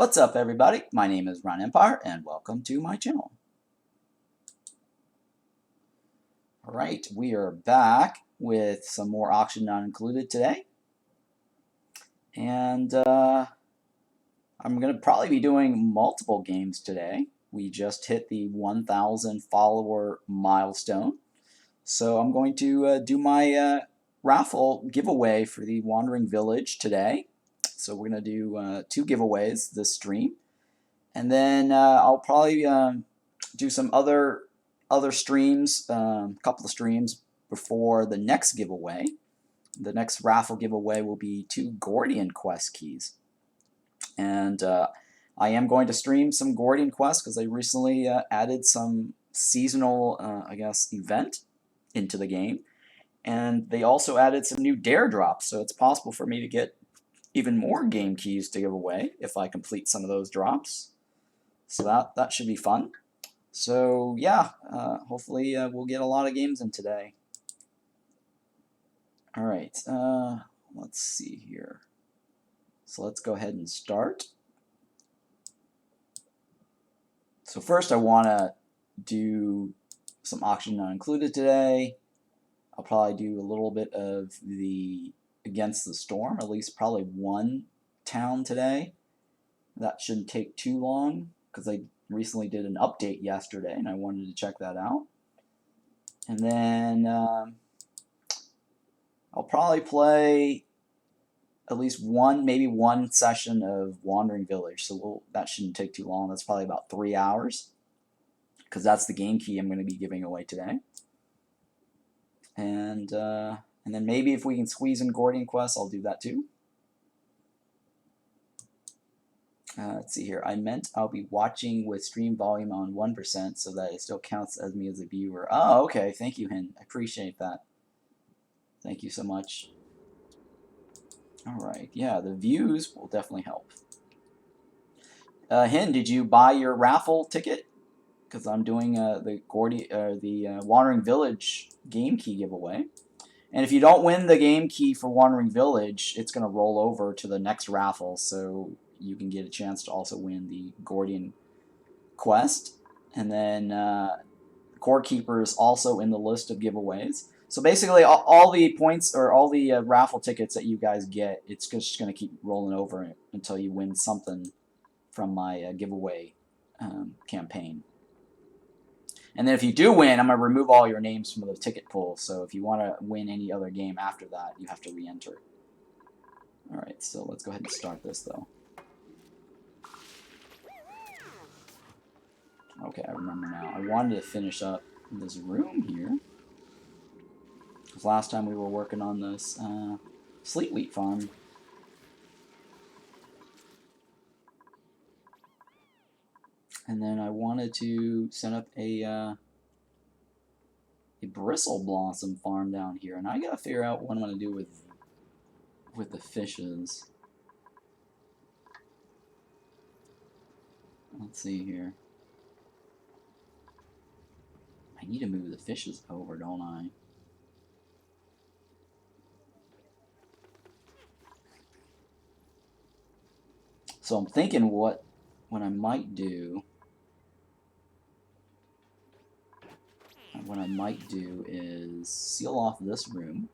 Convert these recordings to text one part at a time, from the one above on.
What's up, everybody? My name is Ron Empire, and welcome to my channel. Alright, we are back with some more Auction Not Included today. And I'm going to probably be doing multiple games today. We just hit the 1,000 follower milestone. So I'm going to do my raffle giveaway for the Wandering Village today. So we're going to do 2 giveaways this stream. And then I'll probably do some other streams, a couple of streams before the next giveaway. The next raffle giveaway will be 2 Gordian Quest keys. And I am going to stream some Gordian Quest because they recently added some seasonal, I guess, event into the game. And they also added some new dare drops, so it's possible for me to get even more game keys to give away if I complete some of those drops. So that should be fun. So yeah, hopefully we'll get a lot of games in today. Alright, let's see here. So let's go ahead and start. So first I want to do some Auction Not Included today. I'll probably do a little bit of the Against the Storm, at least probably one town today. That shouldn't take too long because I recently did an update yesterday and I wanted to check that out. And then I'll probably play at least maybe one session of Wandering Village, so that shouldn't take too long. That's probably about 3 hours because that's the game key I'm going to be giving away today. And then maybe if we can squeeze in Gordian Quest, I'll do that too. Let's see here. I meant I'll be watching with stream volume on 1% so that it still counts as me as a viewer. Oh, okay. Thank you, Hin. I appreciate that. Thank you so much. Alright, yeah, the views will definitely help. Hin, did you buy your raffle ticket? Because I'm doing the Wandering Village game key giveaway. And if you don't win the game key for Wandering Village, it's going to roll over to the next raffle, so you can get a chance to also win the Gordian Quest. And then Core Keeper is also in the list of giveaways. So basically, all the points or all the raffle tickets that you guys get, it's just going to keep rolling over until you win something from my giveaway campaign. And then if you do win, I'm going to remove all your names from the ticket pool. So if you want to win any other game after that, you have to re-enter. Alright, so let's go ahead and start this, though. Okay, I remember now. I wanted to finish up this room here. Because last time we were working on this Sleet Wheat farm. And then I wanted to set up a Bristle Blossom farm down here. And I gotta figure out what I'm gonna do with the fishes. Let's see here. I need to move the fishes over, don't I? So I'm thinking what I might do. What I might do is seal off this room.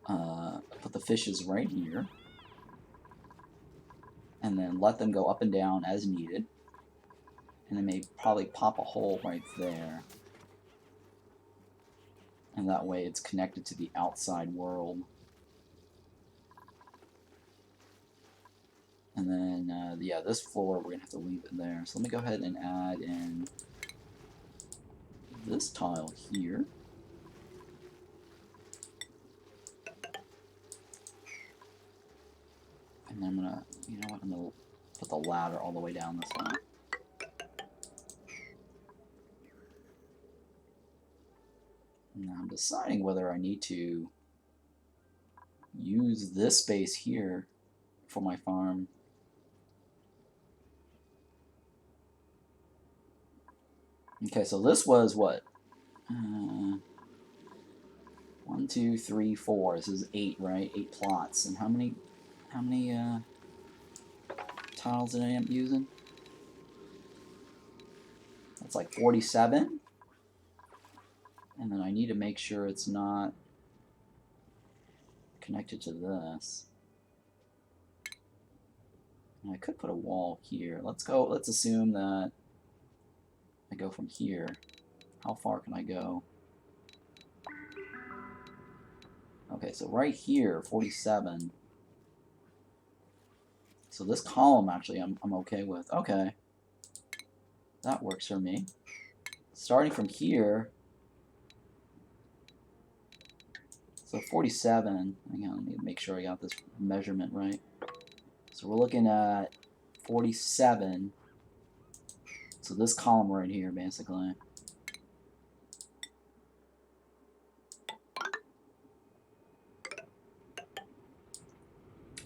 Put the fishes right here. And then let them go up and down as needed. And then maybe probably pop a hole right there. And that way it's connected to the outside world. And then, yeah, this floor, we're going to have to leave it there. So let me go ahead and add in this tile here. And then I'm going to, you know what, I'm going to put the ladder all the way down this way. Now I'm deciding whether I need to use this space here for my farm. Okay, so this was what? 1, 2, 3, 4. This is 8, right? 8 plots. And how many tiles that I am using. That's like 47. And then I need to make sure it's not connected to this. And I could put a wall here. Let's assume that I go from here. How far can I go? Okay, so right here, 47. So this column, actually, I'm okay with. Okay. That works for me. Starting from here, so 47. Hang on, let me make sure I got this measurement right. So we're looking at 47. So this column right here, basically.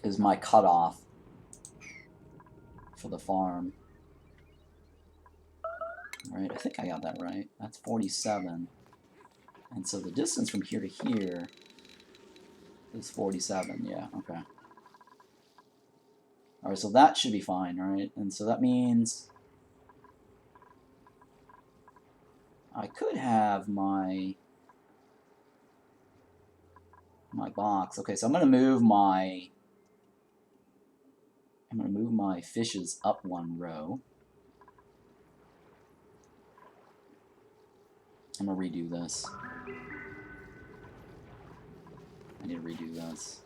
Is my cutoff for the farm. Right, I think I got that right. That's 47. And so the distance from here to here is 47, yeah, okay. Alright, so that should be fine, right? And so that means I could have my box. Okay, so I'm gonna move my fishes up one row. I'm gonna redo this. I need to redo this.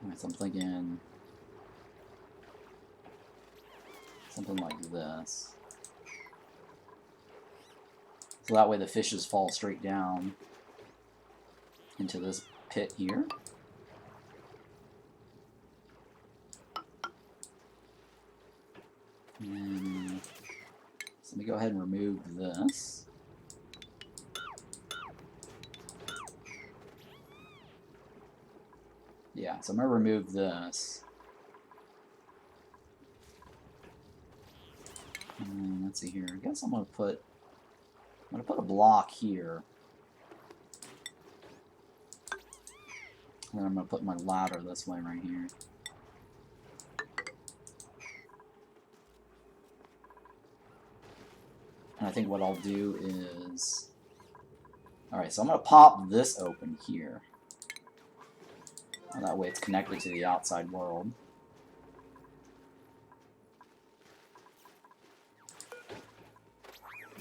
Alright, so I'm thinking something like this. So that way the fishes fall straight down into this pit here. And so let me go ahead and remove this. Yeah, so I'm going to remove this. And let's see here. I guess I'm going to put a block here. And then I'm going to put my ladder this way right here. And I think what I'll do is... Alright, so I'm going to pop this open here. And that way it's connected to the outside world.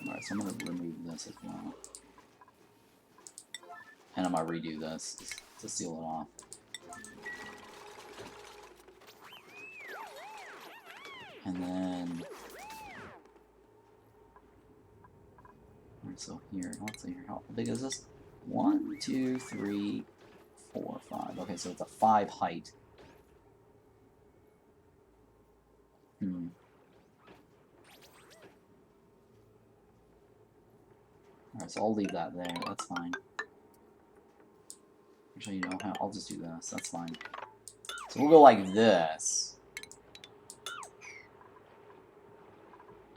Alright, so I'm going to remove this as well. And I'm going to redo this to seal it off. And then... So here, let's see here, how big is this? 1, 2, 3, 4, 5. Okay, so it's a 5 height. Alright, so I'll leave that there, that's fine. Actually, you know, I'll just do this, that's fine. So we'll go like this.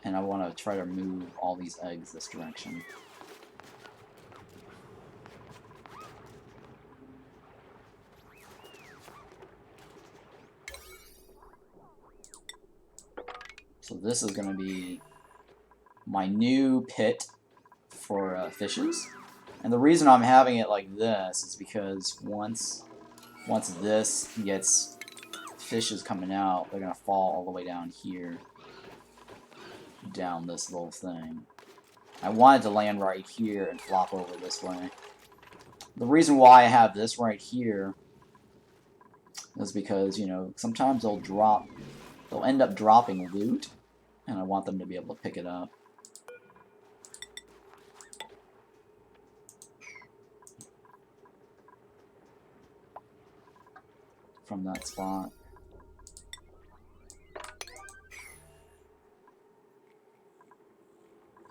And I want to try to move all these eggs this direction. So this is going to be my new pit for fishes. And the reason I'm having it like this is because once this gets fishes coming out, they're going to fall all the way down here. Down this little thing. I wanted to land right here and flop over this way. The reason why I have this right here is because, you know, sometimes they'll end up dropping loot, and I want them to be able to pick it up. From that spot.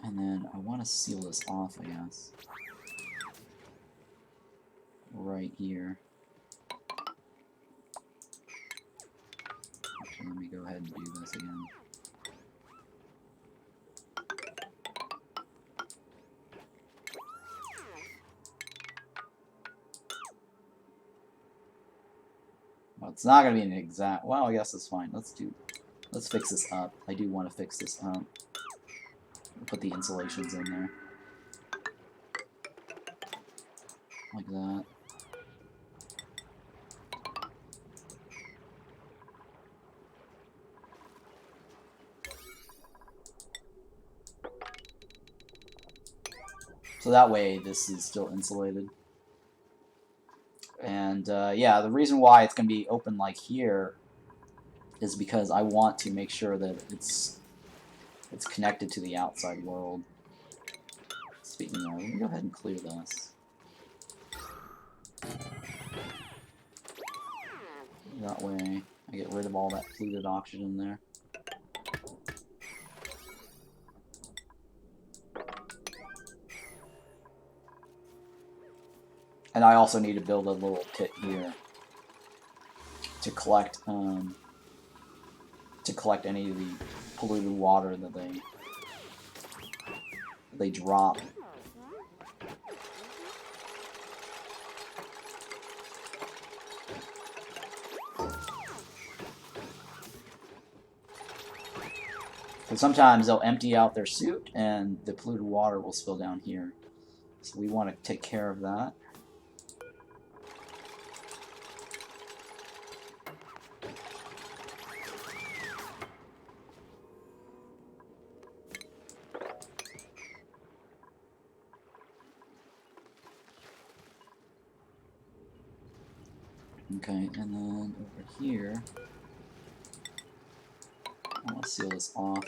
And then I want to seal this off, I guess. Right here. Actually, let me go ahead and do this again. Well, it's not gonna be an exact. Well, I guess it's fine. Let's fix this up. I do want to fix this up. Put the insulations in there. Like that. So that way this is still insulated. And yeah, the reason why it's going to be open like here is because I want to make sure that it's connected to the outside world. Speaking of, let me go ahead and clear this. That way I get rid of all that polluted oxygen there. And I also need to build a little pit here to collect any of the polluted water that they drop. Because sometimes they'll empty out their suit and the polluted water will spill down here. So we want to take care of that. Okay, and then over here, I want to seal this off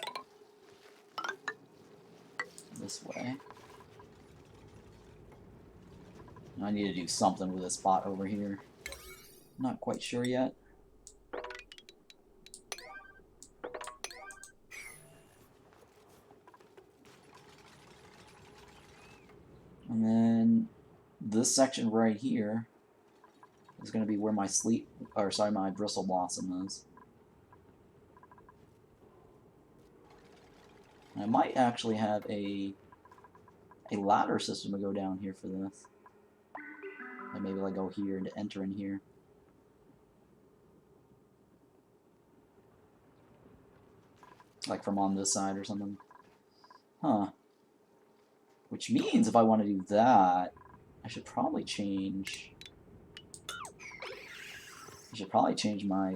this way. I need to do something with this spot over here. Not quite sure yet. And then this section right here is going to be where my my Bristle Blossom is. I might actually have a ladder system to go down here for this. And maybe like go here and enter in here. Like from on this side or something. Huh. Which means if I want to do that, I should probably change my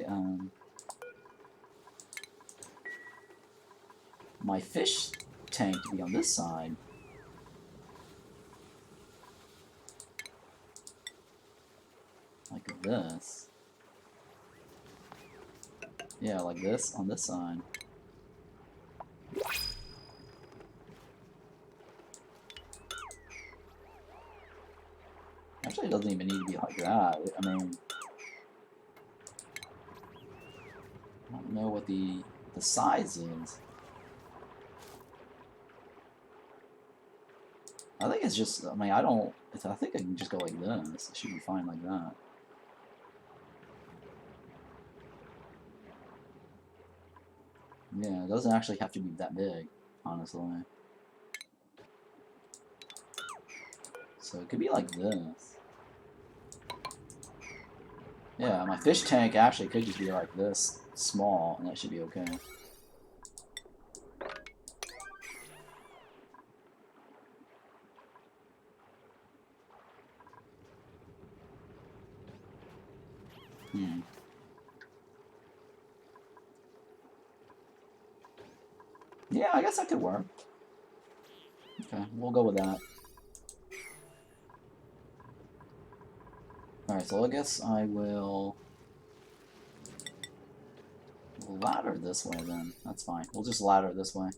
my fish tank to be on this side. Like this. Yeah, like this on this side. Actually, it doesn't even need to be like that. I mean, I don't know what the size is. I think it's just, I mean, I think I can just go like this. It should be fine like that. Yeah, it doesn't actually have to be that big, honestly. So it could be like this. Yeah, my fish tank actually could just be like this, small, and that should be okay. Yeah, I guess that could work. Okay, we'll go with that. Alright, so I guess I will ladder this way then. That's fine. We'll just ladder this way.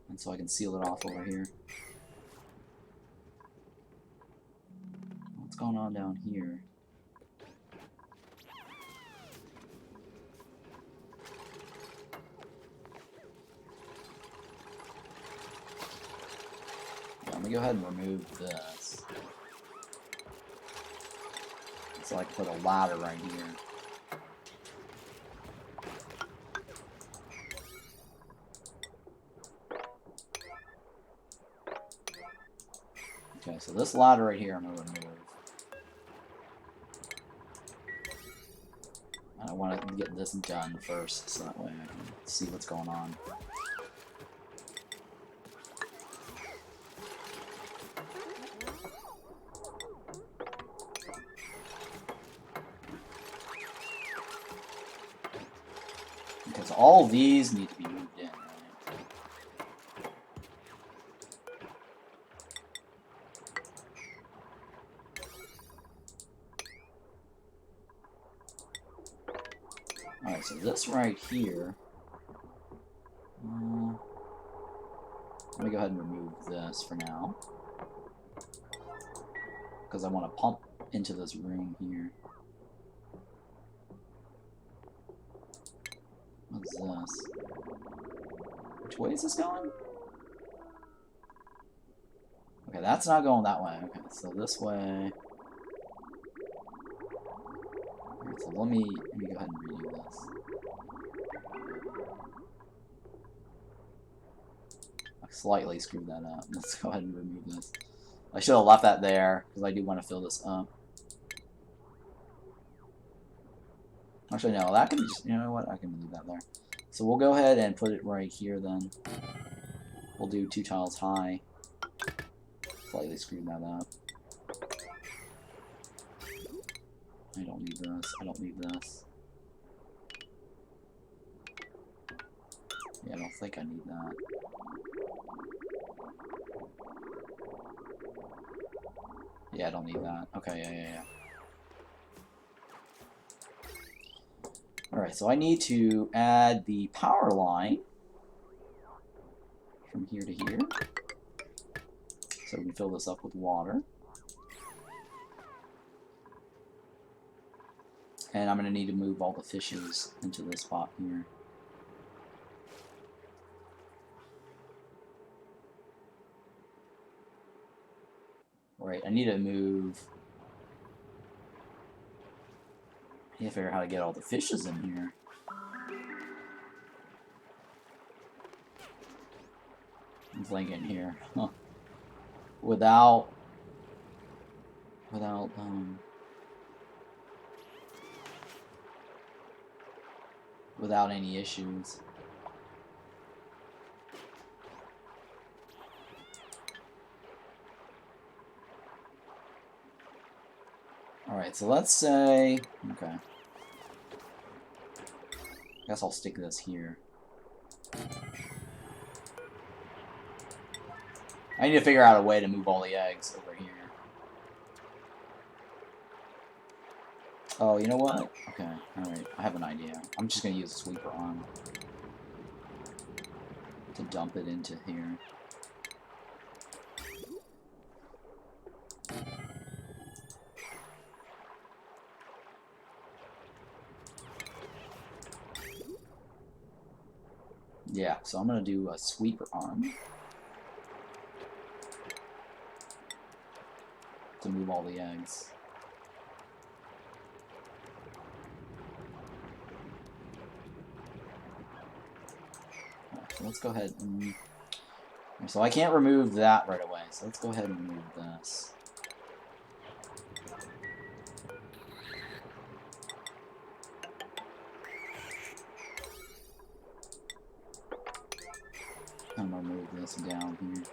And so I can seal it off over here. What's going on down here? Let me go ahead and remove this. So I can put a ladder right here. Okay, so this ladder right here I'm going to remove. I want to get this done first, so that way I can see what's going on. Because all these need to be moved in, right? Alright, so this right here... let me go ahead and remove this for now. Because I want to pump into this room here. What's this? Which way is this going? Okay, that's not going that way. Okay, so this way... Alright, so let me go ahead and redo this. I slightly screwed that up. Let's go ahead and remove this. I should have left that there, because I do want to fill this up. Actually, no, that can just, you know what, I can leave that there. So we'll go ahead and put it right here then. We'll do 2 tiles high. Slightly screwed that up. I don't need this, I don't need this. Yeah, I don't think I need that. Yeah, I don't need that. Okay, yeah. Alright, so I need to add the power line from here to here. So we can fill this up with water. And I'm going to need to move all the fishes into this spot here. Right, I need to move... I need to figure out how to get all the fishes in here. I'm thinking here. Huh. Without any issues. Alright, so let's say... Okay. I guess I'll stick this here. I need to figure out a way to move all the eggs over here. Oh, you know what? Okay, alright, I have an idea. I'm just gonna use a sweeper arm to dump it into here. Yeah, so I'm gonna do a sweeper arm to move all the eggs. So let's go ahead and... So I can't remove that right away, so let's go ahead and remove this. I'm gonna move this down here.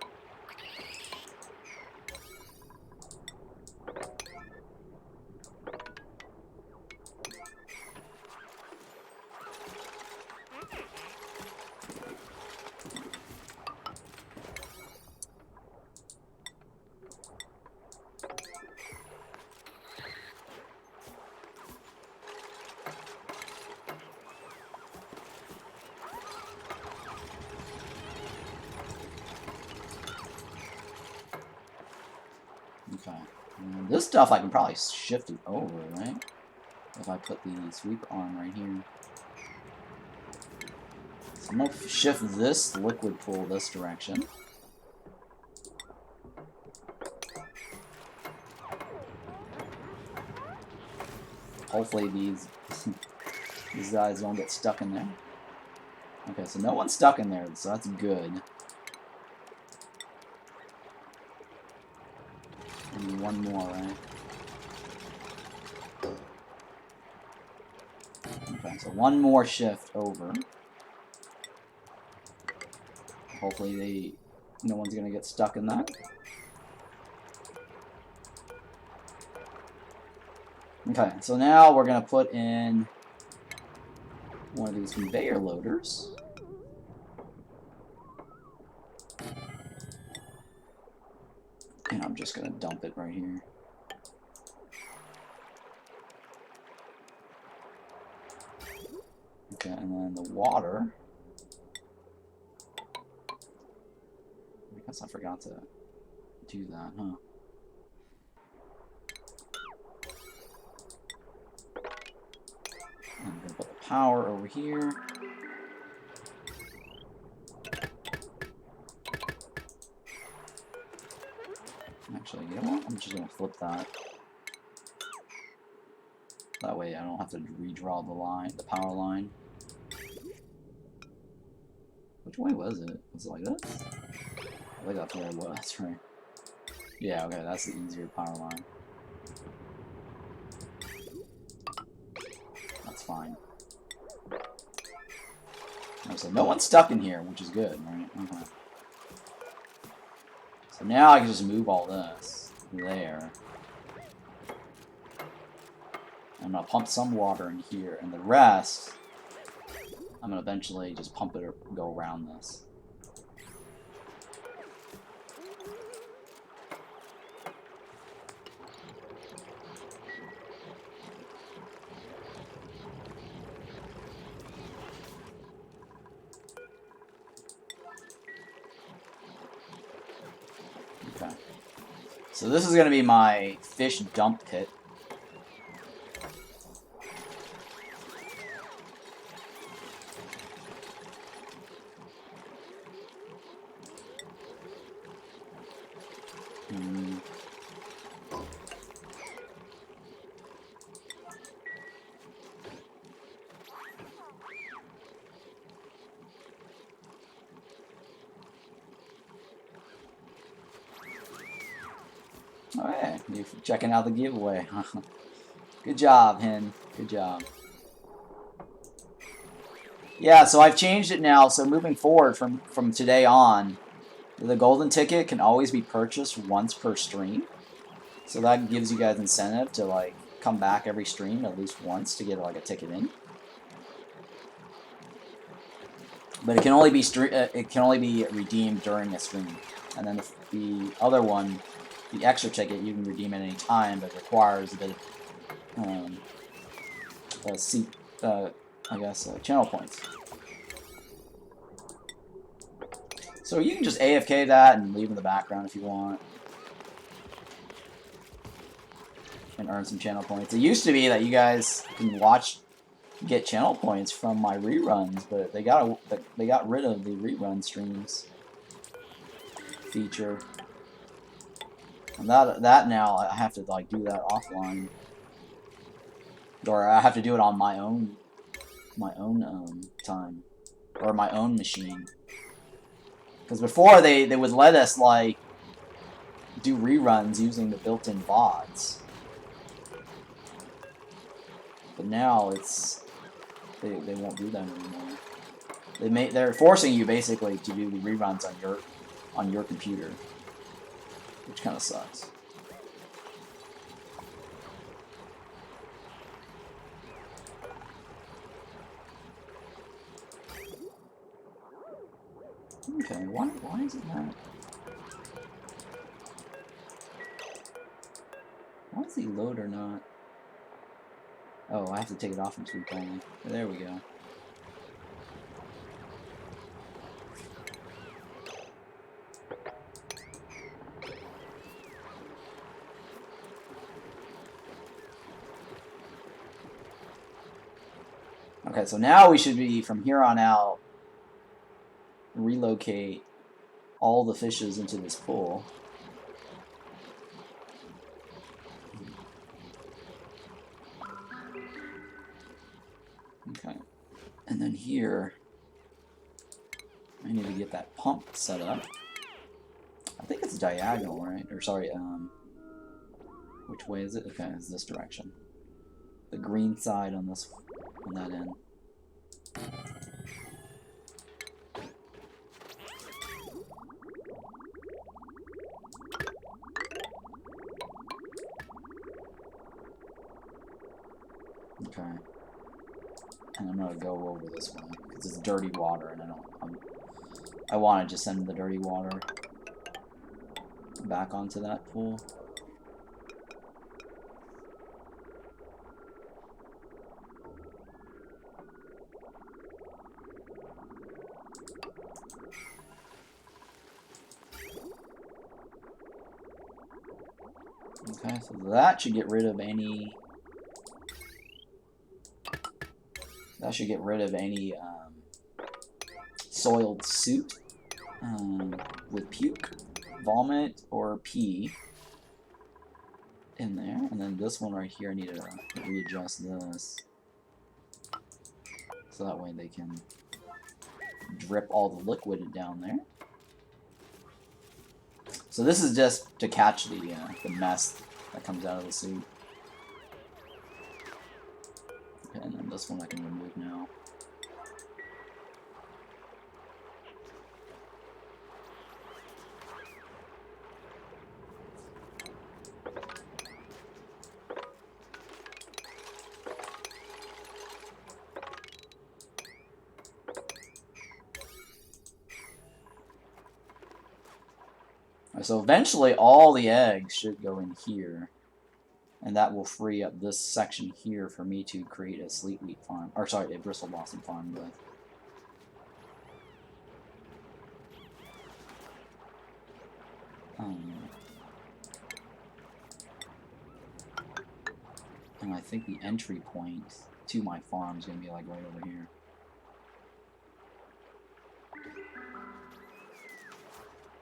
Okay. And this stuff I can probably shift it over, right? If I put the sweeper arm right here. So I'm gonna shift this liquid pool this direction. Hopefully these guys don't get stuck in there. Okay, so no one's stuck in there, so that's good. And one more, right? Okay, so one more shift over. Hopefully no one's gonna get stuck in that. Okay, so now we're gonna put in one of these conveyor loaders. And I'm just gonna dump it right here. Okay, and then the water. I guess I forgot to do that, huh? I'm gonna put the power over here. Actually, you know what? I'm just gonna flip that. That way I don't have to redraw the line, the power line. Which way was it? Was it like this? I think that's where it was, right? Yeah, okay, that's the easier power line. That's fine. Okay, so no one's stuck in here, which is good, right? Okay. So now I can just move all this there. I'm gonna pump some water in here, and the rest, I'm gonna eventually just pump it or go around this. Okay. So this is gonna be my fish dump pit. Oh yeah, you're checking out the giveaway. Good job, Hen. Good job. Yeah, so I've changed it now, so moving forward from today on, the golden ticket can always be purchased once per stream. So that gives you guys incentive to like come back every stream at least once to get like a ticket in. But it can only be redeemed during a stream. And then the other one, the extra ticket, you can redeem at any time, but requires a bit of channel points. So you can just AFK that and leave in the background if you want. And earn some channel points. It used to be that you guys can get channel points from my reruns, but they got rid of the rerun streams feature. And that now I have to like do that offline, or I have to do it on my own time or my own machine. Because before they would let us like do reruns using the built-in VODs, but now they won't do that anymore. They're forcing you basically to do the reruns on your computer, which kind of sucks. Okay, why is it not? Why is the loader not? Oh, I have to take it off from Sweet Pony. There we go. Okay, so now we should be, from here on out, relocate all the fishes into this pool. Okay, and then here, I need to get that pump set up. I think it's diagonal, right? Or sorry, which way is it? Okay, it's this direction. The green side on this Put that in. Okay. And I'm gonna go over this one because it's dirty water, and I want to just send the dirty water back onto that pool. Okay, so that should get rid of any. That should get rid of any soiled suit with puke, vomit, or pee in there. And then this one right here, I need to readjust this so that way they can drip all the liquid down there. So this is just to catch the mess that comes out of the suit. Okay, and then this one I can remove now. So eventually all the eggs should go in here, and that will free up this section here for me to create a sleet wheat farm, or sorry, a Bristle Blossom farm with. And I think the entry point to my farm is going to be like right over here.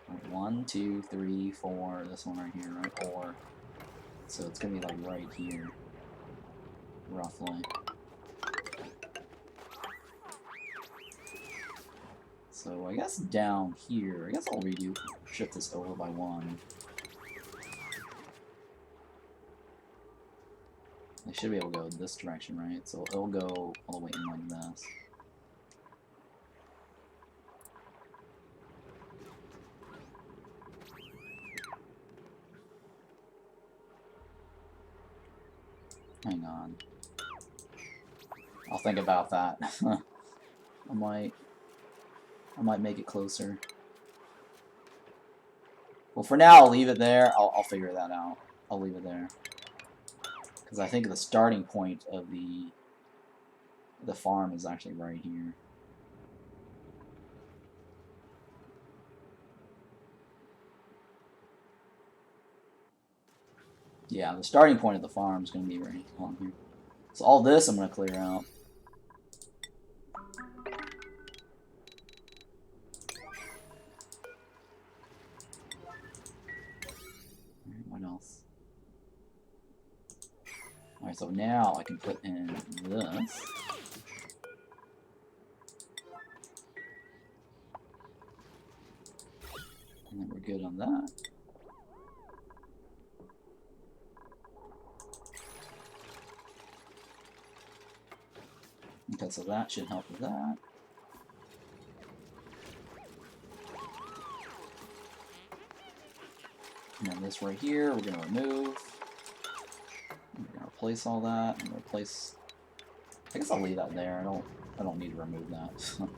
Right, 1, 2, 3, 4. This one right here, right? 4. So it's going to be like right here, roughly. So I guess down here, I guess I'll shift this over by 1. I should be able to go this direction, right? So it'll go all the way in like this. Hang on. I'll think about that. I might make it closer. Well, for now, I'll leave it there. I'll figure that out. I'll leave it there. Because I think the starting point of the farm is actually right here. Yeah, the starting point of the farm is going to be right along here. So all this I'm going to clear out. What else? Alright, so now I can put in this. And then we're good on that. Okay, so that should help with that. And then this right here, we're going to remove. We're going to replace all that, and replace. I guess I'll leave that there. I don't need to remove that.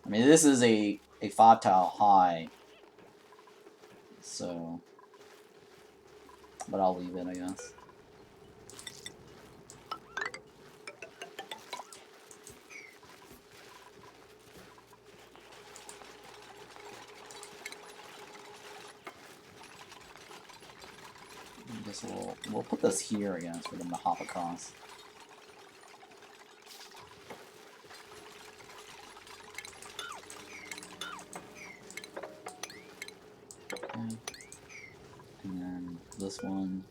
I mean, this is a 5-tile high, so. But I'll leave it, I guess. I guess we'll put this here, I guess, for them to hop across. Okay. And then this one,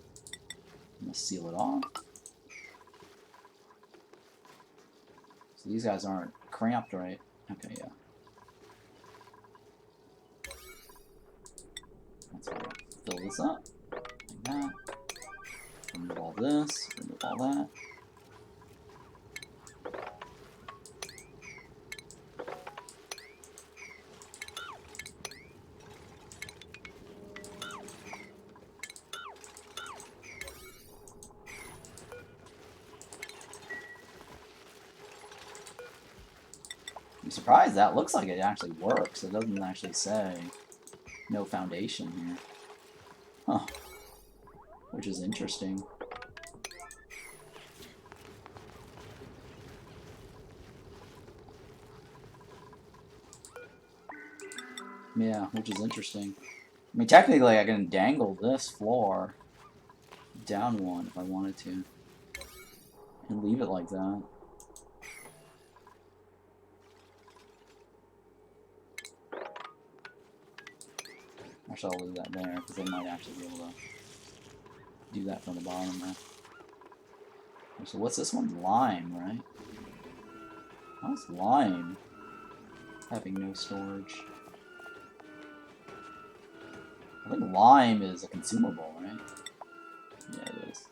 I'm gonna seal it off. So these guys aren't cramped, right? Okay, yeah. Let's fill this up like that. Remove all this, remove all that. I'm surprised that looks like it actually works. It doesn't actually say no foundation here. Huh. Which is interesting. Yeah, which is interesting. I mean, technically I can dangle this floor down one if I wanted to. And leave it like that. Actually, I'll leave that there, because they might actually be able to do that from the bottom there. So what's this one? Lime, right? How's lime having no storage? I think lime is a consumable, right? Yeah, it is.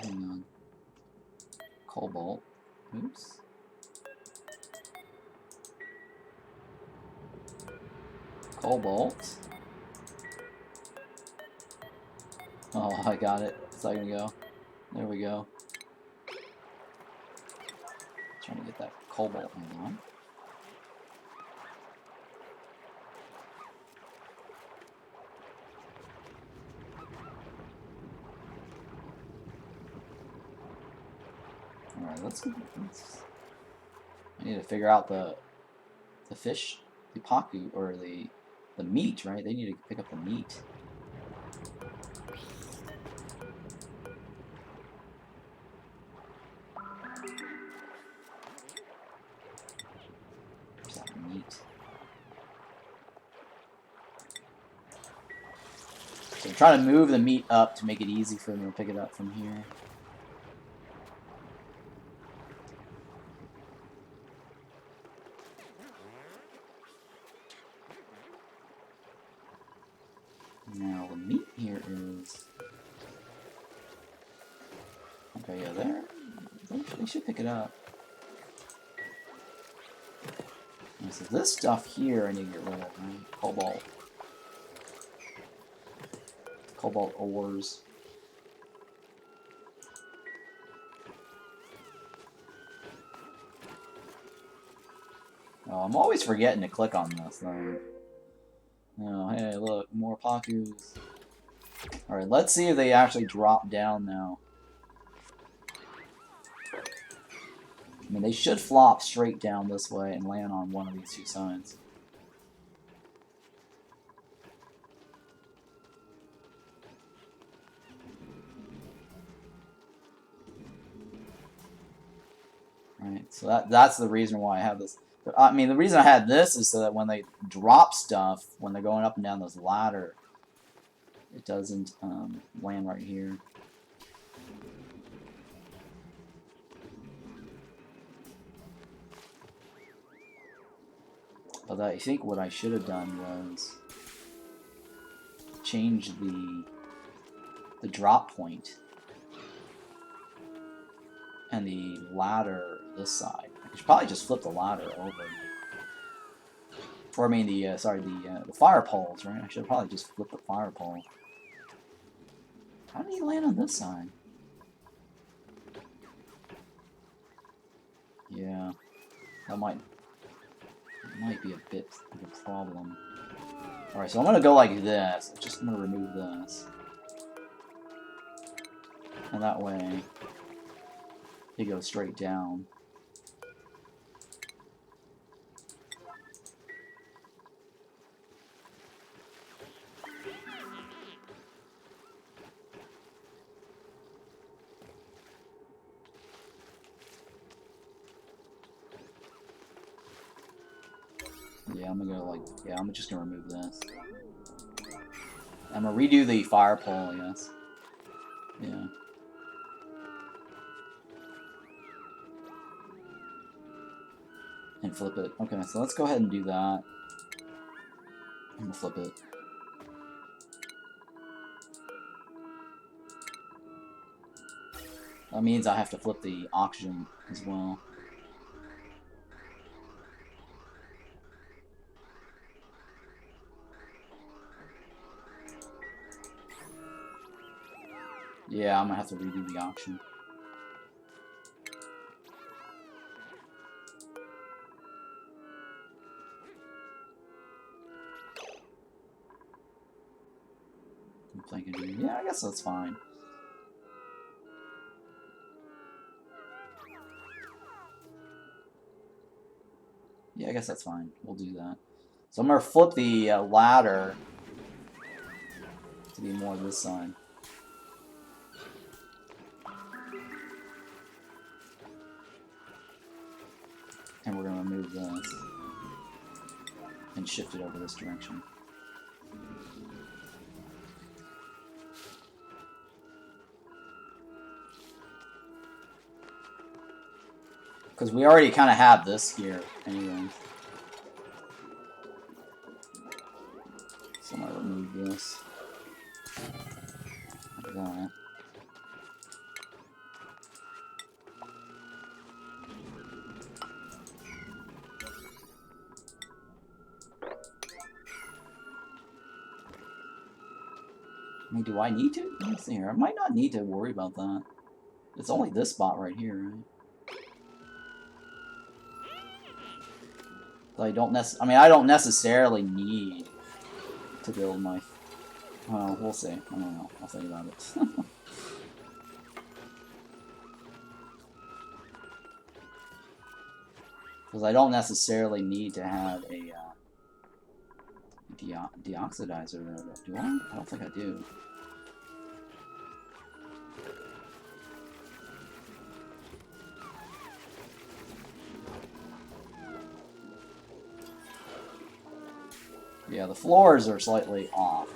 Hang on. Cobalt. Oops. Cobalt. Oh, I got it a second ago. There we go. Trying to get that cobalt. Hang on. Alright, let's. I need to figure out the fish, the paku, or the meat, right? They need to pick up the meat. Where's that meat? So I'm trying to move the meat up to make it easy for them to pick it up from here. Now the meat here is... Okay, yeah, there. They should pick it up. And so this stuff here I need to get rid of, right? Cobalt. Cobalt ores. Oh, I'm always forgetting to click on this though. Oh, hey, look, more pakus. Alright, let's see if they actually drop down now. I mean, they should flop straight down this way and land on one of these two sides. Right, so that's the reason why I have this. I mean, the reason I had this is so that when they drop stuff, when they're going up and down this ladder, it doesn't land right here. But I think what I should have done was change the drop point and the ladder this side. I should probably just flip the ladder over. Or I mean the the fire poles, right? I should probably just flip the fire pole. How did he land on this side? Yeah, that might be a bit of a problem. Alright, so I'm gonna go like this. I'm gonna remove this. And that way it goes straight down. Yeah, I'm gonna go like, yeah, I'm just gonna remove this. I'm gonna redo the fire pole, I guess. Yeah. And flip it. Okay, so let's go ahead and do that. I'm gonna flip it. That means I have to flip the oxygen as well. Yeah, I'm gonna have to redo the auction. Yeah, I guess that's fine. Yeah, I guess that's fine. We'll do that. So I'm gonna flip the ladder to be more this side. And we're gonna remove this and shift it over this direction. Because we already kind of have this here anyway. So I'm gonna remove this. Like that. I mean, do I need to? Let me see here. I might not need to worry about that. It's only this spot right here, right? I don't I don't necessarily need to build my... Well, we'll see. I don't know. I'll think about it. Because I don't necessarily need to have a deoxidizer there, do I? I don't think I do. Yeah, the floors are slightly off.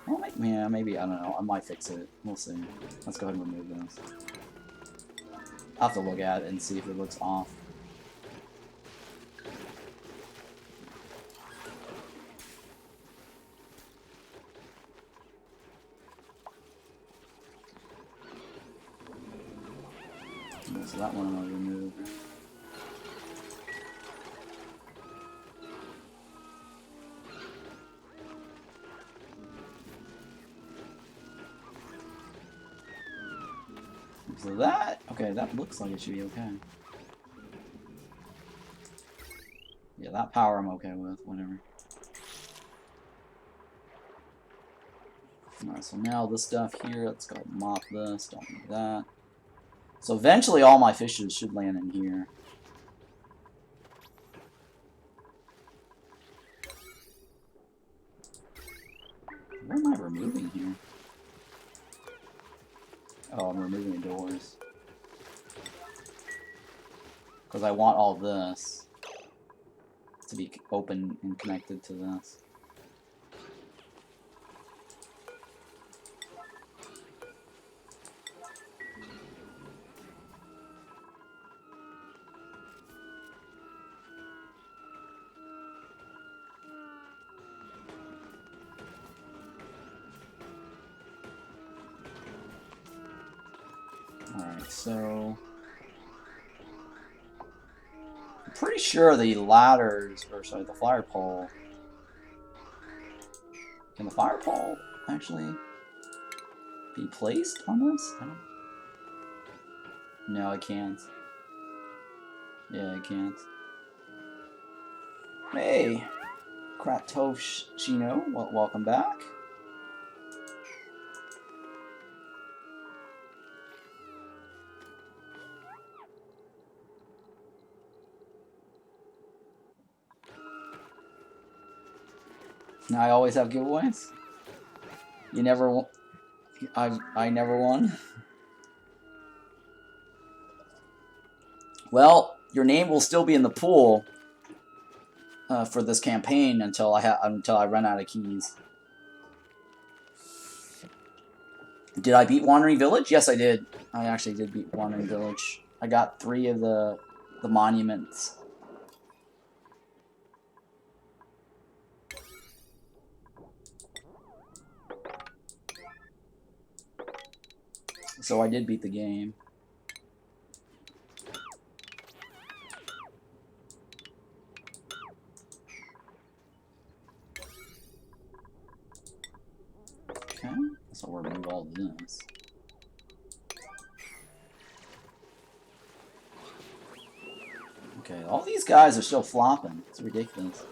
Well, maybe, I don't know. I might fix it. We'll see. Let's go ahead and remove this. I'll have to look at it and see if it looks off. So that one I'll remove. So that, okay, that looks like it should be okay. Yeah, that power I'm okay with, whatever. Alright, so now this stuff here, let's go mop this, don't need that. So eventually all my fishes should land in here. What am I removing here? Oh, I'm removing the doors. Because I want all this to be open and connected to this. Alright, so... I'm pretty sure the ladders, or sorry, the fire pole... Can the fire pole actually be placed on this? I don't... No, I can't. Yeah, I can't. Hey! Kratoshino, welcome back. Now I always have giveaways. You never won. I never won. Well, your name will still be in the pool for this campaign until I run out of keys. Did I beat Wandering Village? Yes, I did. I actually did beat Wandering Village. I got 3 of the monuments. So I did beat the game. Okay, so remove all of this. Okay, all these guys are still flopping. It's ridiculous.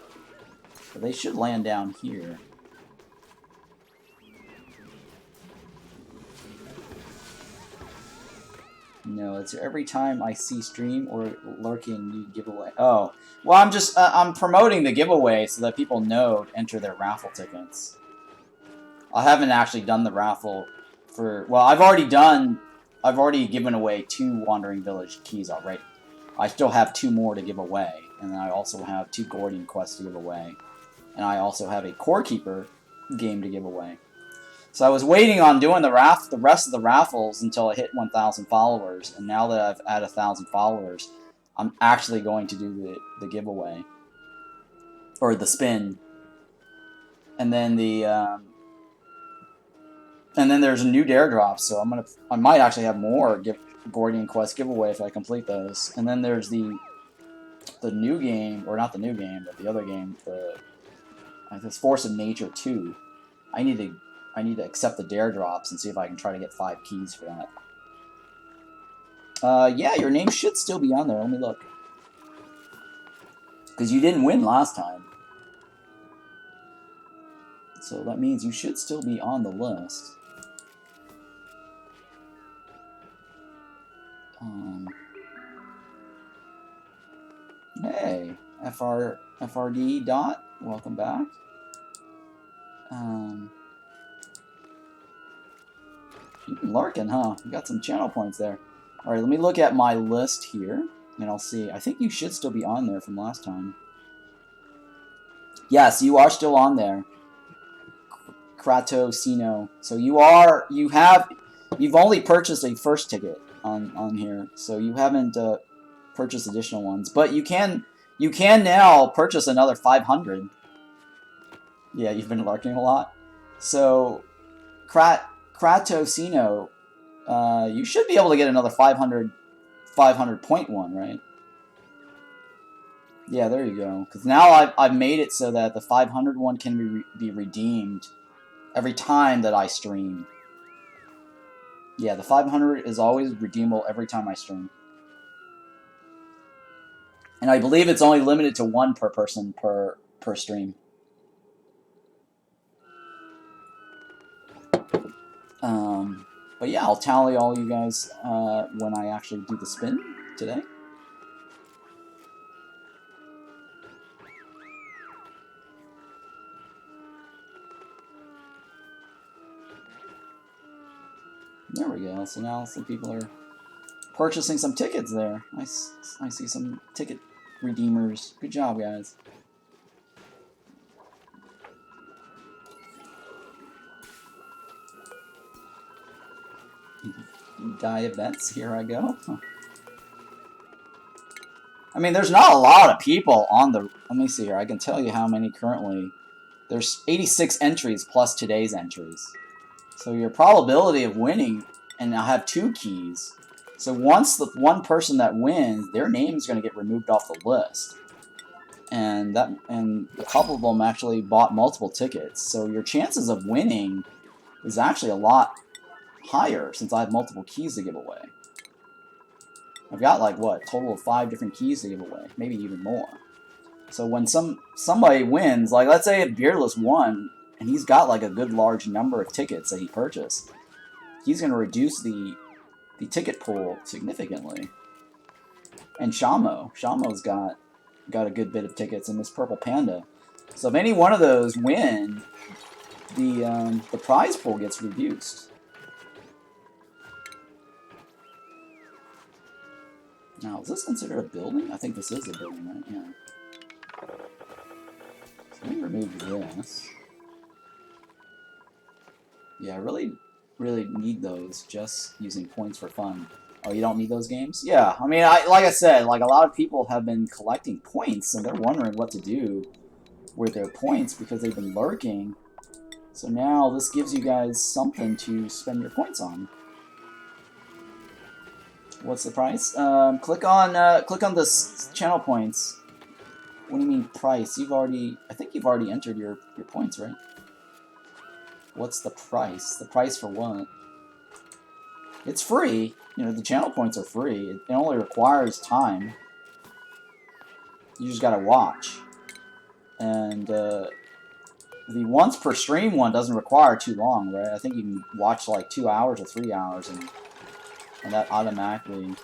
But they should land down here. No, it's every time I see stream or lurking, you give away. Oh, well, I'm just I'm promoting the giveaway so that people know to enter their raffle tickets. I haven't actually done the raffle for. Well, I've already given away 2 Wandering Village keys already. I still have 2 more to give away, and then I also have 2 Gordian quests to give away, and I also have a Core Keeper game to give away. So I was waiting on doing the rest of the raffles until I hit 1,000 followers, and now that I've had 1,000 followers, I'm actually going to do the giveaway or the spin, and then there's a new dare drop. So I might actually have more Gordian Quest giveaway if I complete those, and then there's the new game, or not the new game, but the other game, this Force of Nature 2. I need to accept the dare drops and see if I can try to get 5 keys for that. Yeah, your name should still be on there. Let me look. Because you didn't win last time. So that means you should still be on the list. Hey, FRD Dot, welcome back. You've been lurking, huh? You got some channel points there. Alright, let me look at my list here, and I'll see. I think you should still be on there from last time. Yes, you are still on there. Kratosino. So you've only purchased a first ticket on here, so you haven't purchased additional ones. But you can now purchase another 500. Yeah, you've been lurking a lot. So Kratosino, you should be able to get another 500 point one, right? Yeah, there you go. Because now I've made it so that the 500 one can be redeemed every time that I stream. Yeah, the 500 is always redeemable every time I stream. And I believe it's only limited to 1 per person per stream. But yeah, I'll tally all you guys when I actually do the spin today. There we go. So now some people are purchasing some tickets there. I see some ticket redeemers. Good job, guys. Die events, here I go. I mean, there's not a lot of people on the... Let me see here. I can tell you how many currently. There's 86 entries plus today's entries. So your probability of winning, and I have 2 keys. So once the one person that wins, their name is going to get removed off the list. And a couple of them actually bought multiple tickets. So your chances of winning is actually a lot higher since I have multiple keys to give away. I've got like what, total of 5 different keys to give away, maybe even more. So when somebody wins, like let's say if Beardless won and he's got like a good large number of tickets that he purchased, he's going to reduce the ticket pool significantly. And Shamo's got a good bit of tickets in this Purple Panda. So if any one of those win, the prize pool gets reduced. Now, is this considered a building? I think this is a building, right? Yeah. So let me remove this. Yeah, I really need those just using points for fun. Oh, you don't need those games? Yeah, I mean, like I said, like a lot of people have been collecting points, and they're wondering what to do with their points because they've been lurking. So now this gives you guys something to spend your points on. What's the price? Click on the channel points. What do you mean price? I think you've already entered your points, right? What's the price? The price for what? It's free. You know, the channel points are free. It only requires time. You just gotta watch. And the once per stream one doesn't require too long, right? I think you can watch like 2 hours or 3 hours, and that automatically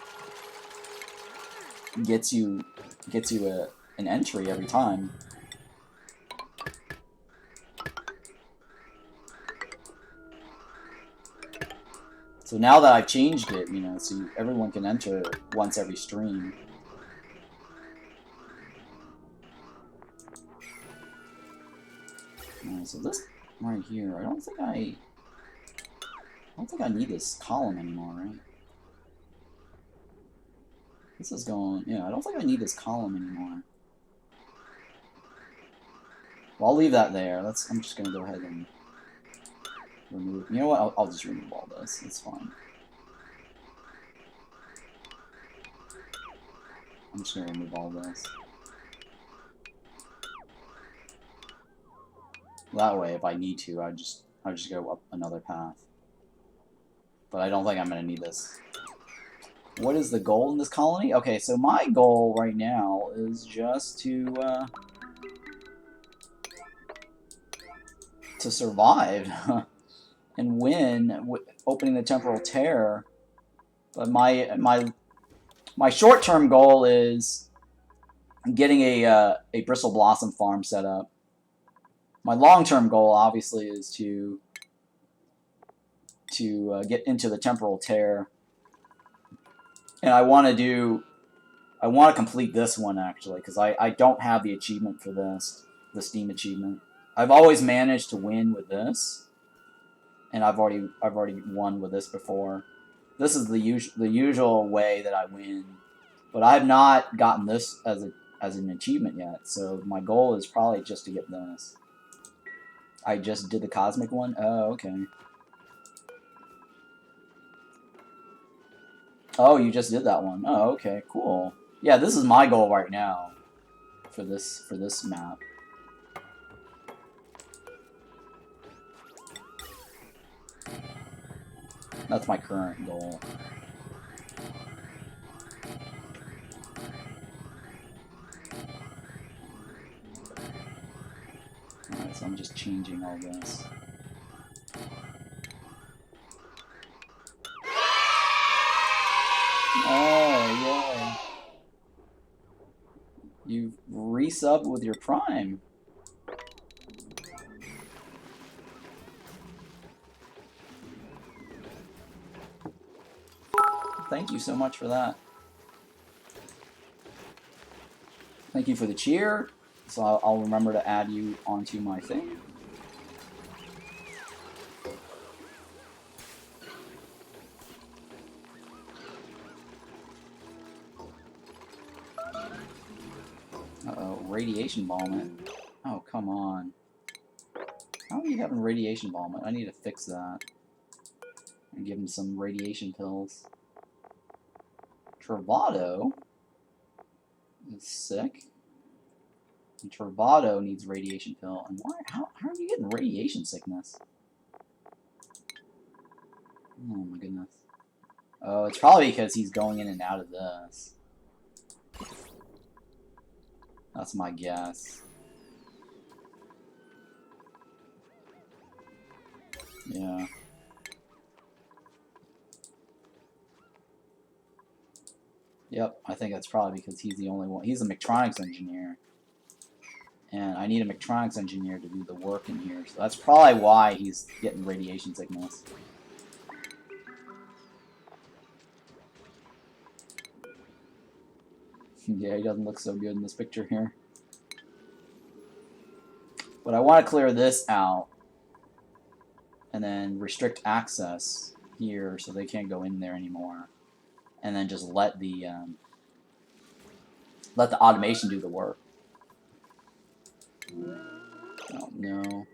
gets you an entry every time. So now that I've changed it, you know, so everyone can enter once every stream. Alright, so this right here, I don't think I need this column anymore, right? This is going, yeah, I don't think I need this column anymore. Well, I'll leave that there. I'm just gonna go ahead and remove, you know what, I'll just remove all this, it's fine. I'm just gonna remove all this. That way, if I need to, I'll just go up another path. But I don't think I'm gonna need this. What is the goal in this colony? Okay, so my goal right now is just to survive and win, opening the temporal tear. But my short-term goal is getting a Bristle Blossom farm set up. My long-term goal, obviously, is to get into the temporal tear, and I want to complete this one actually, because I don't have the achievement for this, the Steam achievement. I've always managed to win with this, and I've already won with this before. This is the usual way that I win, but I have not gotten this as an achievement yet. So my goal is probably just to get this. I just did the cosmic one. Oh, okay. Oh, you just did that one. Oh, okay, cool. Yeah, this is my goal right now for this map. That's my current goal. Alright, so I'm just changing all this. Oh, yay. You've resubbed with your Prime. Thank you so much for that. Thank you for the cheer. So I'll remember to add you onto my thing. Uh-oh, radiation bombing. Oh, come on. How are you having radiation bombing? I need to fix that. And give him some radiation pills. Travado is sick. And Travado needs radiation pill. And why? How are you getting radiation sickness? Oh my goodness. Oh, it's probably because he's going in and out of this. That's my guess. Yeah. Yep, I think that's probably because he's the only one. He's a mechatronics engineer. And I need a mechatronics engineer to do the work in here. So that's probably why he's getting radiation sickness. Yeah, he doesn't look so good in this picture here. But I want to clear this out. And then restrict access here so they can't go in there anymore. And then just let the automation do the work. Oh no.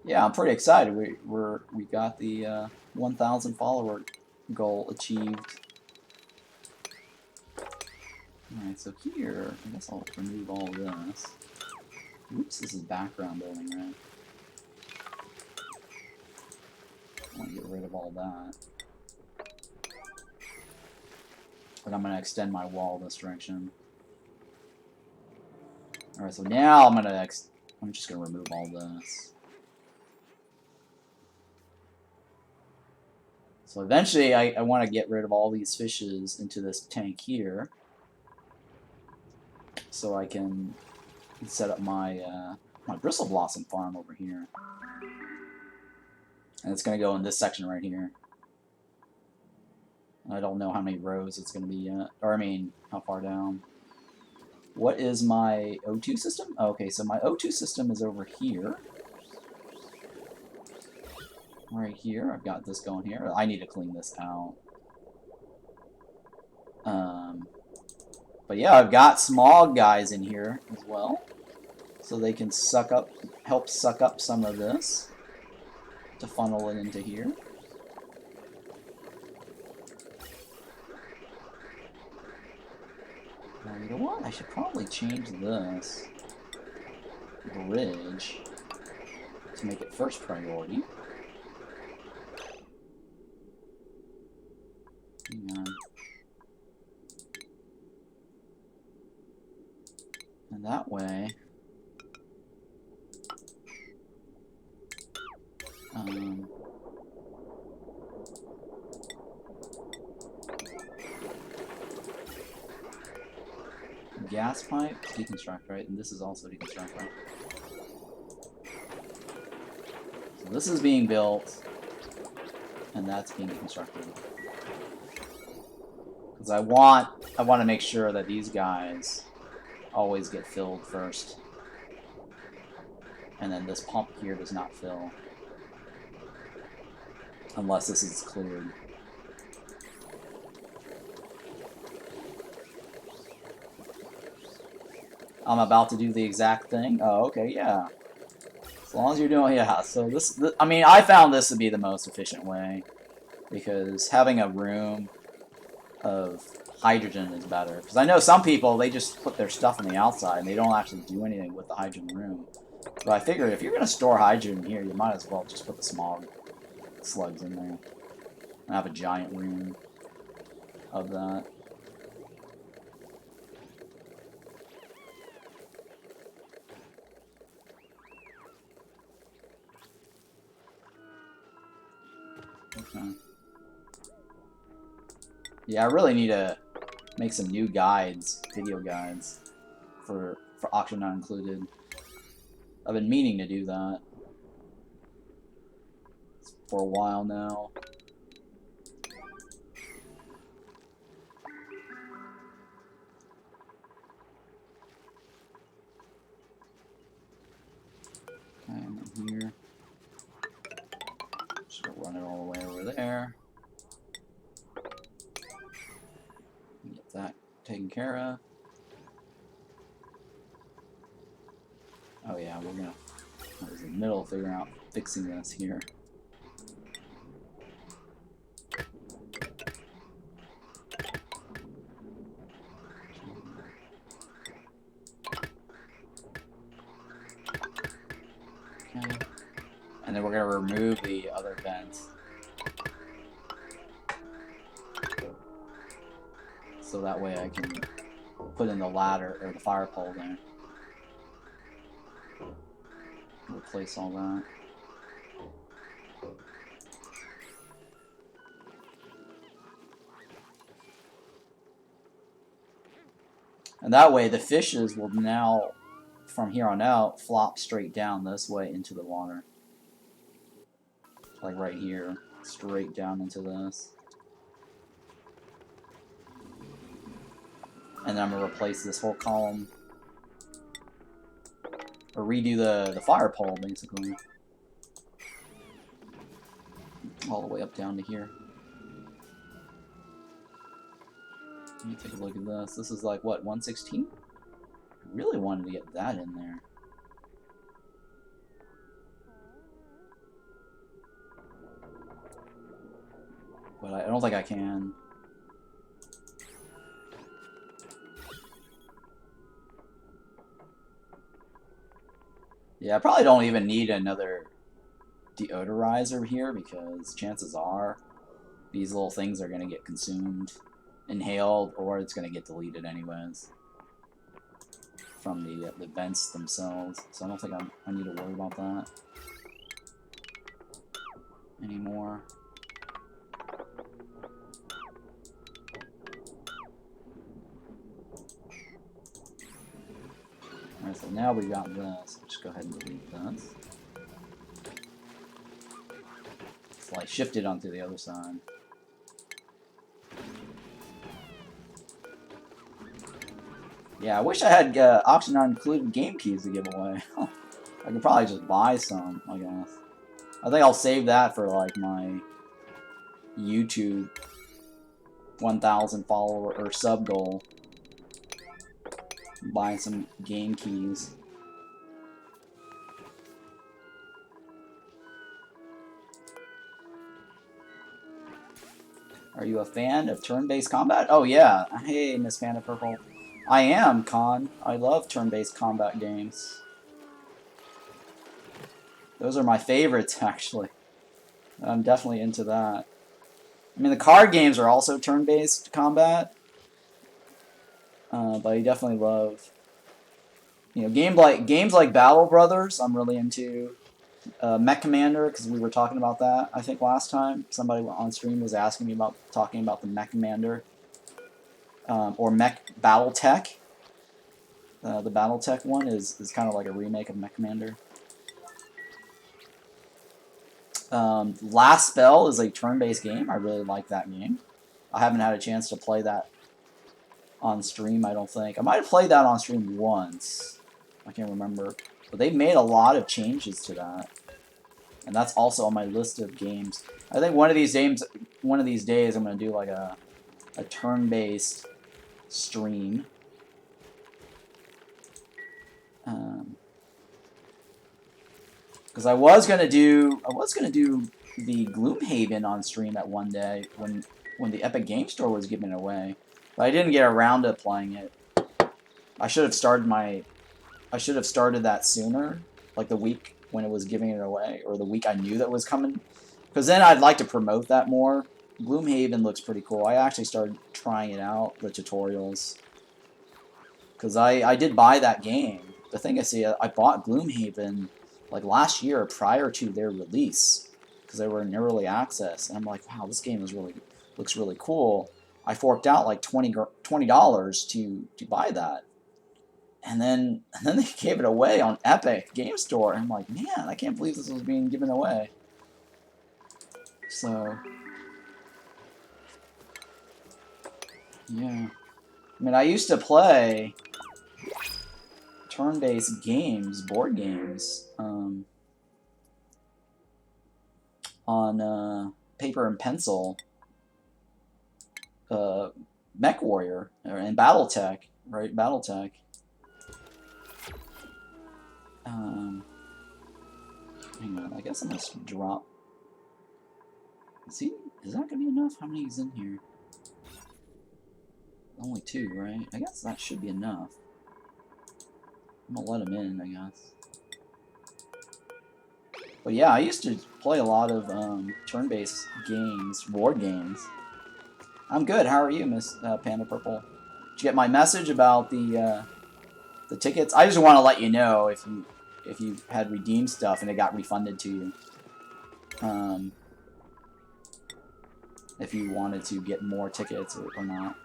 Yeah, I'm pretty excited. We got the 1,000 follower goal achieved. Alright, so here, I guess I'll remove all this. Oops, this is background building, right? I want to get rid of all that. But I'm going to extend my wall this direction. Alright, so now I'm just going to remove all this. So eventually I want to get rid of all these fishes into this tank here. So I can set up my my Bristle Blossom farm over here. And it's going to go in this section right here. I don't know how many rows it's going to be yet. Or I mean, how far down. What is my O2 system? Okay, so my O2 system is over here. Right here. I've got this going here. I need to clean this out. But yeah, I've got small guys in here as well. So they can help suck up some of this to funnel it into here. Now, you know what? I should probably change this bridge to make it first priority. Hang on. And that way, gas pipe, deconstruct, right? And this is also deconstruct, right? So this is being built, and that's being deconstructed. Because I want to make sure that these guys always get filled first. And then this pump here does not fill. Unless this is cleared. I'm about to do the exact thing. Oh, okay, yeah. As long as you're doing, yeah. So this, I mean, I found this to be the most efficient way. Because having a room of hydrogen is better. Because I know some people, they just put their stuff on the outside and they don't actually do anything with the hydrogen room. But I figured if you're going to store hydrogen here, you might as well just put the smog slugs in there. And have a giant room of that. Okay. Yeah, I really need to make some new guides, video guides, for auction not included. I've been meaning to do that for a while now. Okay, I'm in here. Just gonna run it all the way over there. Get that taken care of. Oh yeah, I was in the middle of figuring out fixing this here. Okay. And then we're gonna remove the other vents. So that way I can put in the ladder, or the fire pole there. Replace all that. And that way the fishes will now, from here on out, flop straight down this way into the water. Like right here. Straight down into this. And then I'm going to replace this whole column. Or redo the fire pole, basically. All the way up down to here. Let me take a look at this. This is like, what, 1/16? I really wanted to get that in there. But I don't think I can. Yeah, I probably don't even need another deodorizer here because chances are these little things are going to get consumed, inhaled, or it's going to get deleted anyways from the vents themselves. So I don't think I need to worry about that anymore. Alright, so now we got this. Just go ahead and delete this. So I shifted onto the other side. Yeah, I wish I had option on included game keys to give away. I could probably just buy some, I guess. I think I'll save that for like my YouTube 1,000 follower or sub goal. Buy some game keys. Are you a fan of turn-based combat? Oh yeah. Hey, Miss Panda Purple. I am, Con. I love turn-based combat games. Those are my favorites, actually. I'm definitely into that. I mean, the card games are also turn-based combat, but I definitely love, you know, games like Battle Brothers. I'm really into. Mech Commander, because we were talking about that, I think, last time. Somebody on stream was asking me about talking about the Mech Commander. Or Mech Battletech. The Battletech one is kind of like a remake of Mech Commander. Last Spell is a turn-based game. I really like that game. I haven't had a chance to play that on stream, I don't think. I might have played that on stream once. I can't remember. But they've made a lot of changes to that. And that's also on my list of games. I think one of these days I'm going to do like a turn-based stream. Because I was gonna do the Gloomhaven on stream at one day when the Epic Game Store was giving it away, but I didn't get around to playing it. I should have started that sooner, like the week when it was giving it away, or the week I knew that was coming, because then I'd like to promote that more. Gloomhaven looks pretty cool. I actually started trying it out, the tutorials, because I did buy that game. The thing is, I bought Gloomhaven like last year prior to their release because they were in early access, and I'm like, wow, this game looks really cool. I forked out like $20 to buy that, and then they gave it away on Epic Game Store, and I'm like, man, I can't believe this was being given away. So yeah, I mean, I used to play turn-based games, board games, on paper and pencil, Mech Warrior and BattleTech, right? BattleTech. Hang on, I guess I must drop. See, is that gonna be enough? How many is in here? Only 2, right? I guess that should be enough. I'm gonna let them in, I guess. But yeah, I used to play a lot of turn-based games, board games. I'm good. How are you, Miss Panda Purple? Did you get my message about the tickets? I just want to let you know if you had redeemed stuff and it got refunded to you. If you wanted to get more tickets or not.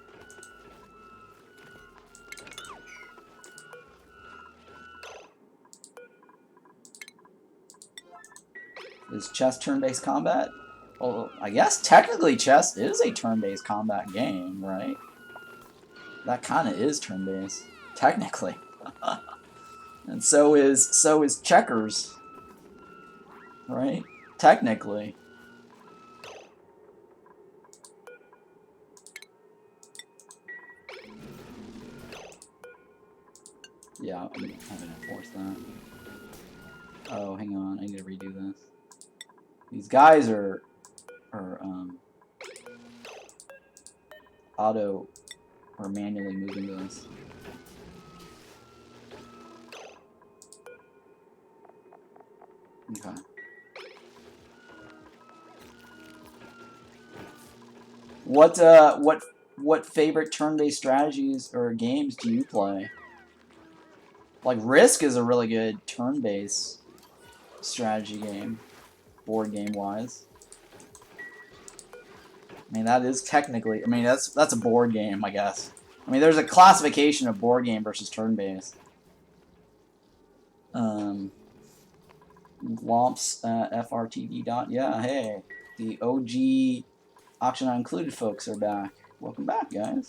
Is chess turn-based combat? Well, I guess technically chess is a turn-based combat game, right? That kind of is turn-based, technically. And so is checkers, right? Technically. Yeah, I'm gonna force that. Oh, hang on, I need to redo this. These guys are auto or manually moving this. Okay. What favorite turn-based strategies or games do you play? Like Risk is a really good turn-based strategy game, board game wise. I mean, that is technically. I mean, that's a board game, I guess. I mean, there's a classification of board game versus turn-based. Lomps FRTV dot. Yeah, hey, the OG Auction Not Included folks are back. Welcome back, guys.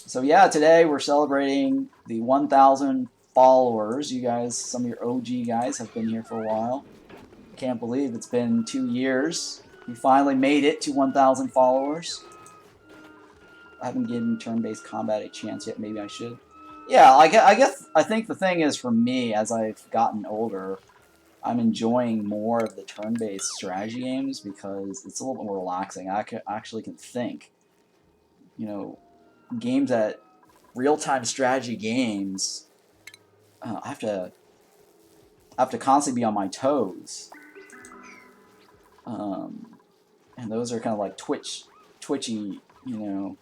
So yeah, today we're celebrating the 1,000 followers. You guys, some of your OG guys have been here for a while. Can't believe it's been 2 years. We finally made it to 1,000 followers. I haven't given turn-based combat a chance yet. Maybe I should. Yeah, I think the thing is for me, as I've gotten older, I'm enjoying more of the turn-based strategy games because it's a little bit more relaxing. I actually can think. You know, games that real-time strategy games, I have to constantly be on my toes. And those are kind of like twitchy, you know,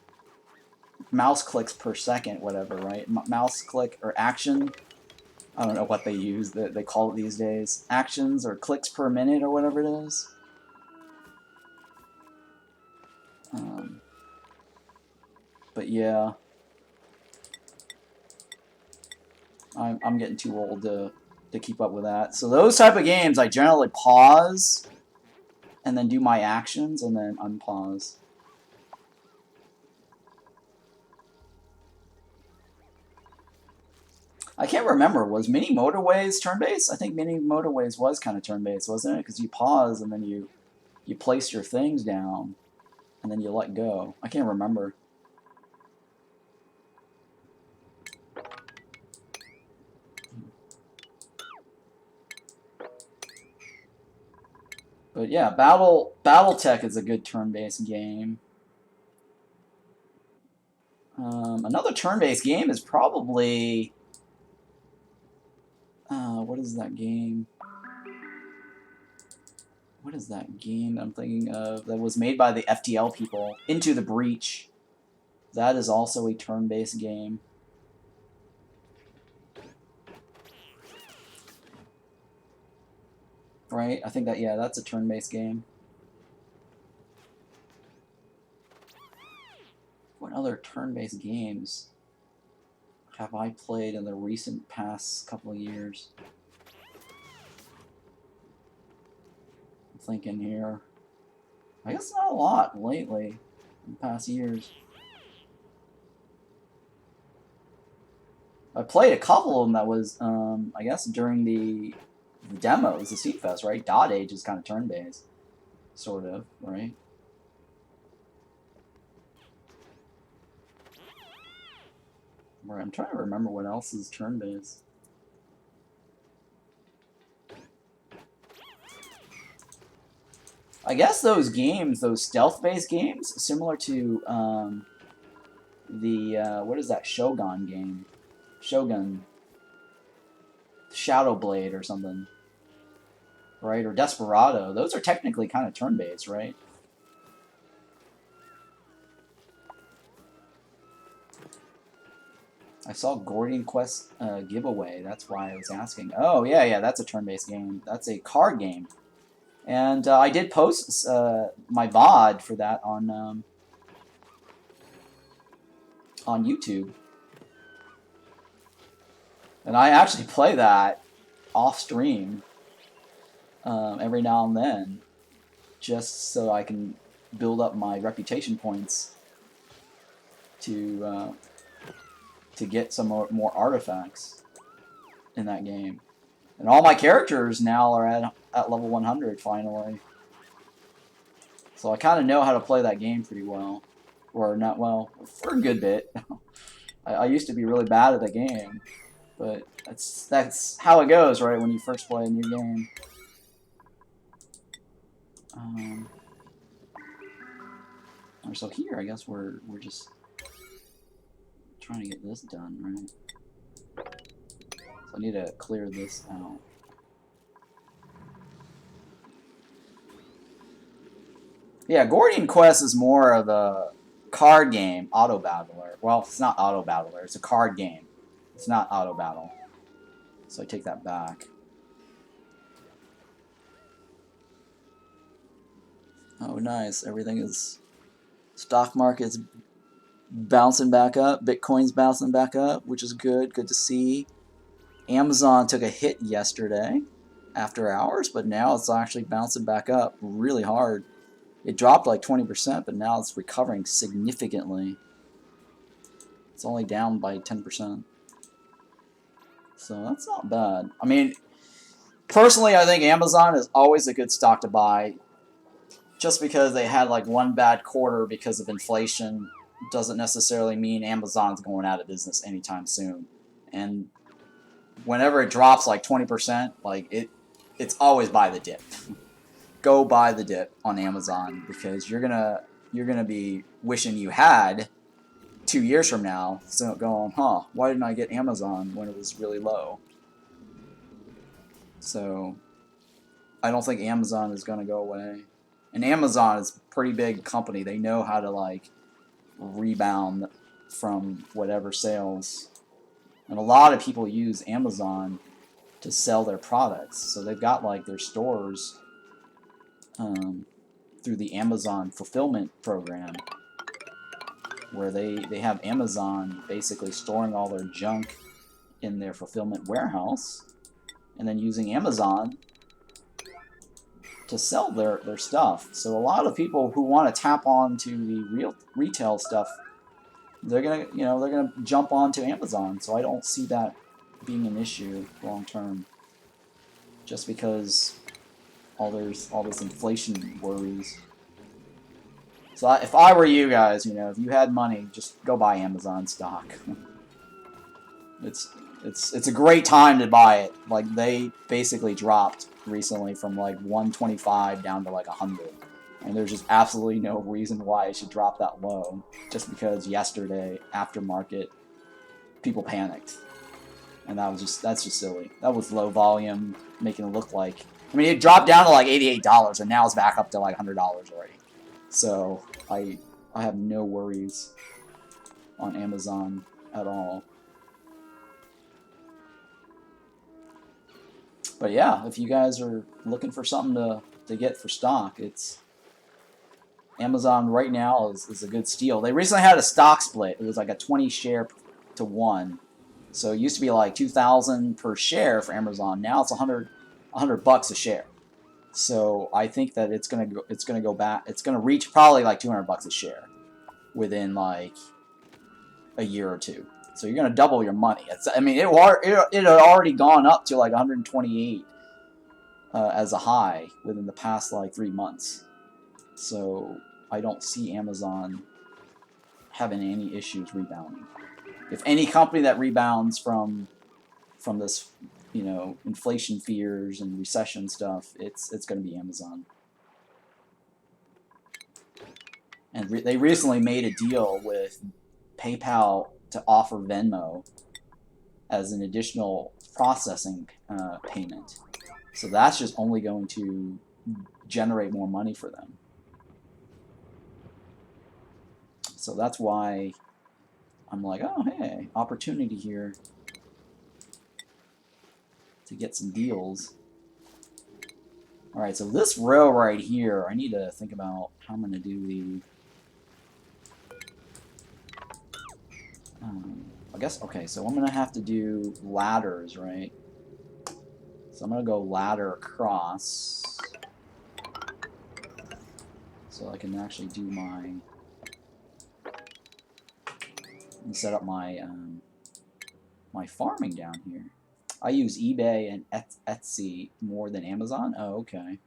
mouse clicks per second, whatever, right? Mouse click or action. I don't know what they use, that they call it these days. Actions or clicks per minute or whatever it is. But yeah, I'm getting too old to keep up with that. So those type of games, I generally pause and then do my actions and then unpause. I can't remember, was Mini Motorways turn-based? I think Mini Motorways was kind of turn-based, wasn't it? Because you pause and then you place your things down and then you let go. I can't remember. But yeah, BattleTech is a good turn-based game. Another turn-based game is probably what is that game? What is that game I'm thinking of that was made by the FTL people? Into the Breach. That is also a turn-based game. Right? I think that, yeah, that's a turn-based game. What other turn-based games have I played in the recent past couple of years? I'm thinking here. I guess not a lot lately, in the past years. I played a couple of them that was, I guess, during the demos, the Seed Fest, right? Dot Age is kind of turn-based, sort of, right? Right, I'm trying to remember what else is turn-based. I guess those games, those stealth-based games, similar to what is that Shogun game? Shogun Shadow Blade or something, right? Or Desperado. Those are technically kind of turn-based, right? I saw Gordian Quest giveaway. That's why I was asking. Oh, yeah, that's a turn-based game. That's a card game. And I did post my VOD for that on YouTube. And I actually play that off stream every now and then, just so I can build up my reputation points to get some more artifacts in that game. And all my characters now are at level 100 finally. So I kind of know how to play that game pretty well. Or not well, for a good bit. I used to be really bad at the game. But that's how it goes, right, when you first play a new game. So here, I guess we're just trying to get this done, right? I need to clear this out. Yeah, Gordian Quest is more of a card game, auto battler. Well, it's not auto battler, it's a card game. It's not auto battle. So I take that back. Oh, nice. Everything is... Stock market's bouncing back up. Bitcoin's bouncing back up, which is good. Good to see. Amazon took a hit yesterday after hours, but now it's actually bouncing back up really hard. It dropped like 20%, but now it's recovering significantly. It's only down by 10%. So that's not bad. I mean, personally, I think Amazon is always a good stock to buy. Just because they had like one bad quarter because of inflation doesn't necessarily mean Amazon's going out of business anytime soon. And whenever it drops like 20%, like it's always buy the dip. Go buy the dip on Amazon because you're gonna be wishing you had 2 years from now. So going, huh? Why didn't I get Amazon when it was really low? So I don't think Amazon is gonna go away. And Amazon is a pretty big company. They know how to like rebound from whatever sales. And a lot of people use Amazon to sell their products. So they've got like their stores through the Amazon fulfillment program where they have Amazon basically storing all their junk in their fulfillment warehouse and then using Amazon to sell their stuff. So a lot of people who want to tap onto the real retail stuff, they're gonna jump onto Amazon. So I don't see that being an issue long term. Just because all this inflation worries. So if I were you guys, if you had money, just go buy Amazon stock. It's a great time to buy it. Like they basically dropped recently from like 125 down to like 100. And there's just absolutely no reason why it should drop that low. Just because yesterday, after market, people panicked. And that's just silly. That was low volume, making it look like... I mean, it dropped down to like $88, and now it's back up to like $100 already. So, I have no worries on Amazon at all. But yeah, if you guys are looking for something to get for stock, it's... Amazon right now is a good steal. They recently had a stock split. It was like a 20 share to 1. So it used to be like $2,000 per share for Amazon. Now it's $100 a share. So I think that it's gonna go back. It's gonna reach probably like $200 a share within like a year or two. So you're gonna double your money. I mean, it had already gone up to like 128 as a high within the past like 3 months. So I don't see Amazon having any issues rebounding. If any company that rebounds from this, inflation fears and recession stuff, it's going to be Amazon. And they recently made a deal with PayPal to offer Venmo as an additional processing payment. So that's just only going to generate more money for them. So that's why I'm like, oh, hey, opportunity here to get some deals. Alright, so this row right here, I need to think about how I'm going to do the... I guess, okay, so I'm going to have to do ladders, right? So I'm going to go ladder across. So I can actually do my... and set up my my farming down here. I use eBay and Etsy more than Amazon. Oh, okay.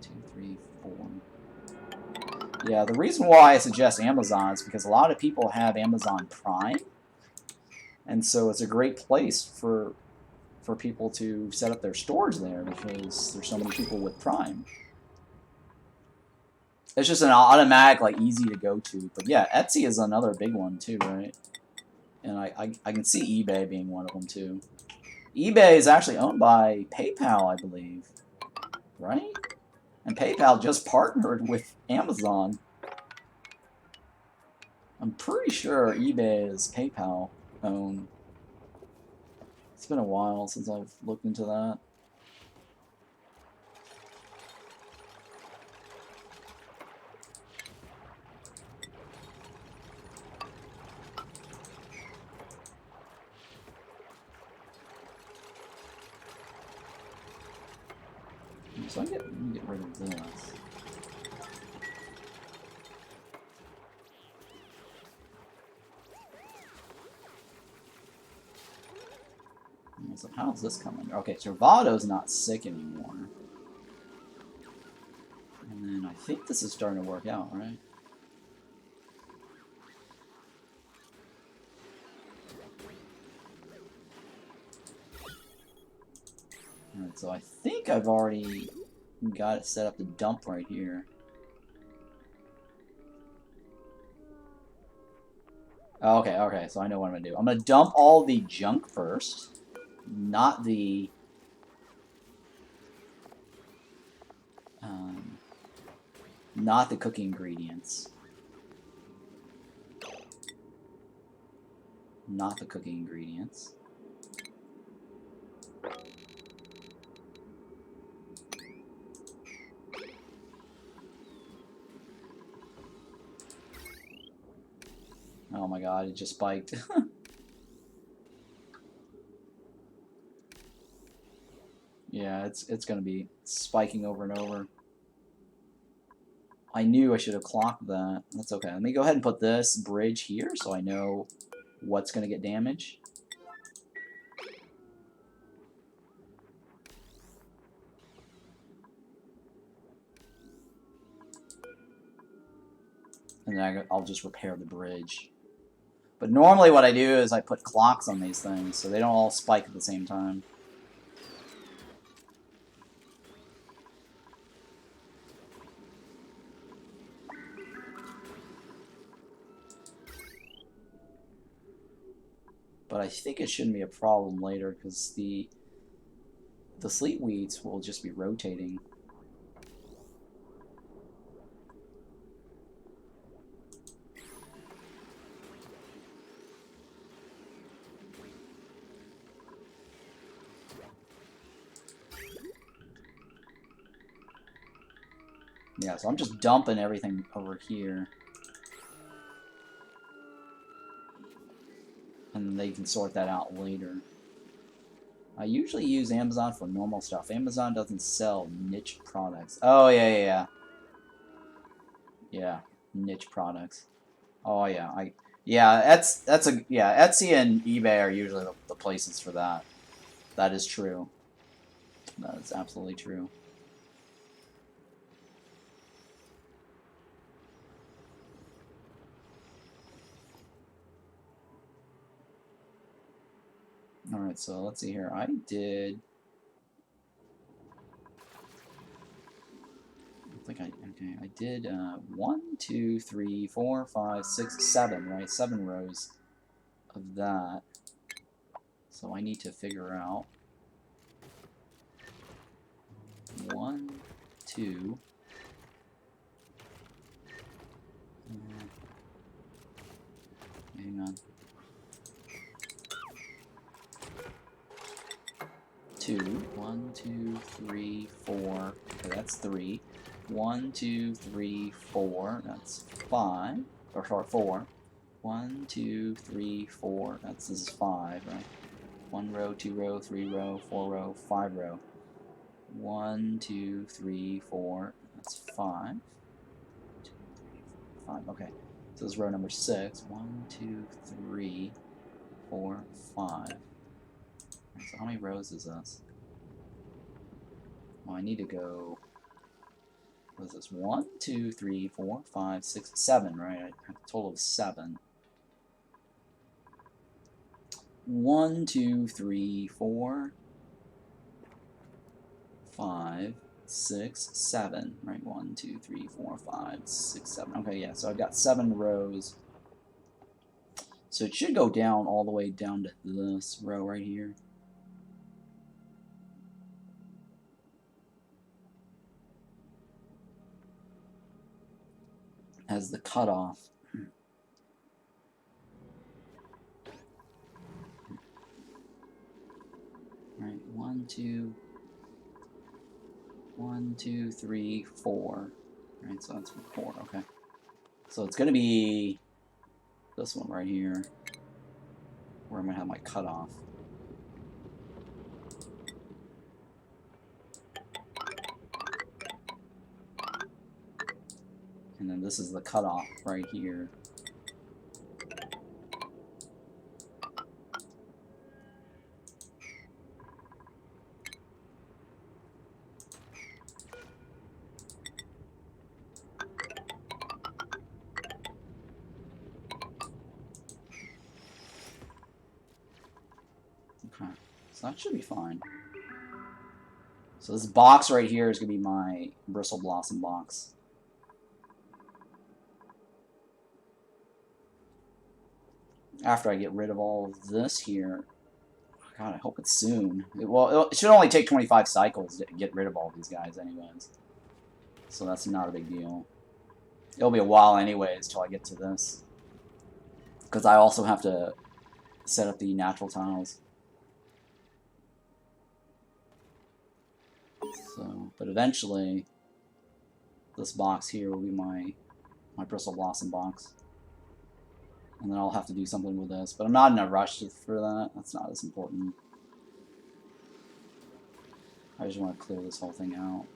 2, 3, 4. Yeah, the reason why I suggest Amazon is because a lot of people have Amazon Prime, and so it's a great place for people to set up their stores there because there's so many people with Prime. It's just an automatic, like, easy to go to. But yeah, Etsy is another big one too, right? And I can see eBay being one of them too. eBay is actually owned by PayPal, I believe. Right? And PayPal just partnered with Amazon. I'm pretty sure eBay is PayPal owned. It's been a while since I've looked into that. So let me get rid of this. So how's this coming? Okay, Servato's not sick anymore. And then I think this is starting to work out, right? Alright, so I think I've already got it set up to dump right here. Okay, okay, so I know what I'm gonna do. I'm gonna dump all the junk first, not the cooking ingredients. Not the cooking ingredients. Oh my god, it just spiked. Yeah, it's gonna be spiking over and over. I knew I should have clocked that. That's okay. Let me go ahead and put this bridge here so I know what's gonna get damaged. And then I'll just repair the bridge. But normally what I do is I put clocks on these things so they don't all spike at the same time. But I think it shouldn't be a problem later because the sleep weeds will just be rotating. Yeah, so I'm just dumping everything over here. And they can sort that out later. I usually use Amazon for normal stuff. Amazon doesn't sell niche products. Oh, yeah. Yeah, niche products. Oh, yeah. Etsy and eBay are usually the places for that. That is true. That is absolutely true. Alright, so let's see here. I did 1, 2, 3, 4, 5, 6, 7, right? 7 rows of that. So I need to figure out 1, 2. Hang on. 2. 1, 2, 3, 4. Okay, that's 3. 1, 2, 3, 4. That's 5. Or sorry, 4. 1, 2, 3, 4. This is 5, right? 1 row, 2 row, 3 row, 4 row, 5 row. 1, 2, 3, 4. That's 5. 2, 3, 4, 5. Okay. So this is row number 6. 1, 2, 3, 4, 5. So how many rows is this? Well, I need to go. What is this? 1, 2, 3, 4, 5, 6, 7, right? I have a total of 7. 1, 2, 3, 4, 5, 6, 7, right? 1, 2, 3, 4, 5, 6, 7. Okay, yeah, so I've got 7 rows. So it should go down all the way down to this row right here. As the cutoff. All right, 1, 2, 1, 2, 3, 4. All right, so that's 4. Okay. So it's going to be this one right here, where I'm going to have my cutoff. And then this is the cutoff right here. Okay, so that should be fine. So this box right here is going to be my Bristle Blossom box. After I get rid of all of this here, God, I hope it's soon. It should only take 25 cycles to get rid of all these guys anyways. So that's not a big deal. It'll be a while anyways till I get to this. Because I also have to set up the natural tiles. So, but eventually, this box here will be my Bristle Blossom box. And then I'll have to do something with this. But I'm not in a rush for that. That's not as important. I just want to clear this whole thing out.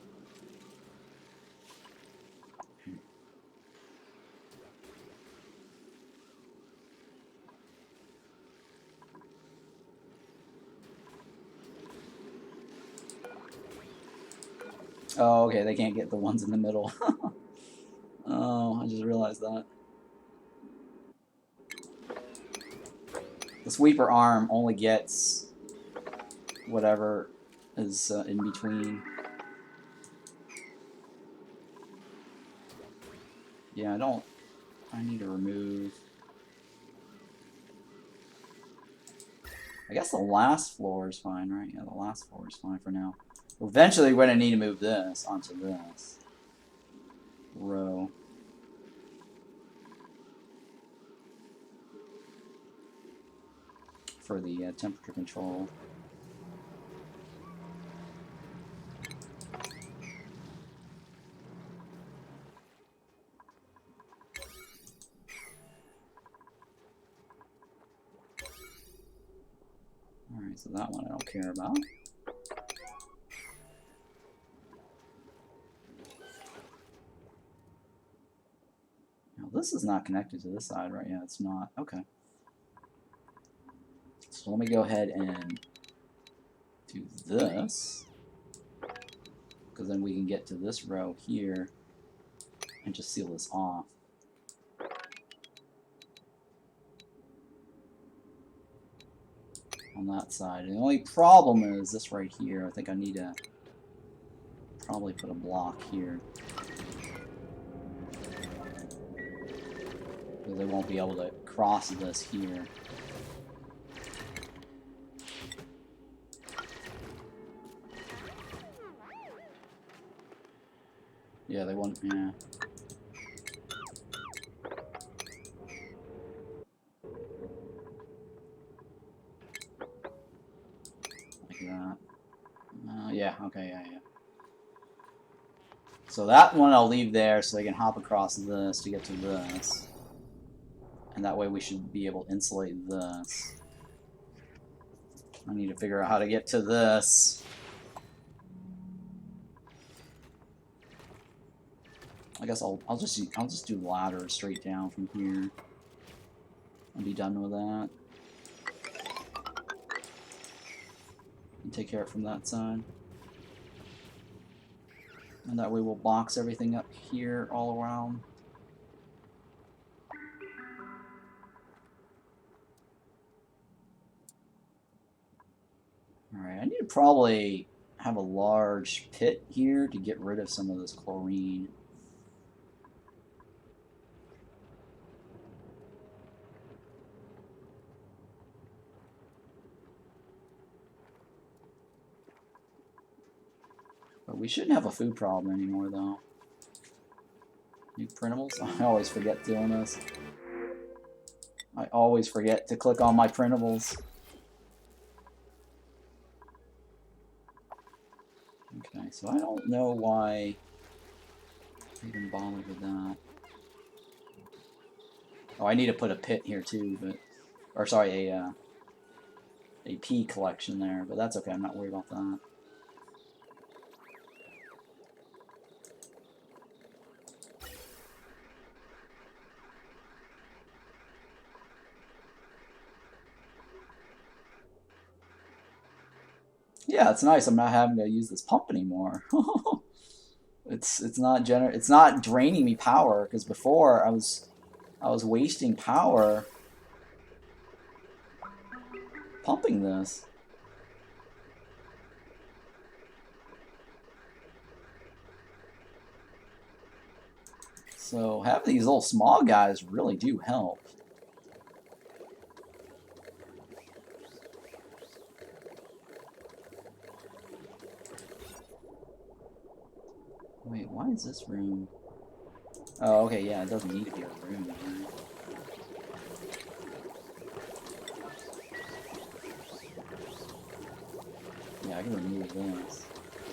Oh, okay, they can't get the ones in the middle. Oh, I just realized that. The sweeper arm only gets whatever is in between. Yeah, I need to remove. I guess the last floor is fine, right? Yeah, the last floor is fine for now. Eventually, we're going to need to move this onto this row. For the temperature control. Alright, so that one I don't care about. Now this is not connected to this side, right? Yeah, it's not. Okay. So let me go ahead and do this. Because then we can get to this row here and just seal this off. On that side. And the only problem is this right here. I think I need to probably put a block here. Because they won't be able to cross this here. Yeah, they won't, yeah. Like that. Yeah, okay, yeah. So that one I'll leave there so they can hop across this to get to this. And that way we should be able to insulate this. I need to figure out how to get to this. I guess I'll just do ladders straight down from here. I'll be done with that. And take care of it from that side. And that way we'll box everything up here all around. Alright, I need to probably have a large pit here to get rid of some of this chlorine. we shouldn't have a food problem anymore, though. New printables? I always forget doing this. I always forget to click on my printables. Okay, so I don't know why I even bothered with that. Oh, I need to put a pit here too, but... Or sorry, a pea collection there, but that's okay, I'm not worried about that. Yeah, it's nice. I'm not having to use this pump anymore. it's not draining me power, because before I was wasting power pumping this. So having these little small guys really do help. Wait, why is this room? Oh, okay, yeah, it doesn't need to be a room, right? Yeah, I can remove this.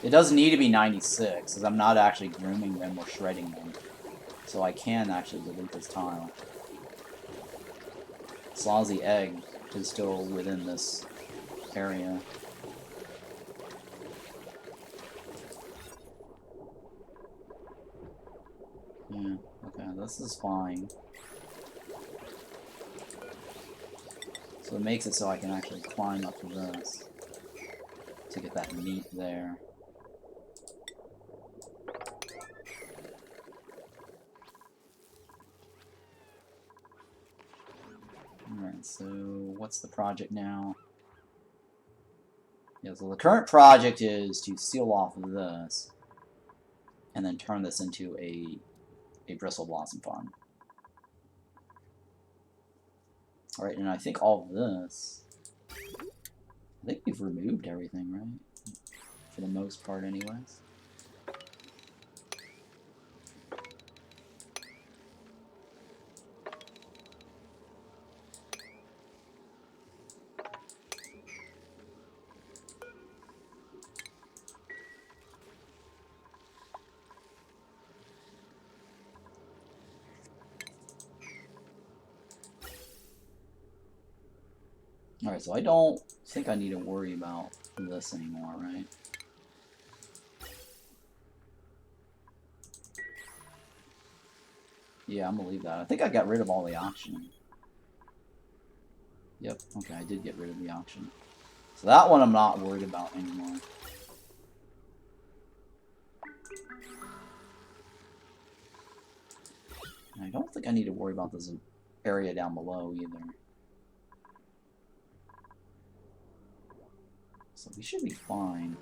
It doesn't need to be 96, because I'm not actually grooming them or shredding them. So I can actually delete this tile. As long as the egg is still within this area. Yeah, okay, this is fine. So it makes it so I can actually climb up to this to get that meat there. Alright, so what's the project now? Yeah, so the current project is to seal off this and then turn this into a Bristle Blossom farm. Alright, and I think all of this... I think we've removed everything, right? For the most part, anyways. Alright, so I don't think I need to worry about this anymore, right? Yeah, I'm gonna leave that. I think I got rid of all the oxygen. Yep, okay, I did get rid of the oxygen. So that one I'm not worried about anymore. And I don't think I need to worry about this area down below either. So we should be fine.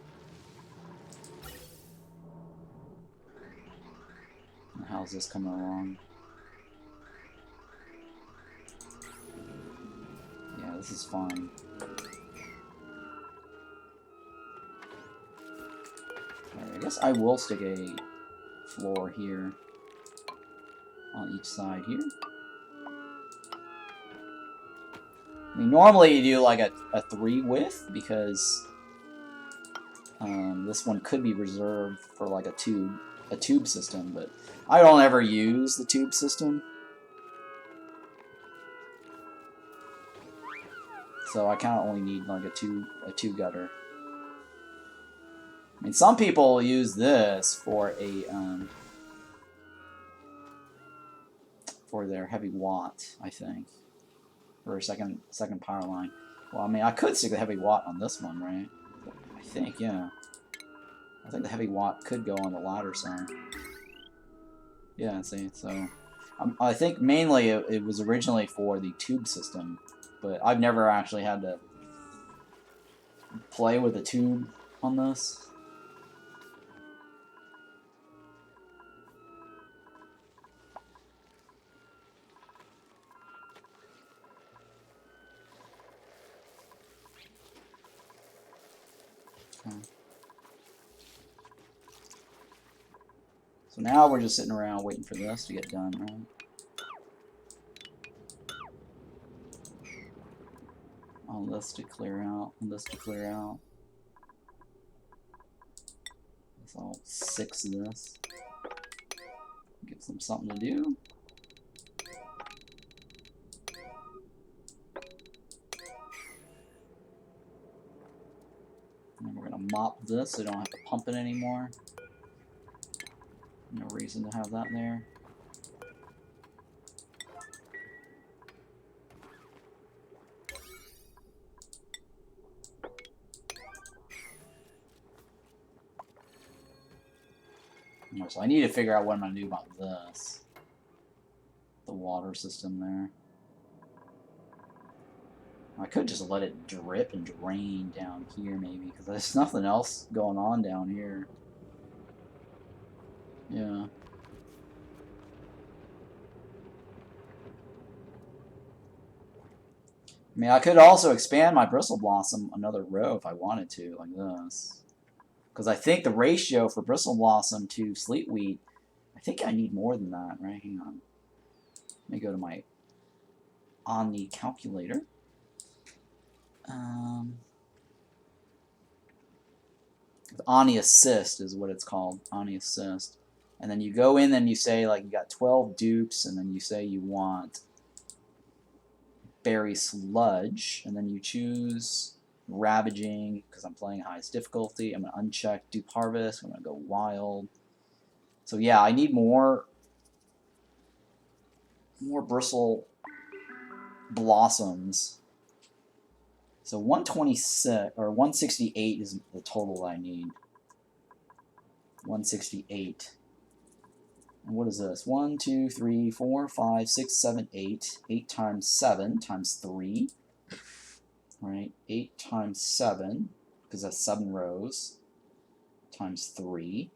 And how's this coming along? Yeah, this is fine. Alright, I guess I will stick a floor here on each side here. I mean, normally you do like a 3 width because this one could be reserved for like a tube system, but I don't ever use the tube system. So I kind of only need like a two gutter. I mean, some people use this for a for their heavy watt, I think, for a second power line. Well, I mean, I could stick the heavy watt on this one, right? I think, yeah. I think the heavy watt could go on the ladder side. Yeah, see, so I think mainly it was originally for the tube system, but I've never actually had to play with a tube on this. Okay. So now we're just sitting around waiting for this to get done, right? All this to clear out, and this to clear out. So I'll 6 of this. Gives them something to do. And then we're going to mop this so we don't have to pump it anymore. No reason to have that there. So I need to figure out what I'm going to do about this. The water system there. I could just let it drip and drain down here maybe, because there's nothing else going on down here. Yeah. I mean, I could also expand my Bristle Blossom another row if I wanted to, like this. Because I think the ratio for Bristle Blossom to Sleetweed, I think I need more than that, right? Hang on. Let me go to my Omni calculator. Omni Assist is what it's called. Omni Assist. And then you go in and you say, like, you got 12 dupes, and then you say you want Berry Sludge, and then you choose Ravaging, because I'm playing highest difficulty. I'm going to uncheck Dupe Harvest. I'm going to go Wild. So yeah, I need more Bristle Blossoms. So 126 or 168 is the total I need. 168. And what is this? 1, 2, 3, 4, 5, 6, 7, 8. 8 times 7 times 3. Right? 8 times 7, because that's 7 rows, times 3.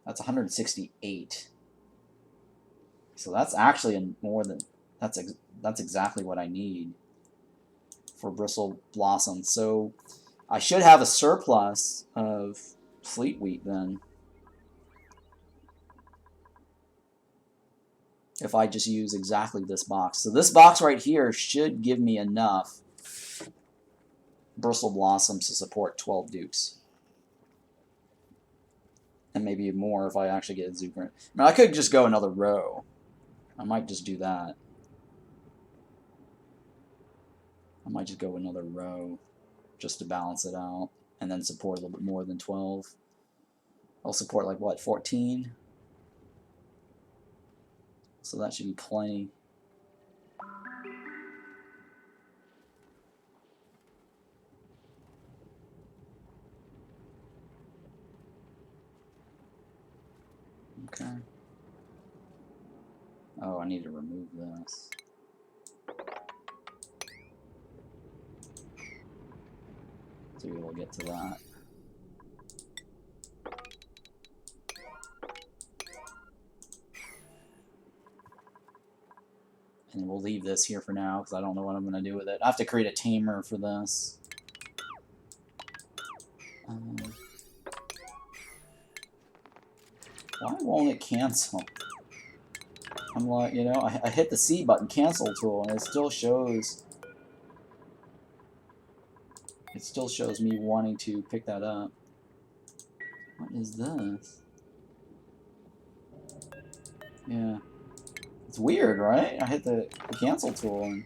That's 168. So that's actually more than that's exactly what I need for Bristle Blossom. So I should have a surplus of Sleetweed then, if I just use exactly this box. So this box right here should give me enough Bristle Blossoms to support 12 dupes. And maybe more if I actually get a Zugrant. I mean, I could just go another row. I might just do that. I might just go another row just to balance it out and then support a little bit more than 12. I'll support like what, 14? So that should be plenty. Okay. Oh, I need to remove this. So we will get to that. And we'll leave this here for now because I don't know what I'm going to do with it. I have to create a tamer for this. Why won't it cancel? I'm like, you know, I hit the C button, cancel tool, and it still shows. It still shows me wanting to pick that up. What is this? Yeah. It's weird, right? I hit the cancel tool and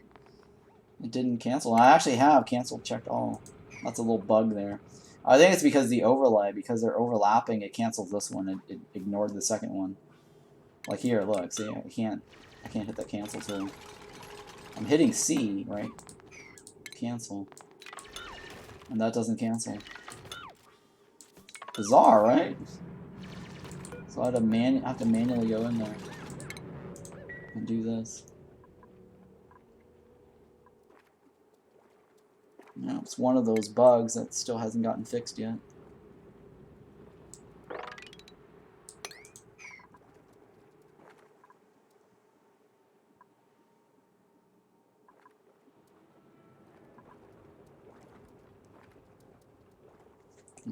it didn't cancel. I actually have cancel checked all. That's a little bug there. I think it's because the overlay, because they're overlapping, it canceled this one. It ignored the second one. Like here, look, see, I can't hit the cancel tool. I'm hitting C, right? Cancel. And that doesn't cancel. Bizarre, right? So I have to manually go in there and do this. No, it's one of those bugs that still hasn't gotten fixed yet.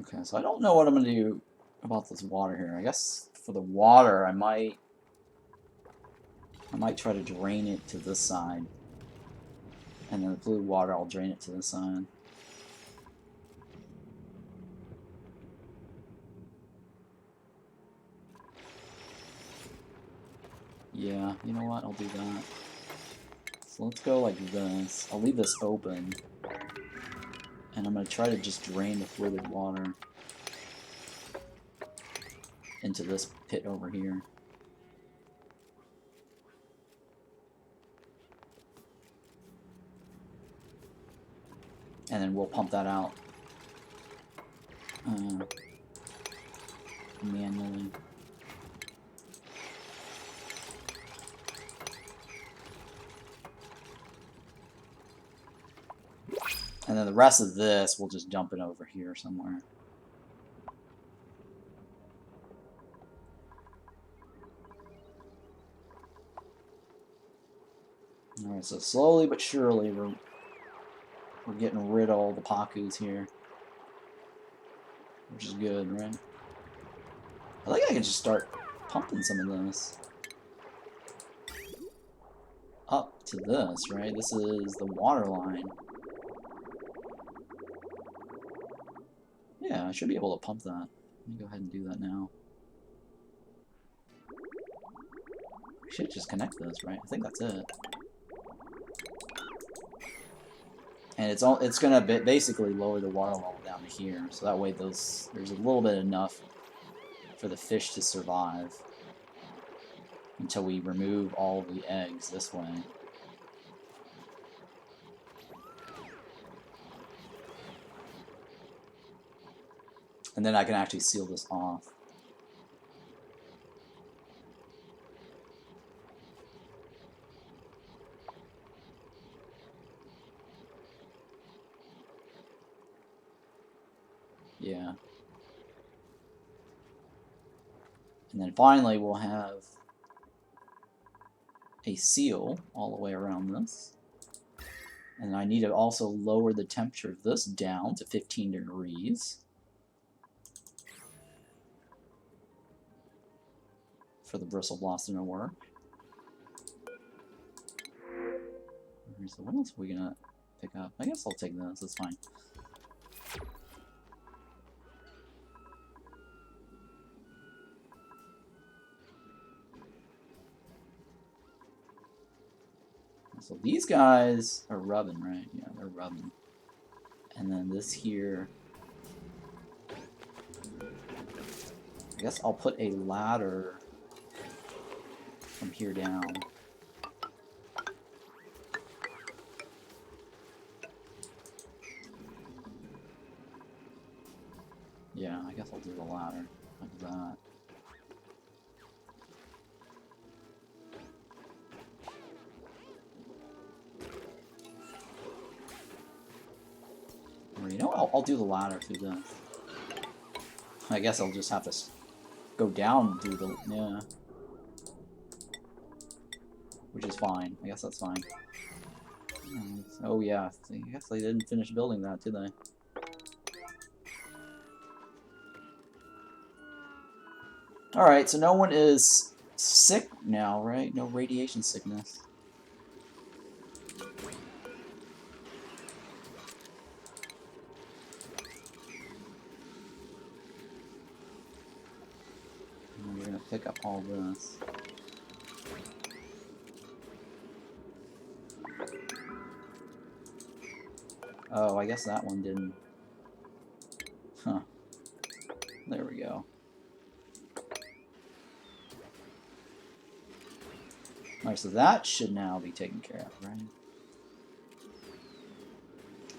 Okay, so I don't know what I'm going to do about this water here. I guess for the water, I might try to drain it to this side. And then the polluted water, I'll drain it to this side. Yeah, you know what? I'll do that. So let's go like this. I'll leave this open. And I'm going to try to just drain the polluted water into this pit over here. And then we'll pump that out manually. And then the rest of this, we'll just dump it over here somewhere. Alright, so slowly but surely we're getting rid of all the Pakus here. Which is good, right? I think I can just start pumping some of this up to this, right? This is the water line. Yeah, I should be able to pump that. Let me go ahead and do that now. We should just connect this, right? I think that's it. And it's gonna basically lower the water level down to here, so that way there's a little bit enough for the fish to survive until we remove all the eggs this way. And then I can actually seal this off. Yeah. And then finally we'll have a seal all the way around this. And I need to also lower the temperature of this down to 15 degrees. For the Bristle Blossom to work. So what else are we gonna pick up? I guess I'll take this, it's fine. So these guys are rubbing, right? Yeah, they're rubbing. And then this here, I guess I'll put a ladder from here down. Yeah, I guess I'll do the ladder like that. Or, you know, I'll do the ladder through this. I guess I'll just have to go down through the, yeah. Which is fine. I guess that's fine. Oh yeah, I guess they didn't finish building that, did they? Alright, so no one is sick now, right? No radiation sickness. And we're gonna pick up all this. Oh, I guess that one didn't. Huh. There we go. Alright, so that should now be taken care of, right?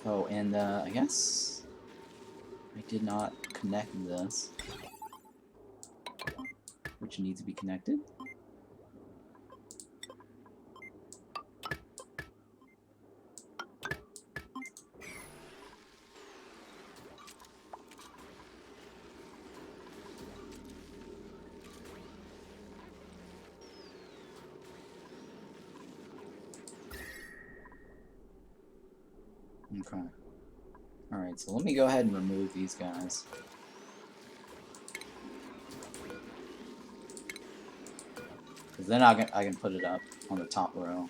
Oh, and I guess I did not connect this, which needs to be connected. Okay. Alright, so let me go ahead and remove these guys. Because then I can put it up on the top row.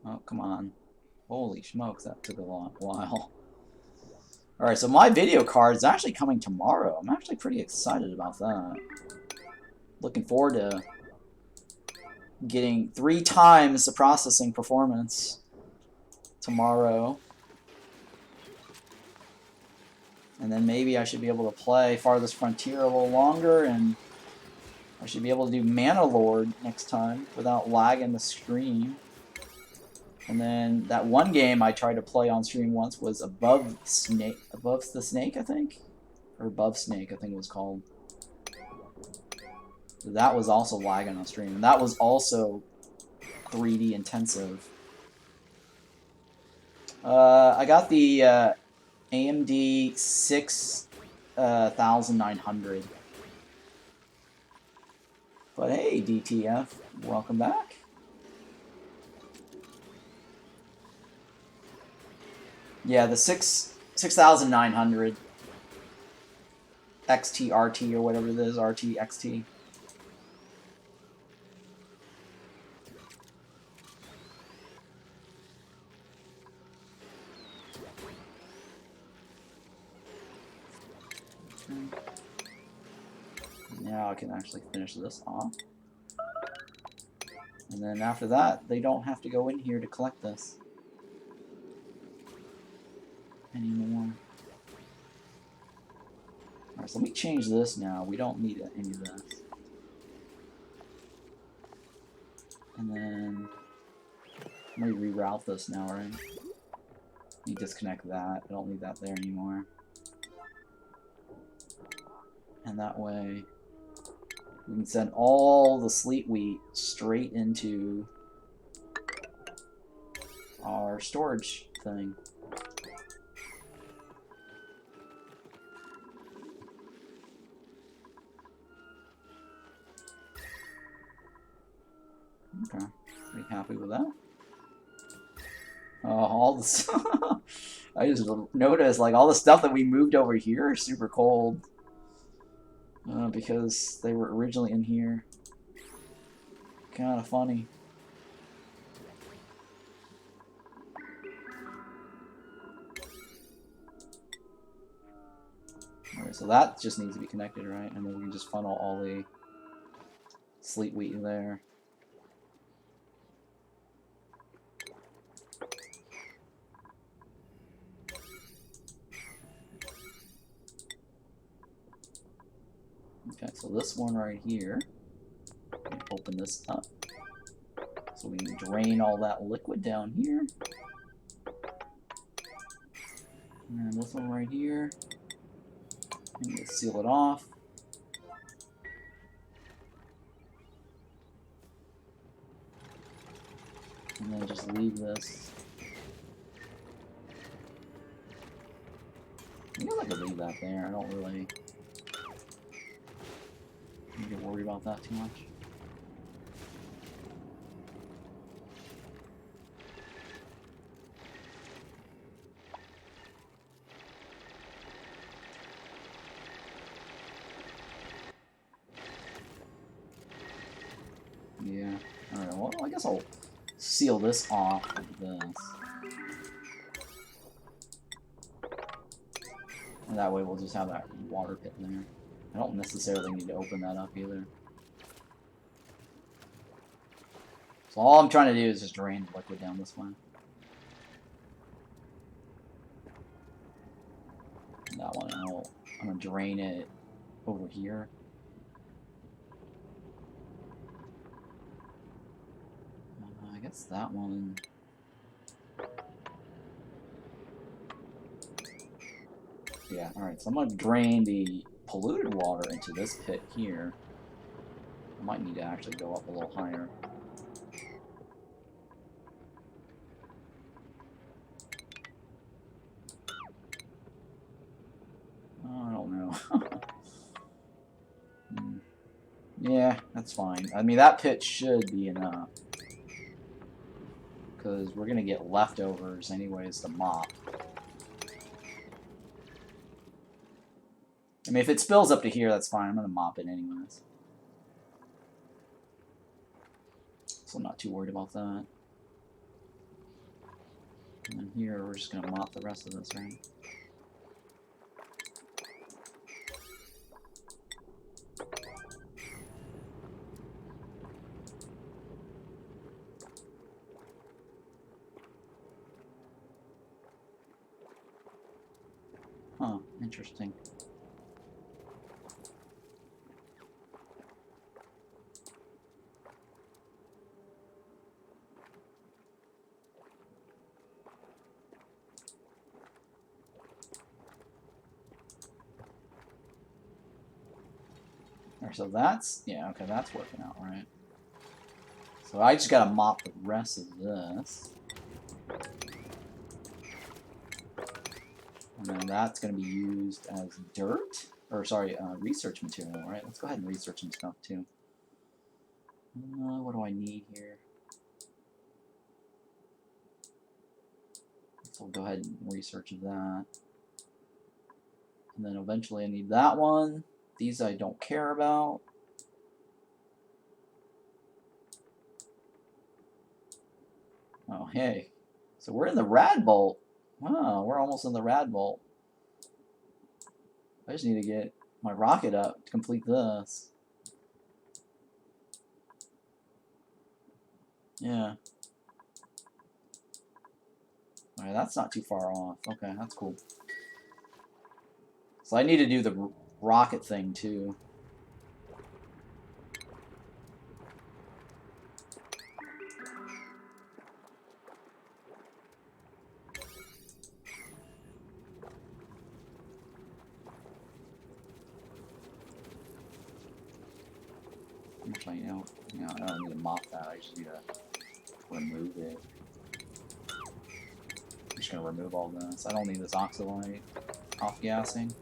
Oh, come on. Holy smokes, that took a while. Alright, so my video card is actually coming tomorrow. I'm actually pretty excited about that. Looking forward to getting 3 times the processing performance tomorrow. And then maybe I should be able to play Farthest Frontier a little longer, and I should be able to do Mana Lord next time without lagging the stream. And then that one game I tried to play on stream once was Above the Snake, I think? Or Above Snake, I think it was called. That was also lagging on stream, and that was also 3D intensive. I got the AMD 6900. But hey, DTF, welcome back. Yeah, the 6900 XT RT or whatever it is, RT XT. Now I can actually finish this off. And then after that, they don't have to go in here to collect this anymore. Alright, so let me change this now. We don't need any of this. And then let me reroute this now, right? Let me disconnect that. I don't need that there anymore. And that way we can send all the sleet wheat straight into our storage thing. Okay, pretty happy with that. All this I just noticed like all the stuff that we moved over here is super cold. Because they were originally in here. Kind of funny. Alright, so that just needs to be connected, right? And then we can just funnel all the sleet wheat in there. Okay, so this one right here, open this up, so we can drain all that liquid down here. And this one right here, and just seal it off. And then just leave this. I guess I could leave that there, I don't really need to worry about that too much. Yeah, alright, well I guess I'll seal this off with this. And that way we'll just have that water pit in there. I don't necessarily need to open that up either. So all I'm trying to do is just drain the liquid down this way. And that one, I'm going to drain it over here. I guess that one... Yeah, alright, so I'm going to drain the polluted water into this pit here. I might need to actually go up a little higher. I don't know. Yeah, that's fine. I mean, that pit should be enough. Because we're going to get leftovers anyways to mop. I mean, if it spills up to here, that's fine. I'm going to mop it anyways. So I'm not too worried about that. And then here, we're just going to mop the rest of this, right? Huh, interesting. Alright, so that's, yeah, okay, that's working out, right? So I just gotta mop the rest of this. And then that's gonna be used as dirt, or sorry, research material, right? Let's go ahead and research some stuff too. What do I need here? So we'll go ahead and research that. And then eventually I need that one. These I don't care about. Oh, hey. So we're in the rad bolt. Wow, we're almost in the rad bolt. I just need to get my rocket up to complete this. Yeah. Alright, that's not too far off. Okay, that's cool. So I need to do the rocket thing too. Actually, you know, I don't need to mop that. I just need to remove it. I'm just gonna remove all this. I don't need this oxalite off-gassing.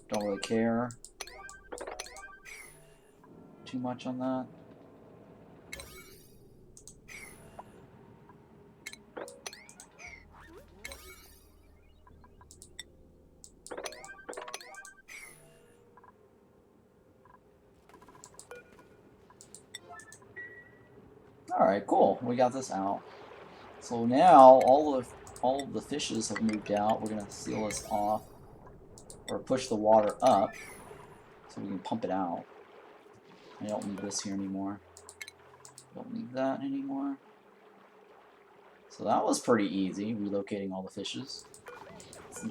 Don't really care too much on that. Alright, cool. We got this out. So now all of the fishes have moved out. We're gonna seal this off, or push the water up so we can pump it out. I don't need this here anymore. Don't need that anymore. So that was pretty easy, relocating all the fishes.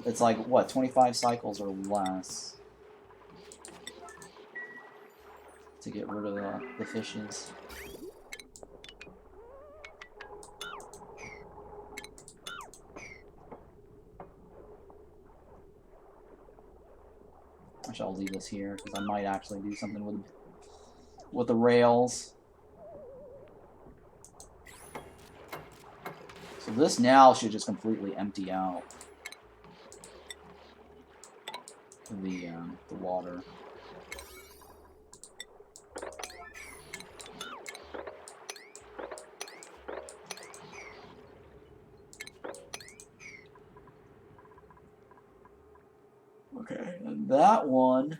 It's like, what, 25 cycles or less to get rid of the fishes. Actually, I'll leave this here because I might actually do something with the rails. So this now should just completely empty out the water. Okay, and that one,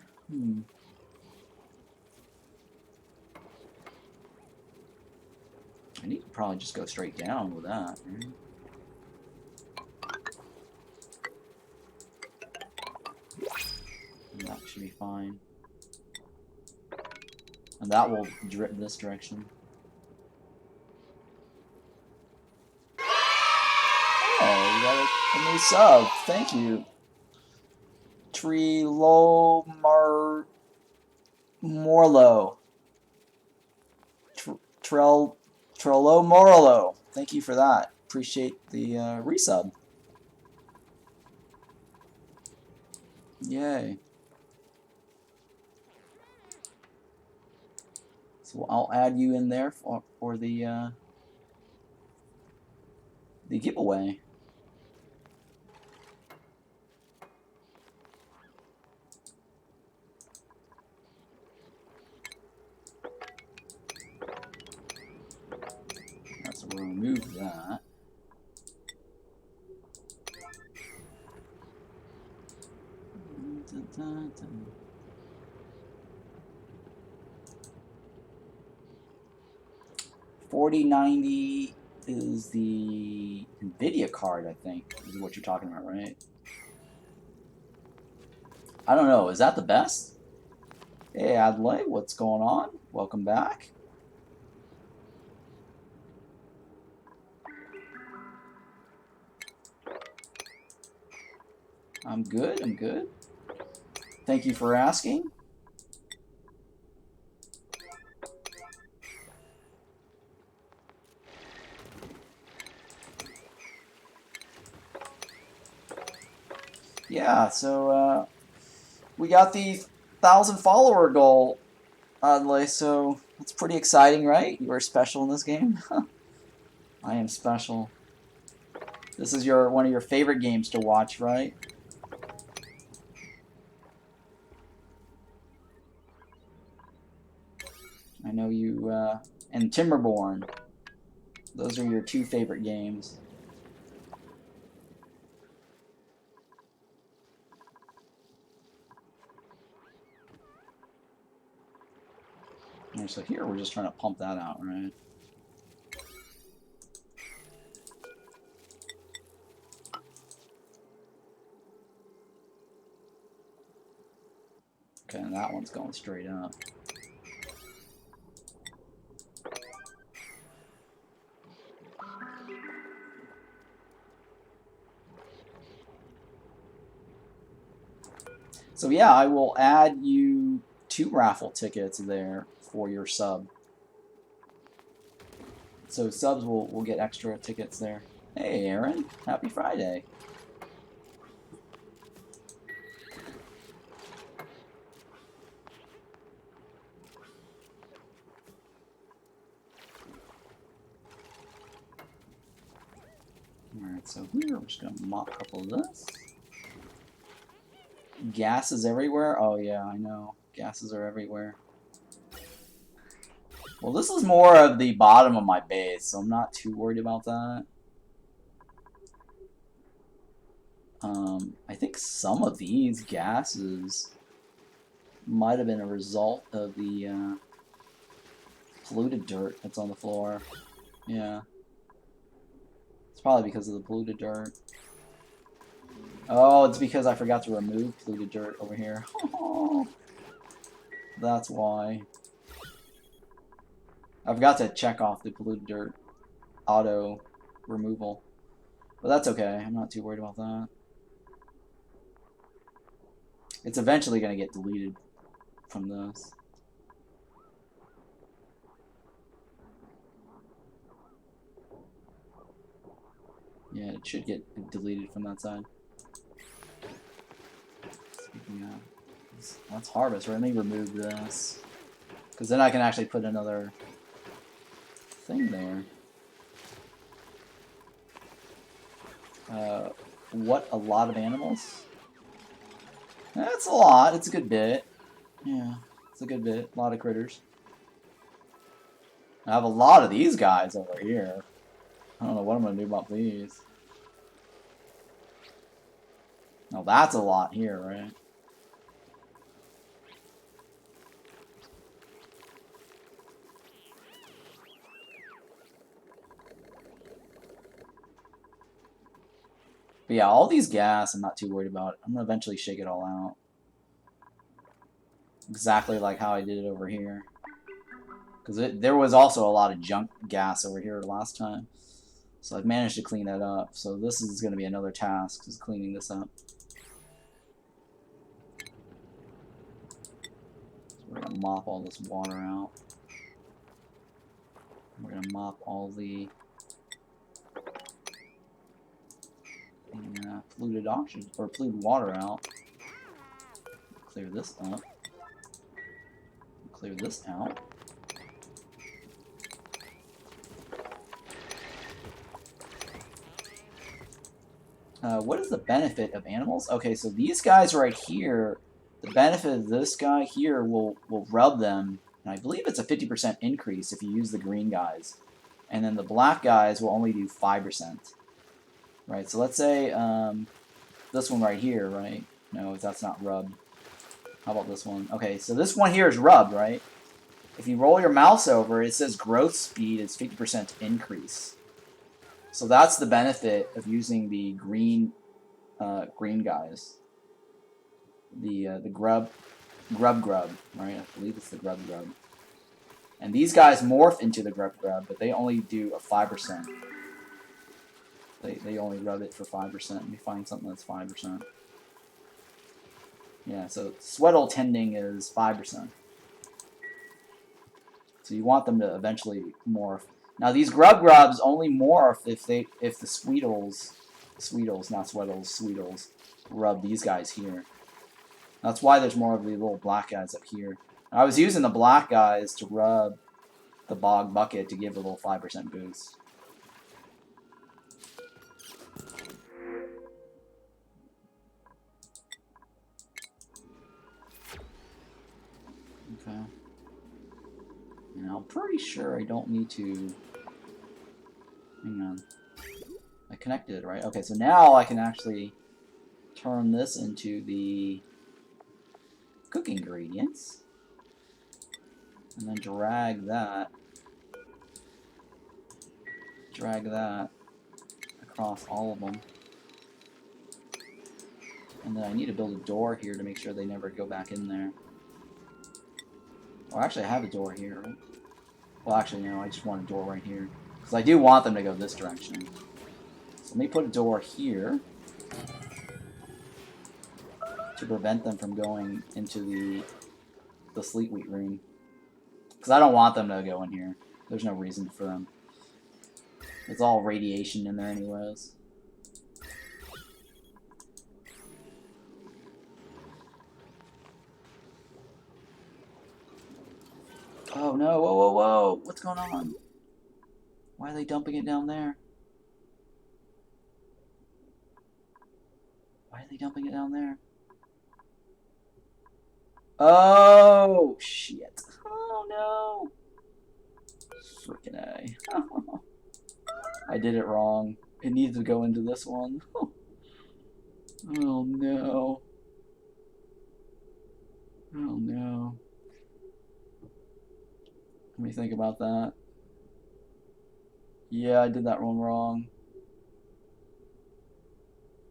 I need to probably just go straight down with that, right? And that should be fine. And that will drip this direction. Oh, we got a new sub. Thank you. Morlo. Trello Morlo. Thank you for that. Appreciate the resub. Yay. So I'll add you in there for the giveaway. So we'll remove that. Dun, dun. $4090 is the NVIDIA card, I think, is what you're talking about, right? I don't know. Is that the best? Hey, Adelaide, what's going on? Welcome back. I'm good. I'm good. Thank you for asking. Yeah, so we got the 1,000 follower goal, Adelaide, so it's pretty exciting, right? You are special in this game. I am special. This is one of your favorite games to watch, right? I know you, and Timberborn. Those are your two favorite games. And so here we're just trying to pump that out, right? Okay, and that one's going straight up. So yeah, I will add you 2 raffle tickets there for your sub. So subs will get extra tickets there. Hey Aaron, happy Friday. Alright, so here we're just gonna mop a couple of this. Gases everywhere? Oh yeah, I know. Gases are everywhere. Well, this is more of the bottom of my base, so I'm not too worried about that. I think some of these gases might have been a result of the polluted dirt that's on the floor. Yeah. It's probably because of the polluted dirt. Oh, it's because I forgot to remove polluted dirt over here. That's why. I forgot to check off the polluted dirt auto removal. But that's okay. I'm not too worried about that. It's eventually going to get deleted from this. Yeah, it should get deleted from that side. Speaking of, let's harvest. Let me remove this. Because then I can actually put another thing there. What, a lot of animals? That's a lot. It's a good bit. Yeah, it's a good bit. A lot of critters. I have a lot of these guys over here. I don't know what I'm going to do about these. Oh, that's a lot here, right? But yeah, all these gas, I'm not too worried about. I'm going to eventually shake it all out. Exactly like how I did it over here. Because there was also a lot of junk gas over here last time. So I've managed to clean that up. So this is going to be another task, is cleaning this up. So we're going to mop all this water out. We're going to mop all the polluted oxygen, or polluted water out. Clear this up. Clear this out. What is the benefit of animals? Okay, so these guys right here, the benefit of this guy here will rub them, and I believe it's a 50% increase if you use the green guys. And then the black guys will only do 5%. Right, so let's say this one right here, right? No, that's not rubbed. How about this one? Okay, so this one here is rubbed, right? If you roll your mouse over, it says growth speed is 50% increase. So that's the benefit of using the green guys. The grub, right? I believe it's the grub. And these guys morph into the grub, but they only do a 5%. They only rub it for 5%. Let me find something that's 5%. Yeah, so Sweatle tending is 5%. So you want them to eventually morph. Now these grubs only morph if the Sweetles, not Sweatles, Sweetles, rub these guys here. That's why there's more of the little black guys up here. I was using the black guys to rub the bog bucket to give a little 5% boost. Okay. And I'm pretty sure I don't need to... Hang on. I connected it, right? Okay, so now I can actually turn this into the cooking ingredients. And then drag that across all of them. And then I need to build a door here to make sure they never go back in there. Or actually I have a door here, right? Well, actually, no, I just want a door right here. Because I do want them to go this direction. So let me put a door here to prevent them from going into the sleep wheat room. Because I don't want them to go in here. There's no reason for them. It's all radiation in there anyways. Oh no, whoa, what's going on? Why are they dumping it down there? Why are they dumping it down there? Oh, shit. Oh no. Frickin' A. I did it wrong. It needs to go into this one. Oh no. Oh no. Let me think about that. Yeah, I did that one wrong.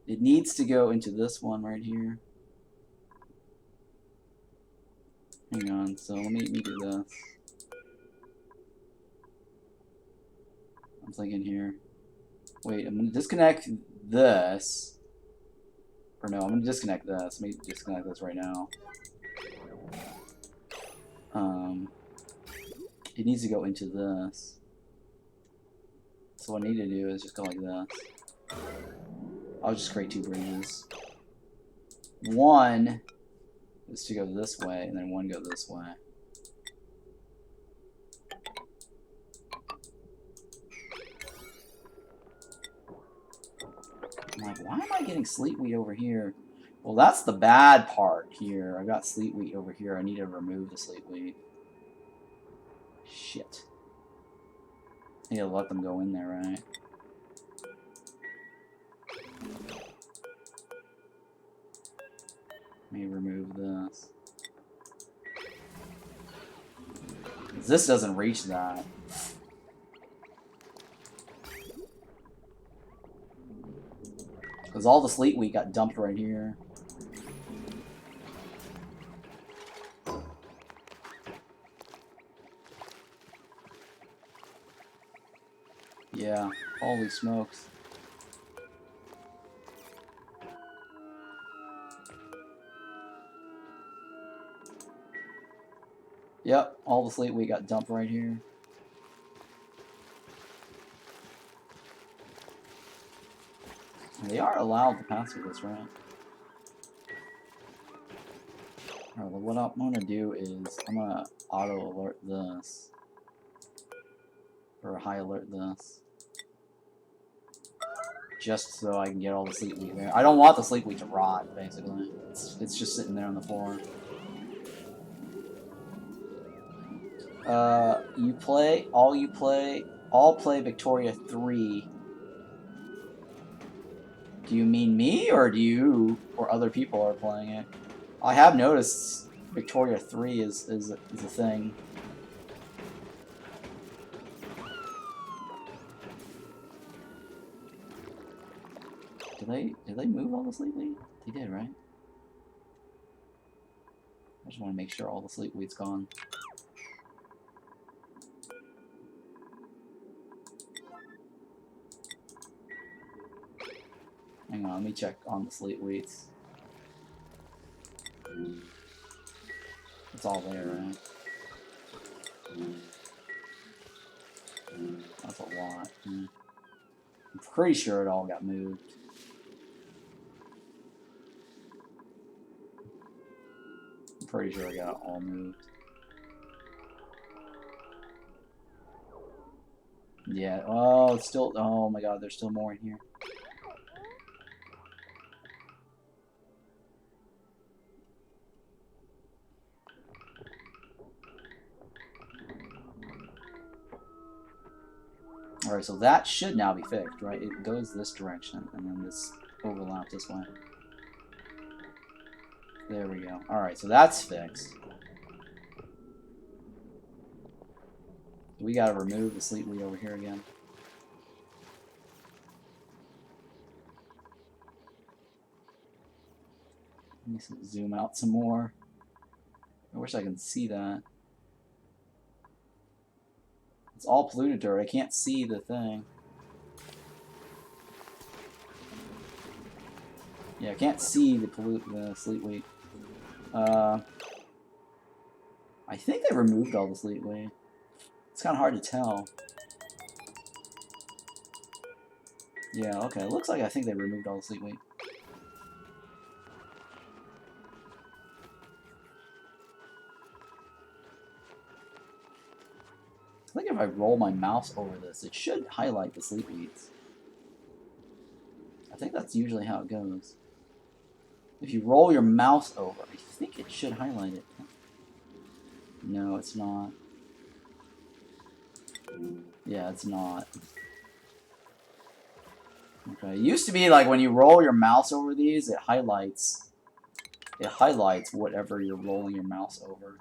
It needs to go into this one right here. Hang on, so let me do this. I'm thinking here. Wait, I'm gonna disconnect this. Or no, I'm gonna disconnect this. Let me disconnect this right now. It needs to go into this. So what I need to do is just go like this. I'll just create two bridges. One is to go this way, and then one go this way. I'm like, why am I getting sleep wheat over here? Well, that's the bad part here. I got sleep wheat over here. I need to remove the sleep wheat. Shit. I need to let them go in there, right? Let me remove this. This doesn't reach that. Because all the sleep wheat got dumped right here. Yeah, holy smokes. Yep, all the sleep wheat got dumped right here. And they are allowed to pass through this, right? Alright, well, what I'm gonna do is I'm gonna auto alert this. Or high alert this. Just so I can get all the sleep wheat there. I don't want the sleep wheat to rot, basically. It's just sitting there on the floor. All play Victoria 3. Do you mean me, or or other people are playing it? I have noticed Victoria 3 is a thing. Did they move all the sleep weed? They did, right? I just want to make sure all the sleep weed's gone. Hang on, let me check on the sleep weeds. It's all there, right? That's a lot. I'm pretty sure it all got moved. I'm pretty sure I got it all moved. Yeah, oh, it's still, oh my god, there's still more in here. Alright, so that should now be fixed, right? It goes this direction, and then this overlaps this way. There we go. Alright, so that's fixed. We gotta remove the sleep weed over here again. Let me zoom out some more. I wish I could see that. It's all polluted dirt. I can't see the thing. Yeah, I can't see the sleep weed. I think they removed all the sleep weed. It's kind of hard to tell. Yeah, okay. It looks like I think they removed all the sleep weed. I think if I roll my mouse over this, it should highlight the sleep weeds. I think that's usually how it goes. If you roll your mouse over, I think it should highlight it. No, it's not. Yeah, it's not. Okay, it used to be like when you roll your mouse over these, it highlights whatever you're rolling your mouse over.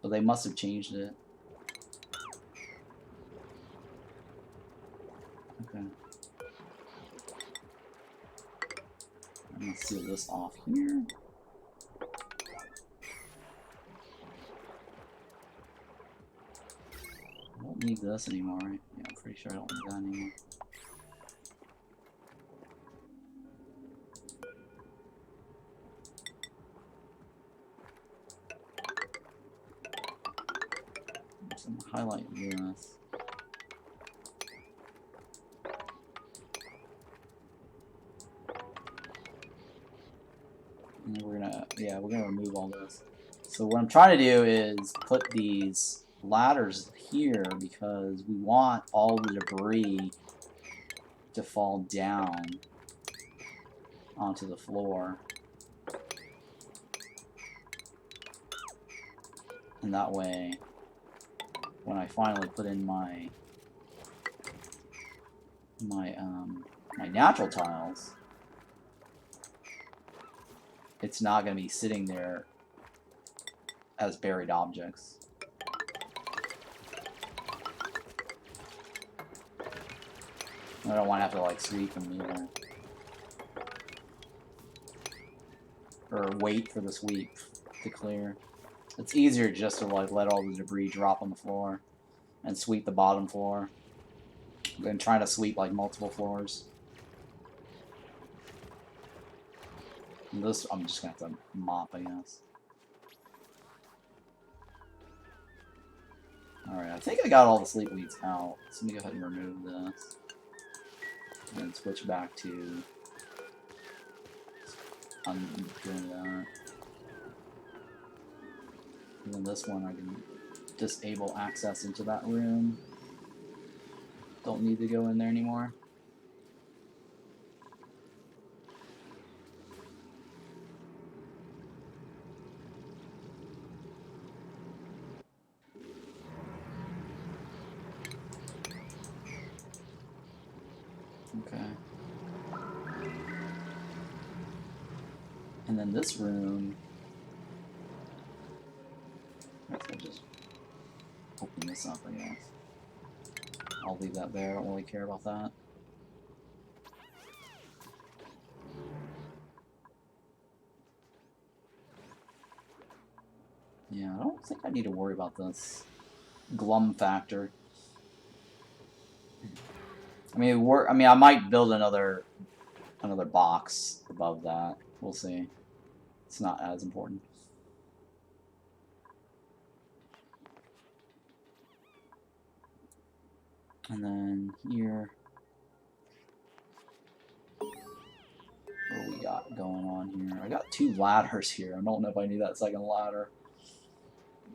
But they must have changed it. Okay. I'm gonna seal this off here. I don't need this anymore, right? Yeah, I'm pretty sure I don't need that anymore. So I'm gonna highlight this. And then we're gonna remove all this. So what I'm trying to do is put these ladders here because we want all the debris to fall down onto the floor. And that way, when I finally put in my natural tiles, it's not going to be sitting there as buried objects. I don't want to have to like sweep them either. Or wait for the sweep to clear. It's easier just to like let all the debris drop on the floor and sweep the bottom floor than trying to sweep like multiple floors. And this I'm just gonna have to mop, I guess. Alright, I think I got all the sleep weeds out. So let me go ahead and remove this. And then switch back to doing that. And then this one I can disable access into that room. Don't need to go in there anymore. Okay. And then this room, picking this up, I guess. I'll leave that there, I don't really care about that. Yeah, I don't think I need to worry about this glum factor. I mean, I might build another box above that. We'll see. It's not as important. And then here, what do we got going on here? I got 2 ladders here. I don't know if I need that second ladder.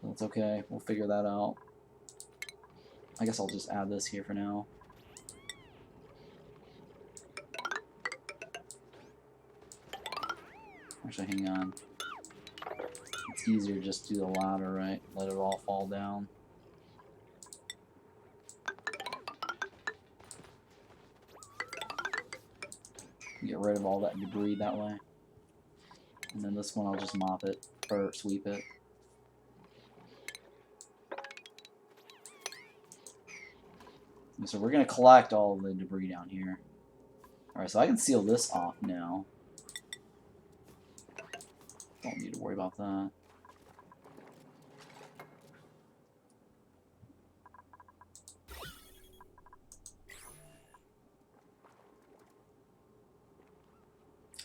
That's okay. We'll figure that out. I guess I'll just add this here for now. Actually, hang on. It's easier to just do the ladder, right? Let it all fall down. Get rid of all that debris that way. And then this one I'll just mop it, or sweep it. And so we're going to collect all of the debris down here. Alright, so I can seal this off now. Don't need to worry about that.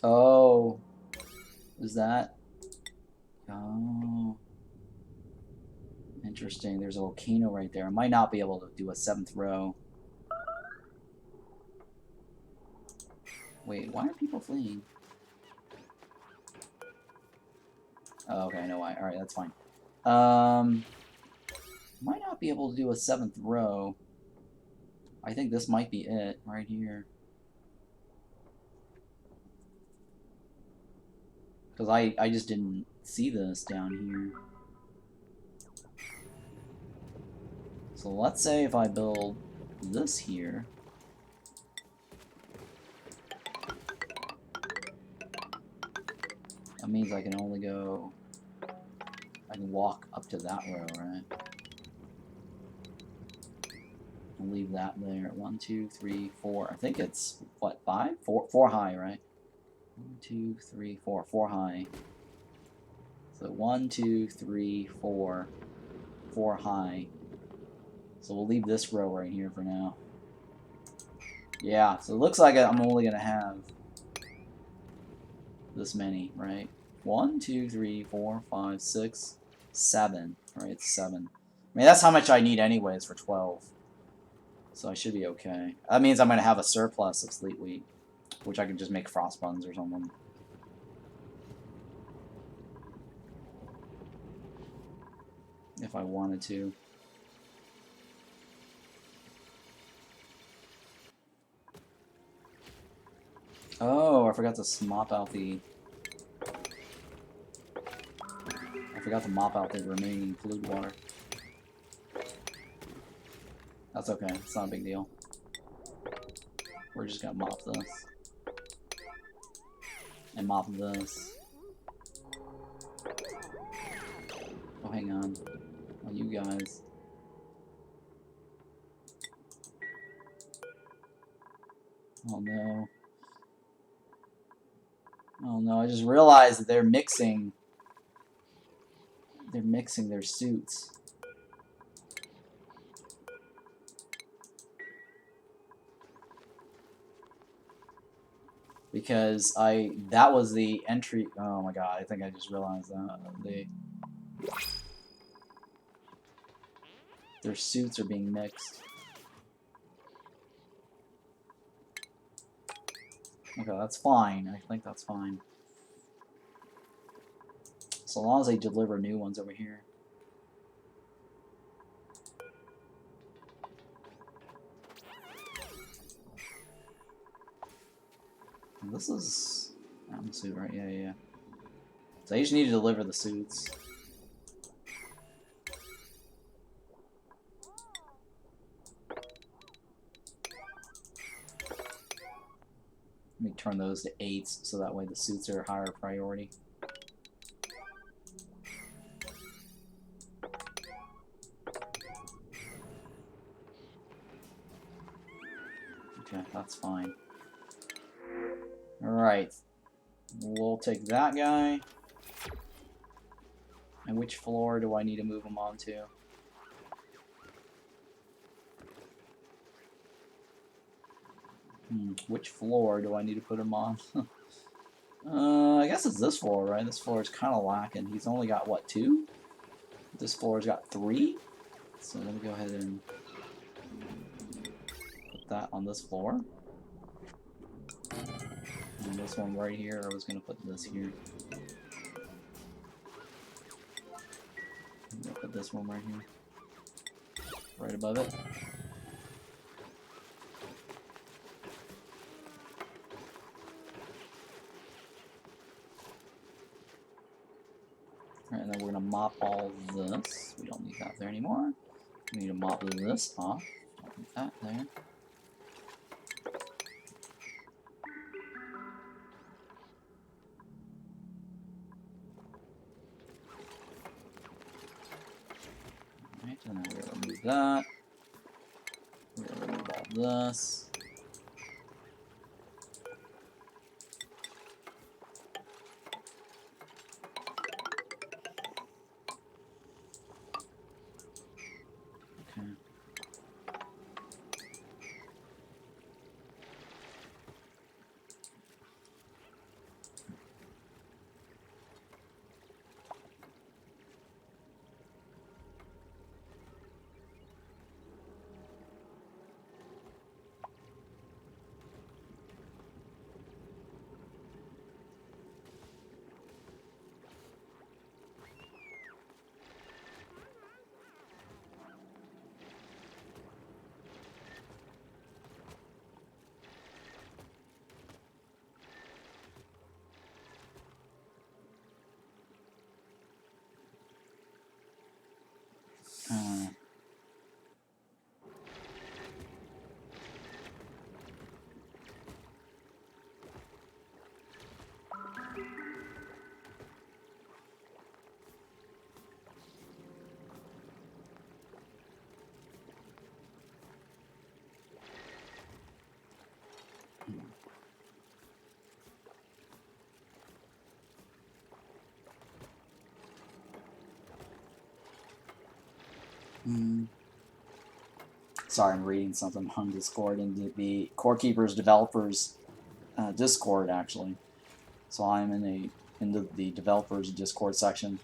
Oh, is that? Oh, interesting. There's a volcano right there. I might not be able to do a 7th row. Wait, why are people fleeing? Oh, okay, I know why. Alright, that's fine. Might not be able to do a 7th row. I think this might be it, right here. Because I just didn't see this down here. So let's say if I build this here. That means I can only go... I can walk up to that row, right? I'll leave that there. 1, 2, 3, 4. I think it's, what, 5? 4 high, right? 1, 2, 3, 4. 4 high. So 1, 2, 3, 4. 4 high. So we'll leave this row right here for now. Yeah, so it looks like I'm only going to have this many, right? 1, 2, 3, 4, 5, 6, 7. Right, it's 7. I mean, that's how much I need anyways for 12. So I should be okay. That means I'm going to have a surplus of sleet wheat, which I can just make frost buns or something. If I wanted to. Oh, I forgot to mop out the... I forgot to mop out the remaining polluted water. That's okay, it's not a big deal. We're just gonna mop this. And mop this. Oh, hang on. Oh, you guys. Oh no. Oh no, I just realized that they're mixing their suits. Because that was the entry. Oh my god, I think I just realized that. Their suits are being mixed. Okay, that's fine. I think that's fine. So long as they deliver new ones over here. And this is the suit, right? Yeah, yeah. So I just need to deliver the suits. Let me turn those to 8s so that way the suits are higher priority. Okay, that's fine. Alright. We'll take that guy. And which floor do I need to move him onto? Which floor do I need to put him on? I guess it's this floor, right? This floor is kind of lacking. He's only got, what, 2? This floor's got 3? So let me go ahead and put that on this floor. And this one right here, I was going to put this here. I'm going to put this one right here. Right above it. Alright, and then we're going to mop all this. We don't need that there anymore. We need to mop this off. Don't need that there. Alright, and then we're going to remove that. We're going to remove all this. Sorry, I'm reading something on Discord in the Core Keepers developers Discord actually. So I'm in the developers Discord section.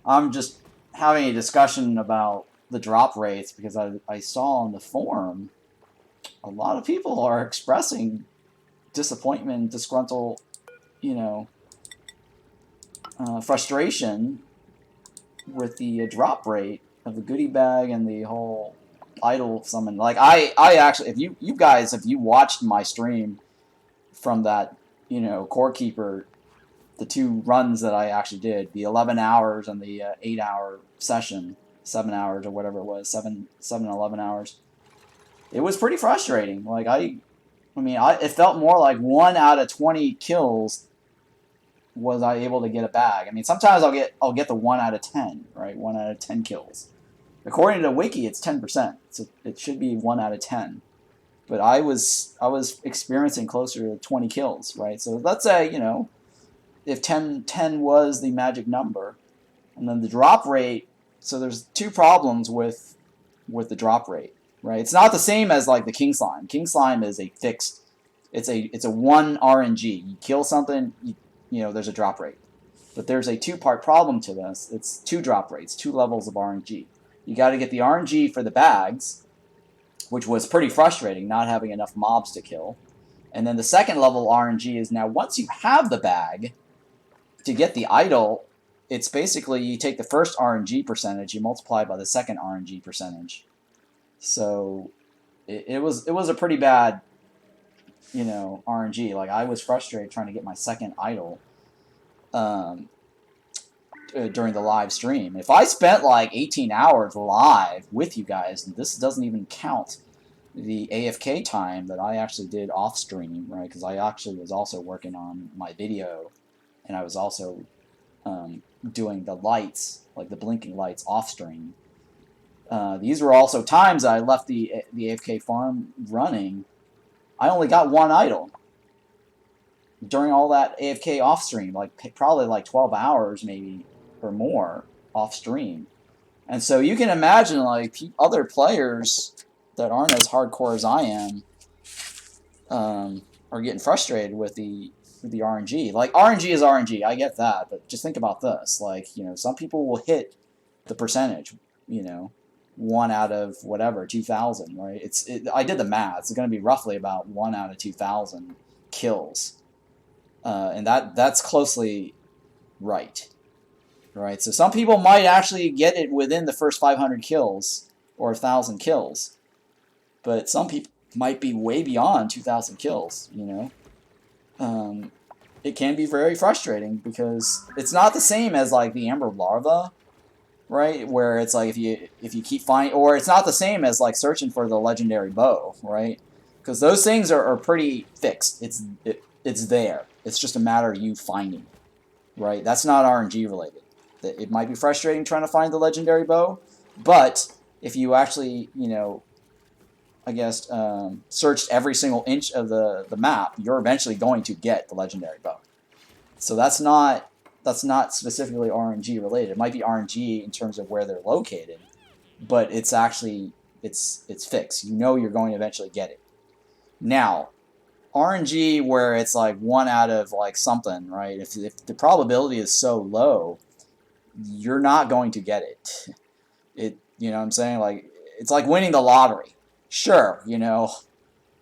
I'm just having a discussion about the drop rates because I saw on the forum a lot of people are expressing disappointment, disgruntled, frustration with the drop rate of the goodie bag and the whole idle summon. Like I actually, if you guys, if you watched my stream from that, Core Keeper, the 2 runs that I actually did, the 11 hours and the 8-hour session, 7 hours or whatever it was, 7 and 11 hours. It was pretty frustrating. Like it felt more like 1 out of 20 kills was I able to get a bag. I mean, sometimes I'll get the 1 out of 10, right? 1 out of 10 kills. According to Wiki, it's 10%, so it should be 1 out of 10. But I was experiencing closer to 20 kills, right? So let's say, if 10 was the magic number, and then the drop rate. So there's 2 problems with the drop rate, right? It's not the same as like the King Slime. King Slime is a fixed. It's a 1 RNG. You kill something, there's a drop rate. But there's a 2-part problem to this. It's 2 drop rates, 2 levels of RNG. You got to get the RNG for the bags, which was pretty frustrating, not having enough mobs to kill. And then the second level RNG is now once you have the bag, to get the idol, it's basically you take the first RNG percentage, you multiply by the second RNG percentage. So it was a pretty bad, RNG. Like I was frustrated trying to get my second idol during the live stream. If I spent like 18 hours live with you guys, and this doesn't even count the AFK time that I actually did off stream, right? Because I actually was also working on my video, and I was also doing the lights, like the blinking lights off stream. These were also times I left the AFK farm running. I only got one idol during all that AFK off stream, like probably like 12 hours maybe or more off stream. And so you can imagine like other players that aren't as hardcore as I am are getting frustrated with the RNG. Like, RNG is RNG, I get that, but just think about this. Like, you know, some people will hit the percentage, you know, 1 out of whatever, 2,000, right? I did the math. It's going to be roughly about 1 out of 2,000 kills. And that's closely right. Right? So some people might actually get it within the first 500 kills or 1,000 kills. But some people might be way beyond 2,000 kills, you know? It can be very frustrating because it's not the same as like the Amber Larva, right? Where it's like if you keep finding, or it's not the same as like searching for the legendary bow, right? Because those things are pretty fixed. It's there. It's just a matter of you finding it, right? That's not RNG related. It might be frustrating trying to find the legendary bow, but if you actually, you know, I guess, searched every single inch of the map, you're eventually going to get the legendary bow. So that's not specifically RNG related. It might be RNG in terms of where they're located, but it's actually it's fixed. You know you're going to eventually get it. Now, RNG where it's like 1 out of like something, right? If the probability is so low, you're not going to get it. You know what I'm saying? Like, it's like winning the lottery. Sure, you know,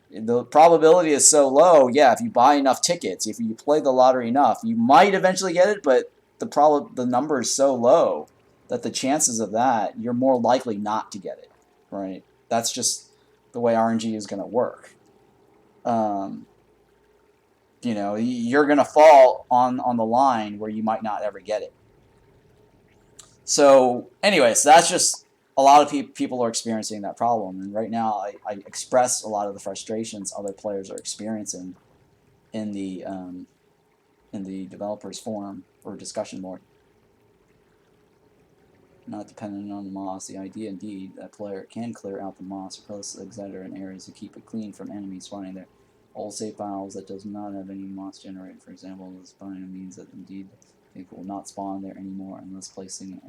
the probability is so low, yeah, if you buy enough tickets, if you play the lottery enough, you might eventually get it, but the number is so low that the chances of that, you're more likely not to get it, right? That's just the way RNG is going to work. You know, you're going to fall on the line where you might not ever get it. So, anyways, that's just... a lot of people are experiencing that problem, and right now I express a lot of the frustrations other players are experiencing in the developers forum or discussion board. Not dependent on the moss. The idea, indeed, that player can clear out the moss or place the exciter in areas to keep it clean from enemies spawning there. All save files that does not have any moss generated, for example, this spawning means that indeed it will not spawn there anymore unless placing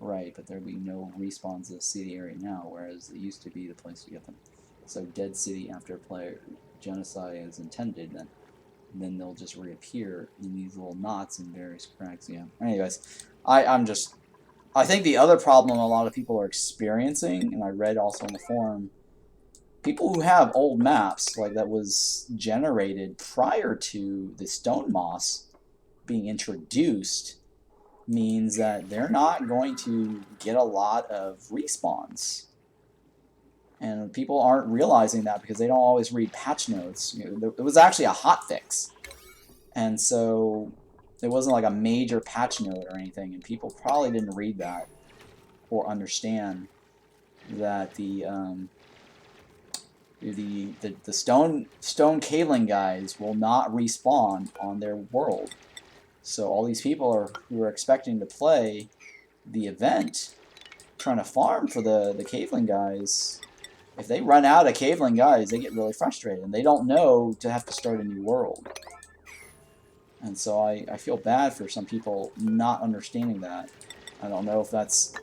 right, but there'll be no respawns in the city area now, whereas it used to be the place to get them. So Dead City, after a player genocide is intended, then they'll just reappear in these little knots in various cracks. Yeah. Anyways, I think the other problem a lot of people are experiencing, and I read also in the forum, people who have old maps, like that was generated prior to the stone moss being introduced, means that they're not going to get a lot of respawns. And people aren't realizing that because they don't always read patch notes. You know, it was actually a hotfix. And so it wasn't like a major patch note or anything, and people probably didn't read that or understand that the stone caveling guys will not respawn on their world. So all these people who are expecting to play the event, trying to farm for the caveling guys, if they run out of caveling guys, they get really frustrated, and they don't know to have to start a new world. And so I feel bad for some people not understanding that. I don't know if that's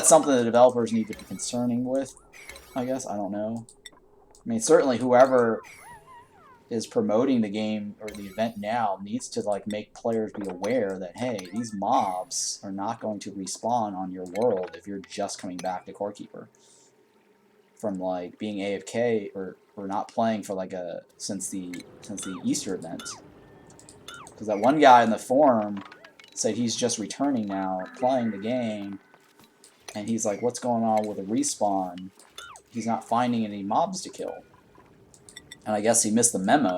something the developers need to be concerning with, I guess. I don't know. I mean, certainly whoever is promoting the game or the event now needs to like make players be aware that, hey, these mobs are not going to respawn on your world if you're just coming back to Core Keeper from like being AFK or not playing for like since the Easter event. Because that one guy in the forum said he's just returning now, playing the game, and he's like, what's going on with the respawn? He's not finding any mobs to kill. And I guess he missed the memo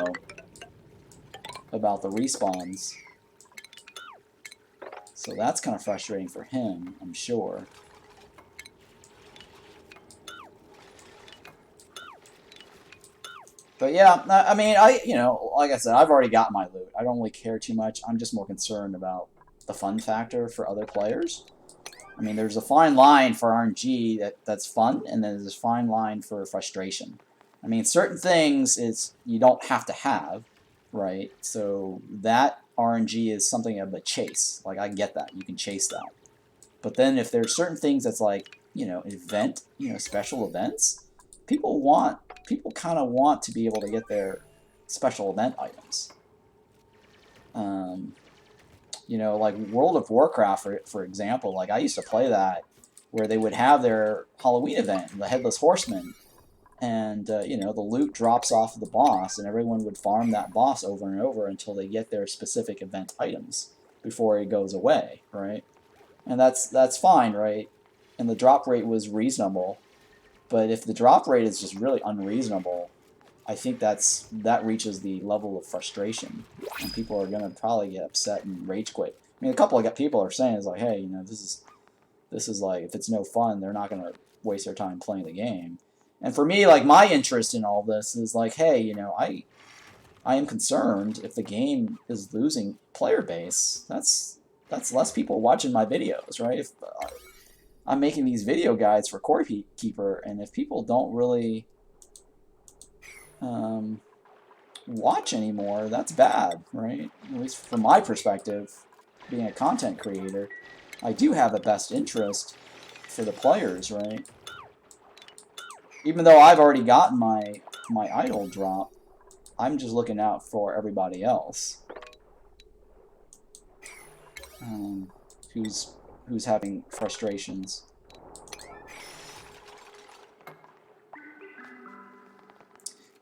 about the respawns. So that's kind of frustrating for him, I'm sure. But yeah, I mean, you know, like I said, I've already got my loot. I don't really care too much. I'm just more concerned about the fun factor for other players. I mean, there's a fine line for RNG that's fun, and then there's a fine line for frustration. I mean, certain things you don't have to have, right? So that RNG is something of a chase. Like, I get that. You can chase that. But then if there's certain things that's like, special events, people kind of want to be able to get their special event items. Like World of Warcraft, for example, like I used to play that where they would have their Halloween event, the Headless Horseman, and the loot drops off of the boss, and everyone would farm that boss over and over until they get their specific event items before it goes away, right? And that's fine, right? And the drop rate was reasonable, but if the drop rate is just really unreasonable, I think that reaches the level of frustration, and people are gonna probably get upset and rage quit. I mean, a couple of people are saying is like, hey, this is like, if it's no fun, they're not gonna waste their time playing the game. And for me, like, my interest in all this is like, hey, I am concerned if the game is losing player base. That's less people watching my videos, right? If I'm making these video guides for Core Keeper, and if people don't really watch anymore, that's bad, right? At least from my perspective, being a content creator, I do have a best interest for the players, right? Even though I've already gotten my idol drop, I'm just looking out for everybody else who's having frustrations.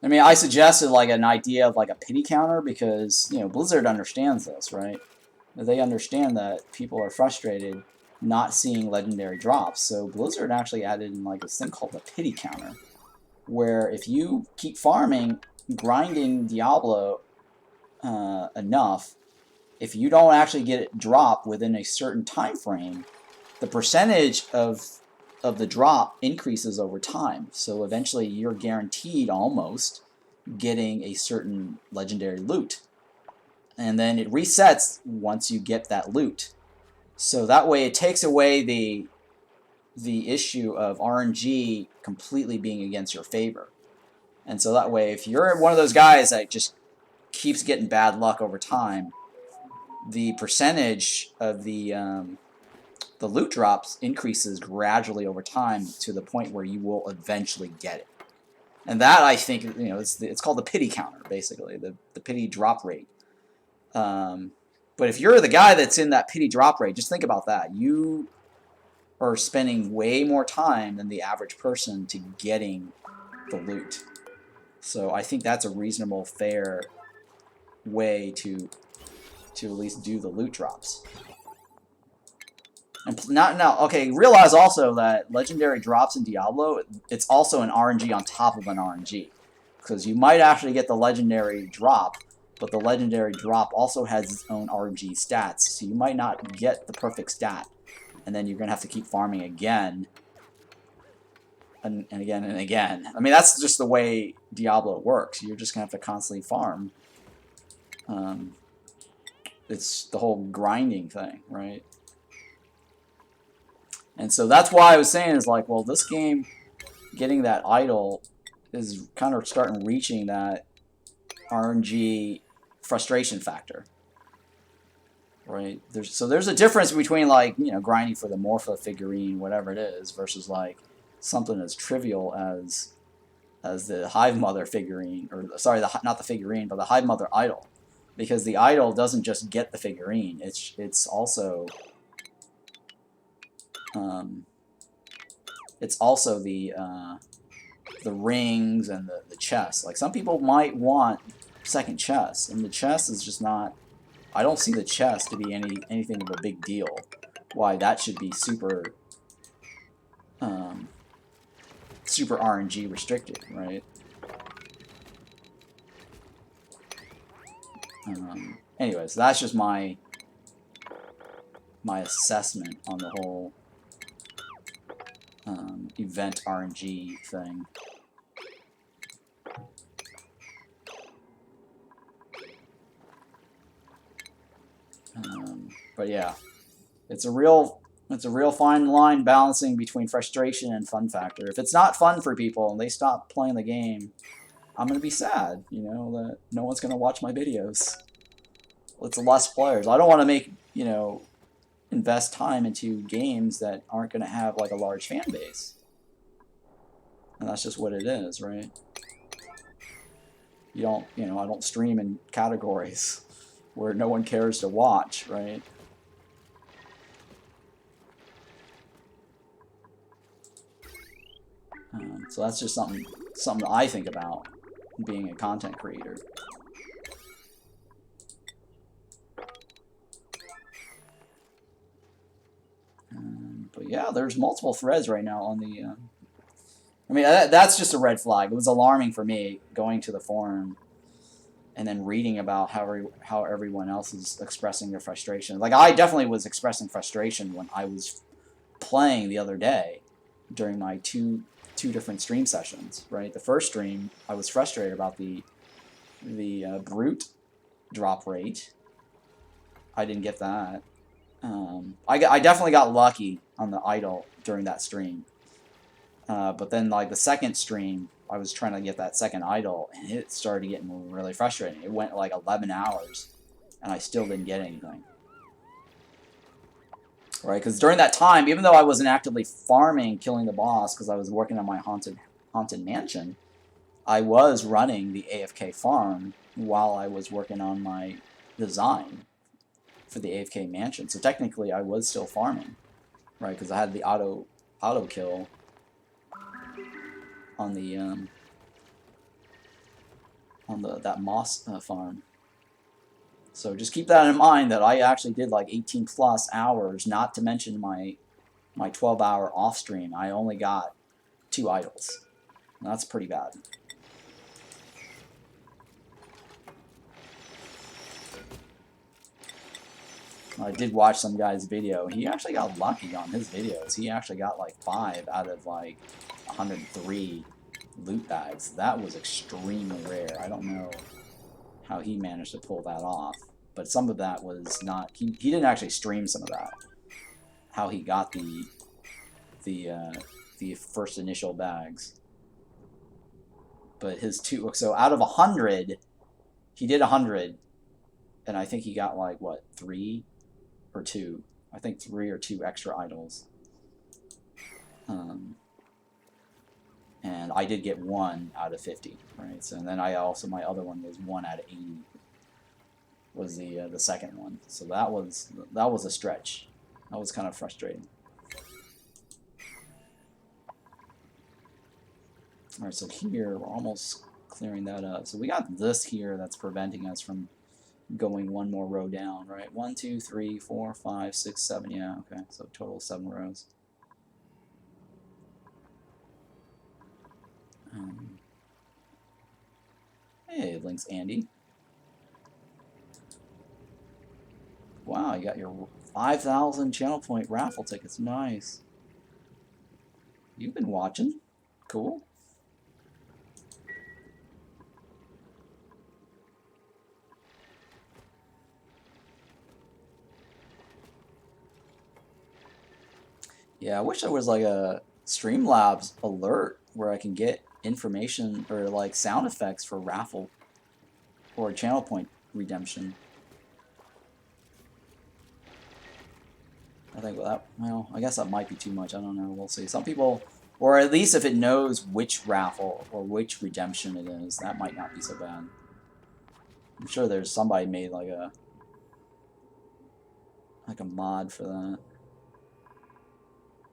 I mean, I suggested like an idea of like a pity counter because, Blizzard understands this, right? They understand that people are frustrated not seeing legendary drops. So Blizzard actually added in like this thing called a pity counter, where if you keep farming, grinding Diablo enough, if you don't actually get it drop within a certain time frame, the percentage of the drop increases over time. So eventually you're guaranteed almost getting a certain legendary loot. And then it resets once you get that loot. So that way it takes away the issue of RNG completely being against your favor. And so that way, if you're one of those guys that just keeps getting bad luck over time, the percentage of the loot drops increases gradually over time to the point where you will eventually get it. And that, I think, it's called the pity counter, basically, the pity drop rate. But if you're the guy that's in that pity drop rate, just think about that. You are spending way more time than the average person to getting the loot. So I think that's a reasonable, fair way to at least do the loot drops. And okay, realize also that legendary drops in Diablo, it's also an RNG on top of an RNG. Because you might actually get the legendary drop, but the legendary drop also has its own RNG stats, so you might not get the perfect stat. And then you're going to have to keep farming again, and again, and again. I mean, that's just the way Diablo works. You're just going to have to constantly farm. It's the whole grinding thing, right? And so that's why I was saying is like, well, this game, getting that idol is kind of starting reaching that RNG frustration factor, right? There's a difference between like, grinding for the Morpha figurine, whatever it is, versus like something as trivial as the Hive Mother figurine, or sorry, not the figurine, but the Hive Mother idol, because the idol doesn't just get the figurine; it's also the rings and the chest. Like, some people might want second chest, and the chest is just not. I don't see the chest to be anything of a big deal. Why that should be super super RNG restricted, right? Anyways, that's just my assessment on the whole event RNG thing. But yeah, it's a real fine line balancing between frustration and fun factor. If it's not fun for people and they stop playing the game, I'm gonna be sad, you know, that no one's gonna watch my videos. It's less players. I don't want to make, you know, invest time into games that aren't gonna have like a large fan base. And that's just what it is, right? You don't, you know, I don't stream in categories where no one cares to watch, right? So that's just something I think about being a content creator. But yeah, there's multiple threads right now on the. I mean, that's just a red flag. It was alarming for me going to the forum and then reading about how everyone else is expressing their frustration. Like, I definitely was expressing frustration when I was playing the other day during my two different stream sessions, right? The first stream, I was frustrated about the brute drop rate. I didn't get that. I definitely got lucky on the idol during that stream. But then, like, the second stream, I was trying to get that second idol, and it started getting really frustrating. It went like 11 hours, and I still didn't get anything. Right? Because during that time, even though I wasn't actively farming, killing the boss, because I was working on my haunted mansion, I was running the AFK farm while I was working on my design for the AFK mansion. So technically, I was still farming, right? Because I had the auto kill on the that moss farm. So just keep that in mind, that I actually did like 18 plus hours, not to mention my 12-hour off stream. I only got 2 idols. And that's pretty bad. I did watch some guy's video. He actually got lucky on his videos. He actually got like 5 out of like 103 loot bags. That was extremely rare. I don't know how he managed to pull that off, but some of that was not. He didn't actually stream some of that. How he got the first initial bags, but his 2. So out of 100, he did 100, and I think he got like what, 3 or 2. I think 3 or 2 extra idols. And I did get 1 out of 50, right? So, and then I also, my other one was 1 out of 80. Was the second one. So that was a stretch. That was kind of frustrating. All right, so here we're almost clearing that up. So we got this here that's preventing us from going one more row down, right? 1, 2, 3, 4, 5, 6, 7. Yeah, okay. So total 7 rows. Hey, Link's Andy. Wow, you got your 5,000 channel point raffle tickets. Nice. You've been watching. Cool. Yeah, I wish there was like a Streamlabs alert where I can get information or like sound effects for raffle or channel point redemption. I think that, well, I guess that might be too much. I don't know. We'll see. Some people, or at least if it knows which raffle or which redemption it is, that might not be so bad. I'm sure there's somebody made like a mod for that.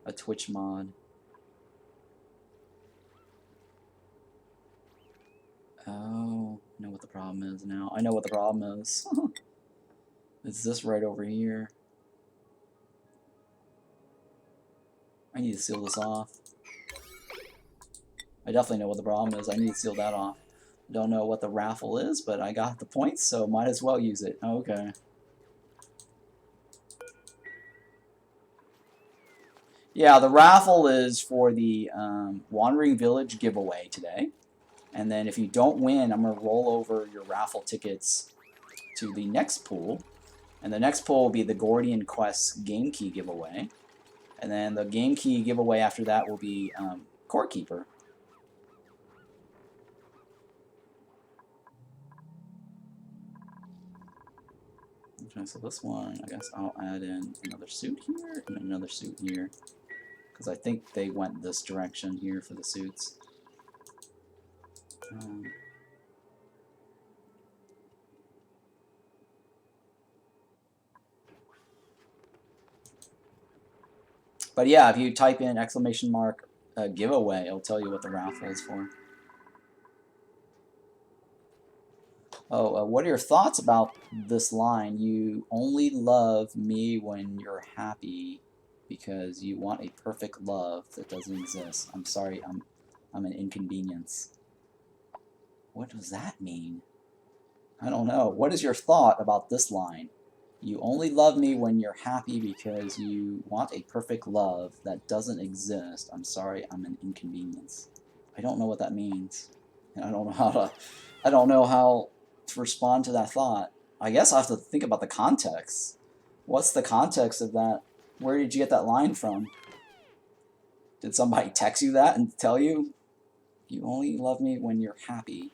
A Twitch mod. Oh, I know what the problem is now. I know what the problem is. It's this right over here. I need to seal this off. I definitely know what the problem is. I need to seal that off. Don't know what the raffle is, but I got the points, so might as well use it. Okay. Yeah, the raffle is for the Wandering Village giveaway today. And then if you don't win, I'm going to roll over your raffle tickets to the next pool. And the next pool will be the Gordian Quest Game Key giveaway. And then the Game Key giveaway after that will be Court Keeper. Okay, so this one, I guess I'll add in another suit here and another suit here. Because I think they went this direction here for the suits. But yeah, if you type in exclamation mark giveaway, it'll tell you what the raffle is for. Oh, what are your thoughts about this line? You only love me when you're happy because you want a perfect love that doesn't exist. I'm sorry, I'm an inconvenience. What does that mean? I don't know. What is your thought about this line? You only love me when you're happy because you want a perfect love that doesn't exist. I'm sorry, I'm an inconvenience. I don't know what that means. And I don't know how to respond to that thought. I guess I have to think about the context. What's the context of that? Where did you get that line from? Did somebody text you that and tell you? You only love me when you're happy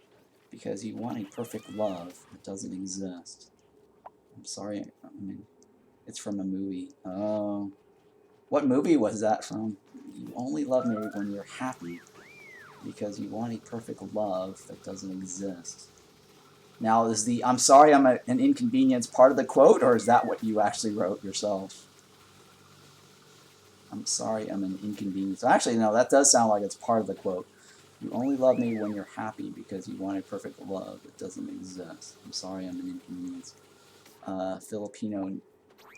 because you want a perfect love that doesn't exist. I'm sorry, I mean, it's from a movie. Oh. What movie was that from? You only love me when you're happy because you want a perfect love that doesn't exist. Now, is the I'm sorry I'm an inconvenience part of the quote, or is that what you actually wrote yourself? I'm sorry I'm an inconvenience. Actually, no, that does sound like it's part of the quote. You only love me when you're happy because you want a perfect love that doesn't exist. I'm sorry I'm an inconvenience. Filipino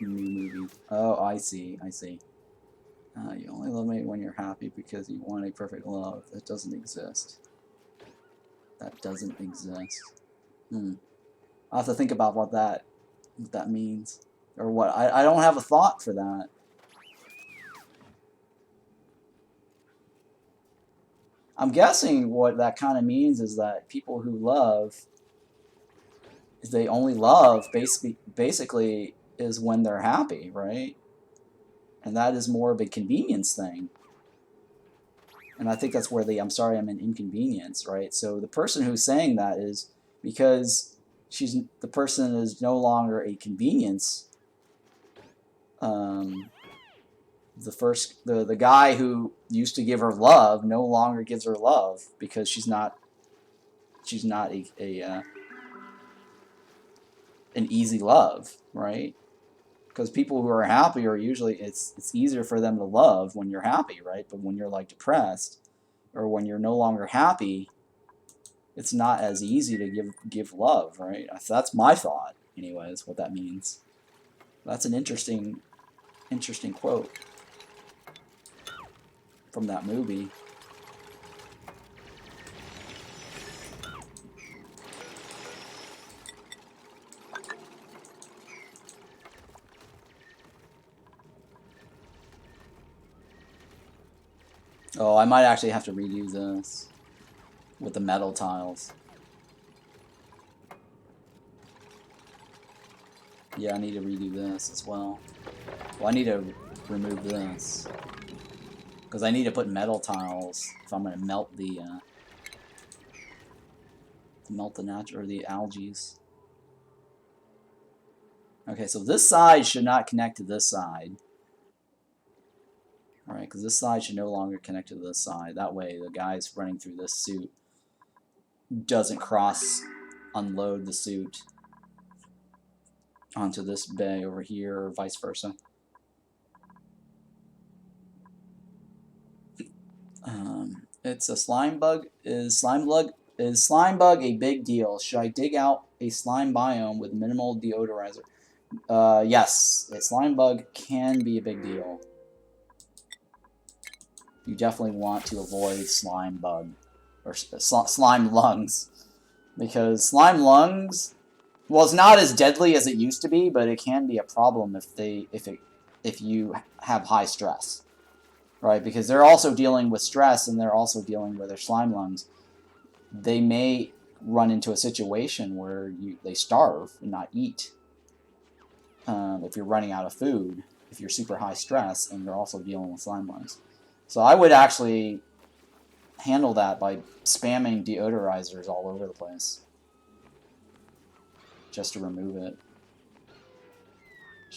new movie. Oh, I see. You only love me when you're happy because you want a perfect love that doesn't exist. That doesn't exist. I'll have to think about what that means. Or what. I don't have a thought for that. I'm guessing what that kind of means is that people who love, they only love basically is when they're happy, right? And that is more of a convenience thing. And I think that's where the I'm sorry I'm an inconvenience, right? So the person who's saying that is because the person is no longer a convenience. The guy who used to give her love no longer gives her love because she's not an easy love, right? Because people who are happy are usually it's easier for them to love when you're happy, right? But when you're like depressed or when you're no longer happy, it's not as easy to give love, right? That's my thought, anyways. What that means. That's an interesting quote from that movie. Oh, I might actually have to redo this with the metal tiles. Yeah, I need to redo this as well. Well, I need to remove this because I need to put metal tiles if I'm going to melt the natural or the algae. Okay, so this side should not connect to this side. Alright, because this side should no longer connect to this side. That way the guys running through this suit doesn't unload the suit onto this bay over here, or vice versa. It's a slime bug. Is slime bug a big deal? Should I dig out a slime biome with minimal deodorizer? Yes, a slime bug can be a big deal. You definitely want to avoid slime bug or slime lungs, because slime lungs, well, it's not as deadly as it used to be, but it can be a problem if you have high stress, right? Because they're also dealing with stress and they're also dealing with their slime lungs. They may run into a situation where they starve and not eat. If you're running out of food, if you're super high stress and you're also dealing with slime lungs. So I would actually handle that by spamming deodorizers all over the place just to remove it.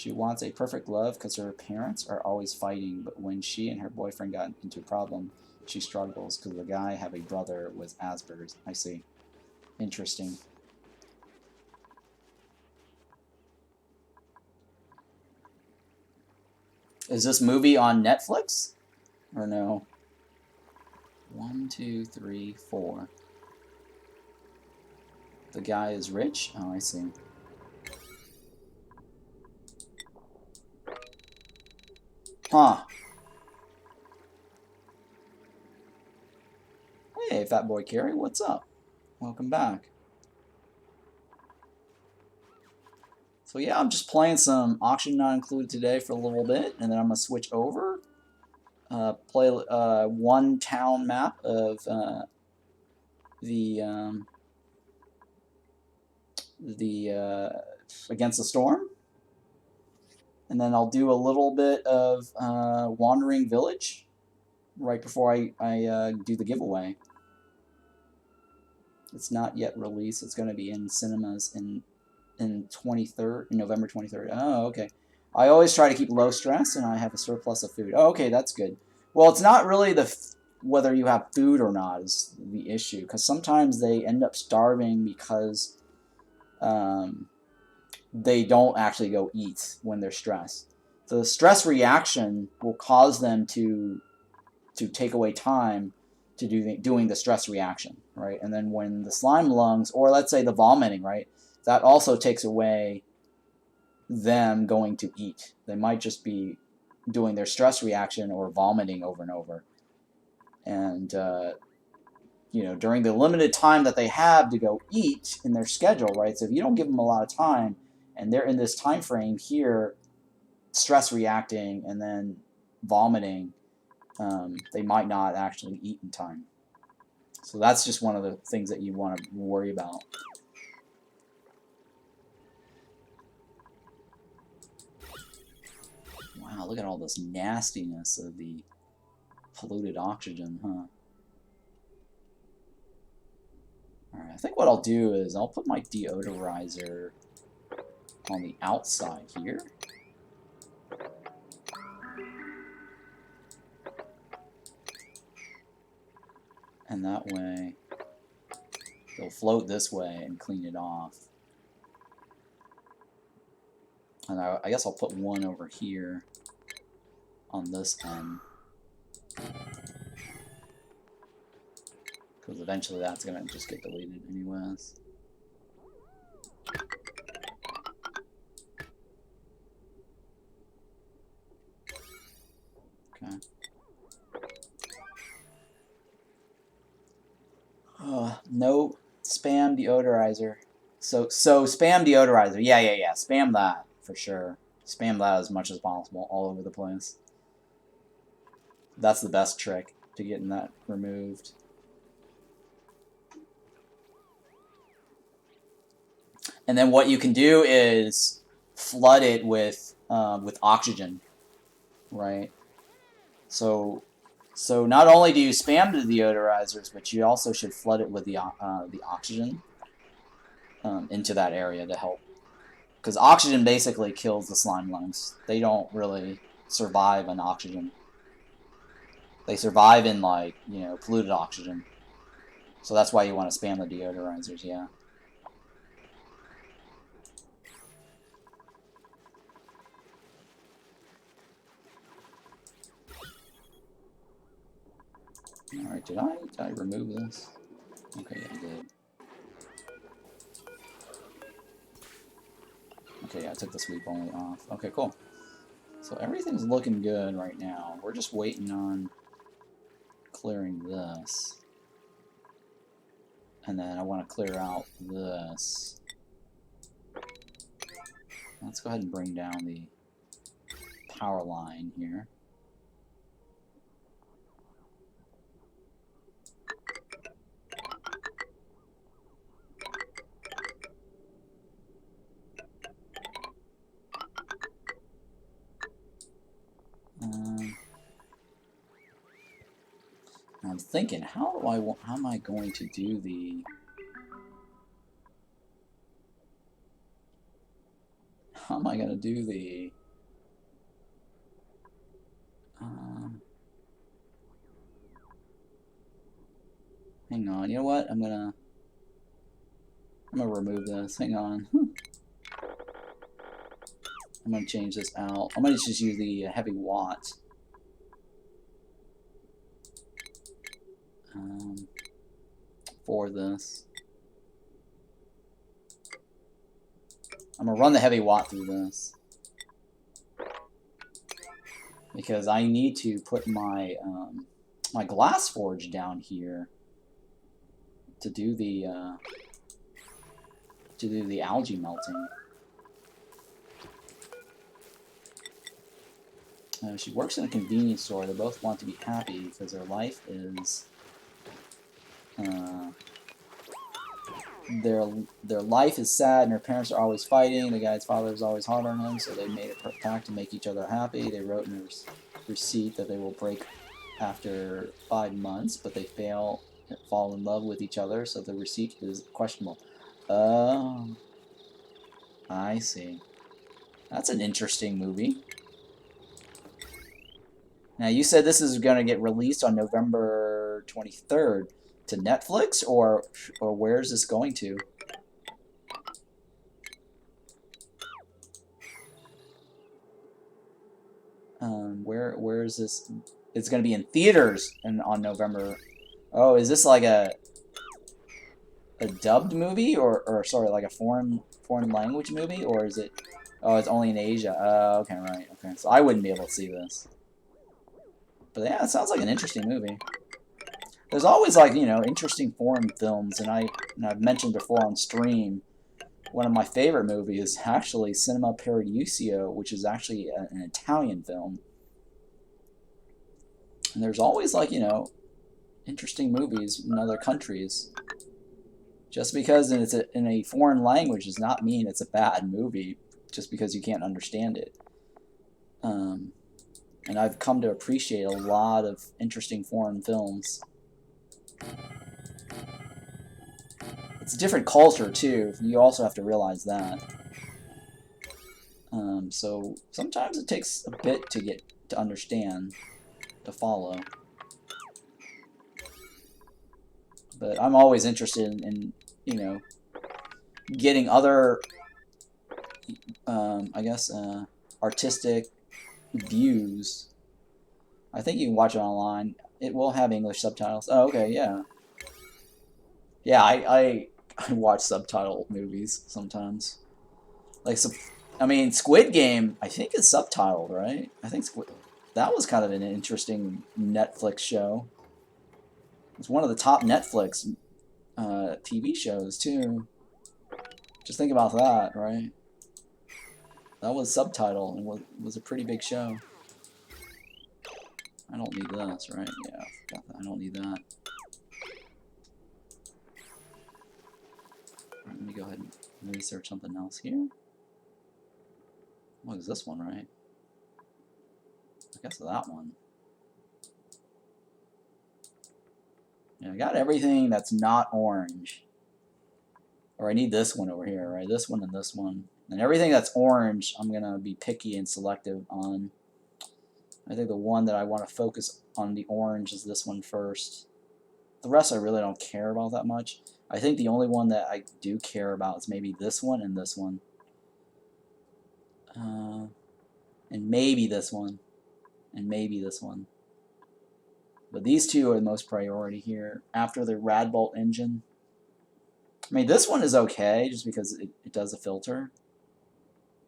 She wants a perfect love because her parents are always fighting, but when she and her boyfriend got into a problem, she struggles because the guy have a brother with Asperger's. I see. Interesting. Is this movie on Netflix? Or no? 1, 2, 3, 4. The guy is rich? Oh, I see. Huh. Hey, Fat Boy Carrie, what's up? Welcome back. So yeah, I'm just playing some Auction Not Included today for a little bit, and then I'm going to switch over. Play one town map of the Against the Storm. And then I'll do a little bit of Wandering Village right before I do the giveaway. It's not yet released. It's going to be in cinemas in November 23rd. Oh, okay. I always try to keep low stress, and I have a surplus of food. Oh, okay, that's good. Well, it's not really whether you have food or not is the issue, because sometimes they end up starving because they don't actually go eat when they're stressed. The stress reaction will cause them to take away time to doing the stress reaction, right? And then when the slime lungs, or let's say the vomiting, right, that also takes away them going to eat. They might just be doing their stress reaction or vomiting over and over. And, you know, during the limited time that they have to go eat in their schedule, right? So if you don't give them a lot of time and they're in this time frame here, stress reacting and then vomiting, they might not actually eat in time. So that's just one of the things that you want to worry about. Wow, look at all this nastiness of the polluted oxygen, huh? Alright, I think what I'll do is I'll put my deodorizer on the outside here. And that way, they'll float this way and clean it off. And I guess I'll put one over here on this end. Because eventually that's going to just get deleted anyways. Okay. No spam deodorizer. So spam deodorizer. Yeah. Spam that for sure. Spam that as much as possible all over the place. That's the best trick to getting that removed. And then what you can do is flood it with oxygen, right? So not only do you spam the deodorizers, but you also should flood it with the oxygen into that area to help. Because oxygen basically kills the slime lungs. They don't really survive on oxygen. They survive in, like, you know, polluted oxygen. So that's why you want to spam the deodorizers, yeah. Alright, did I remove this? Okay, I did. Okay, I took the sweep only off. Okay, cool. So everything's looking good right now. We're just waiting on clearing this. And then I want to clear out this. Let's go ahead and bring down the power line here. I'm thinking, how am I going to do the... How am I going to do the Hang on. You know what? I'm gonna remove this. Hang on. I'm gonna change this out. I'm gonna just use the heavy watt. For this. I'm gonna run the heavy watt through this because I need to put my my glass forge down here to do the algae melting. She works in a convenience store. They both want to be happy because their life is their life is sad, and her parents are always fighting. The guy's father is always hard on him, so they made a pact to make each other happy. They wrote in their receipt that they will break after 5 months, but they fall in love with each other, so the receipt is questionable. Oh, I see. That's an interesting movie. Now, you said this is going to get released on November 23rd to Netflix, or where is this going to? Where is this? It's going to be in theaters on November. Oh, is this like a dubbed movie, or sorry, like a foreign language movie, or is it? Oh, it's only in Asia. Okay, right. Okay, so I wouldn't be able to see this. But yeah, it sounds like an interesting movie. There's always, like, you know, interesting foreign films, and I've mentioned before on stream, one of my favorite movies is actually Cinema Paradiso, which is actually an Italian film. And there's always, like, you know, interesting movies in other countries. Just because it's in a foreign language does not mean it's a bad movie, just because you can't understand it. And I've come to appreciate a lot of interesting foreign films. It's a different culture, too. You also have to realize that. So sometimes it takes a bit to understand, to follow. But I'm always interested in you know, getting other, I guess, artistic views. I think you can watch it online. It will have English subtitles. Oh, okay, yeah. Yeah, I watch subtitled movies sometimes. Like, I mean, Squid Game, I think is subtitled, right? I think that was kind of an interesting Netflix show. It's one of the top Netflix TV shows, too. Just think about that, right? That was subtitled and was a pretty big show. I don't need this, right? Yeah, I forgot that. I don't need that. Let me go ahead and research something else here. What is this one, right? I guess that one. Yeah, I got everything that's not orange. Or I need this one over here, right? This one and this one. And everything that's orange, I'm going to be picky and selective on. I think the one that I want to focus on the orange is this one first. The rest I really don't care about that much. I think the only one that I do care about is maybe this one and this one. And maybe this one. And maybe this one. But these two are the most priority here. After the Radbolt engine. I mean, this one is okay, just because it does a filter.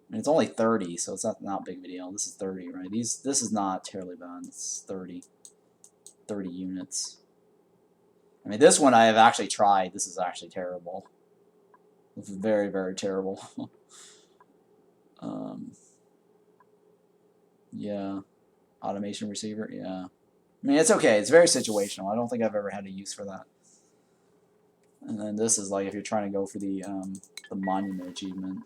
And it's only 30, so it's not a big deal. This is 30, right? This is not terribly bad. It's 30 units. I mean, this one I have actually tried. This is actually terrible. This is very, very terrible. Yeah. Automation receiver, yeah. I mean, it's okay. It's very situational. I don't think I've ever had a use for that. And then this is like if you're trying to go for the monument achievement.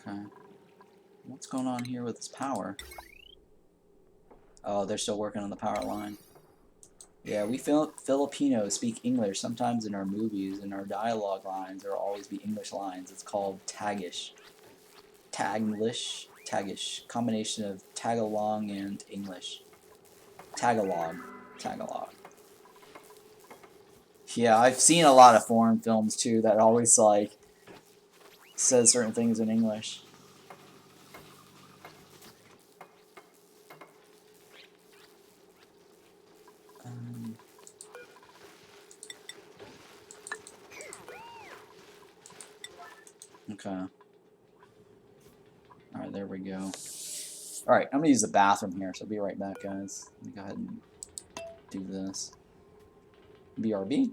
Okay. What's going on here with this power? Oh, they're still working on the power line. Yeah, we Filipinos speak English sometimes in our movies, and our dialogue lines there will always be English lines. It's called Tagish. Taglish? Tagish. Combination of Tagalong and English. Tagalog. Tagalog. Yeah, I've seen a lot of foreign films too that always like says certain things in English. Okay. Alright, there we go. Alright, I'm going to use the bathroom here, so I'll be right back, guys. Let me go ahead and do this. BRB.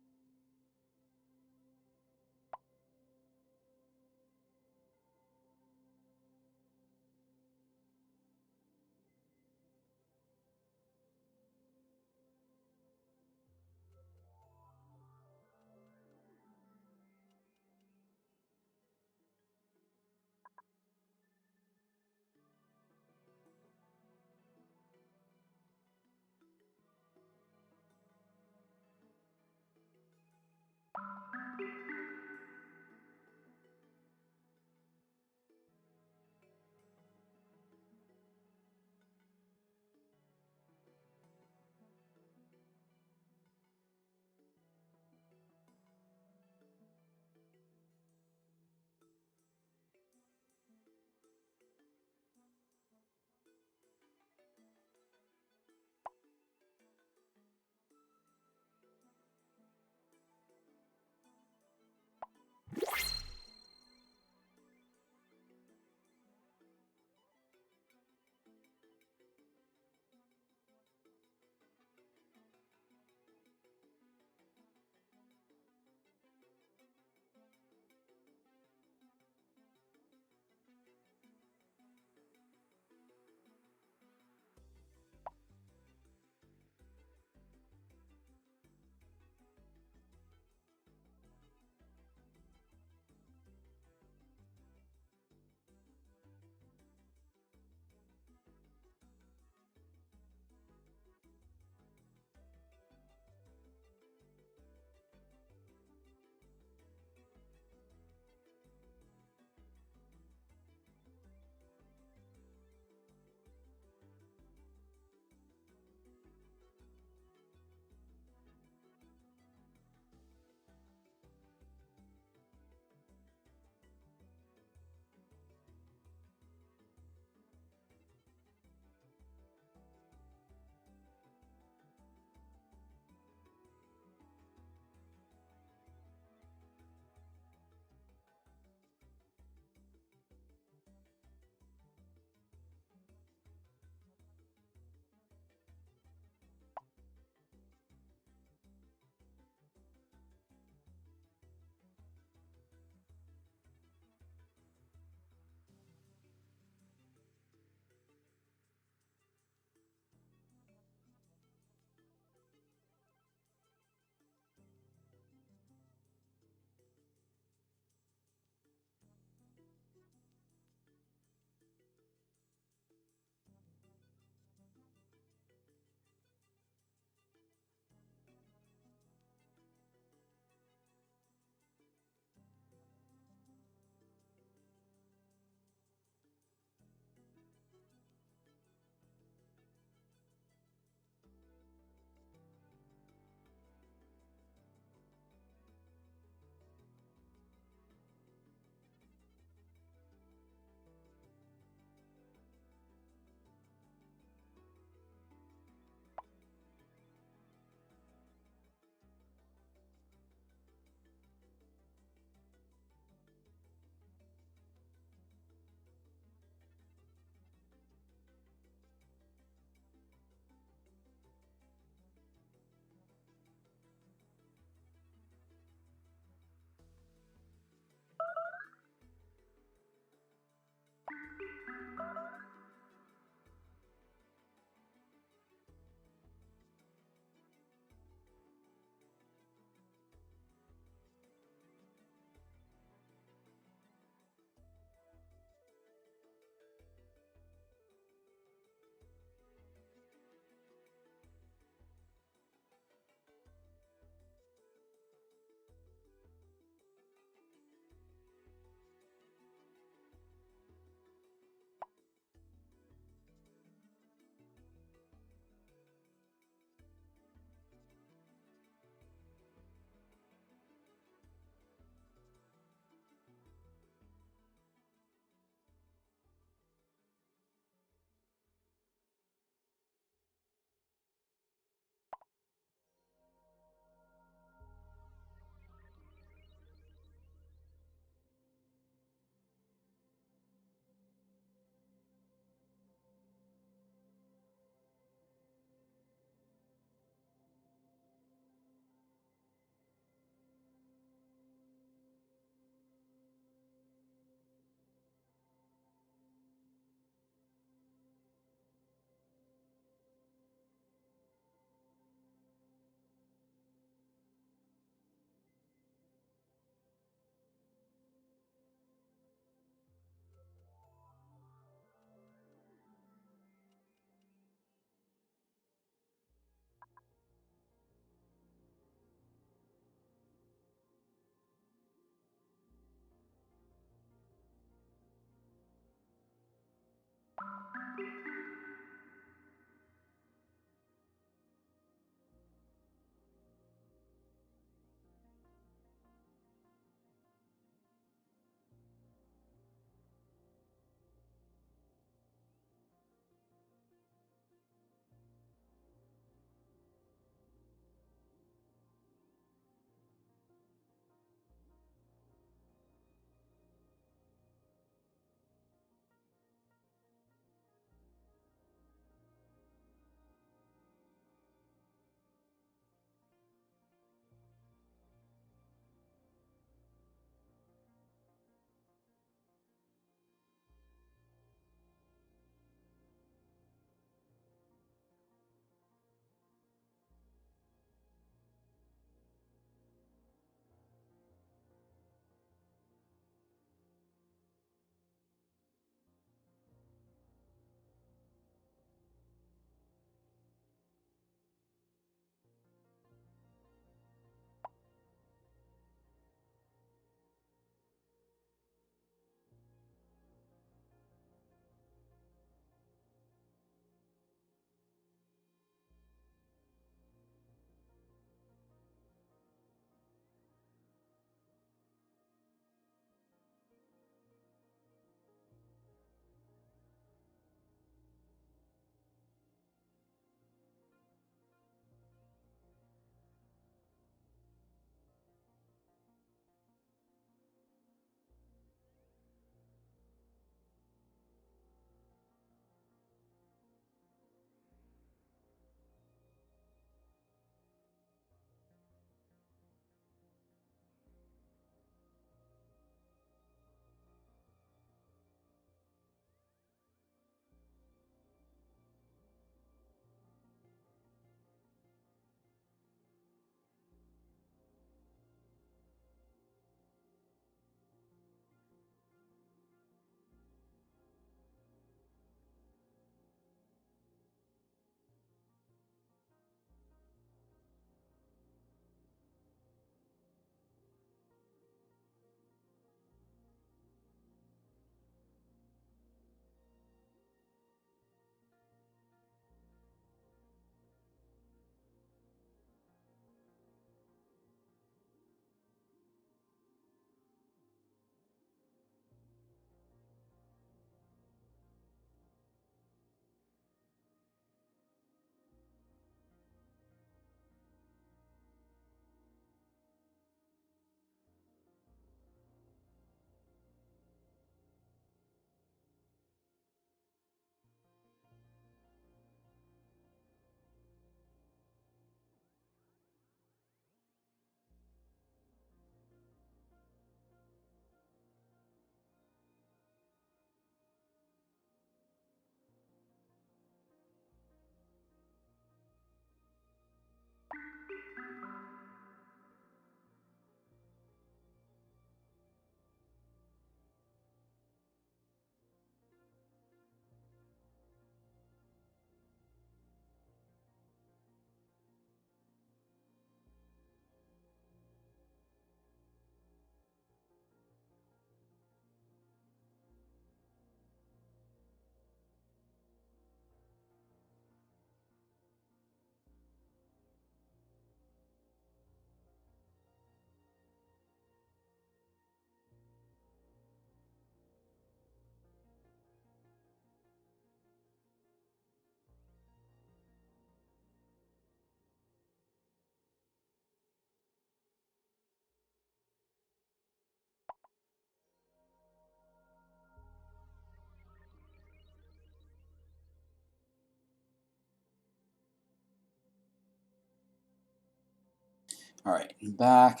Alright, I'm back.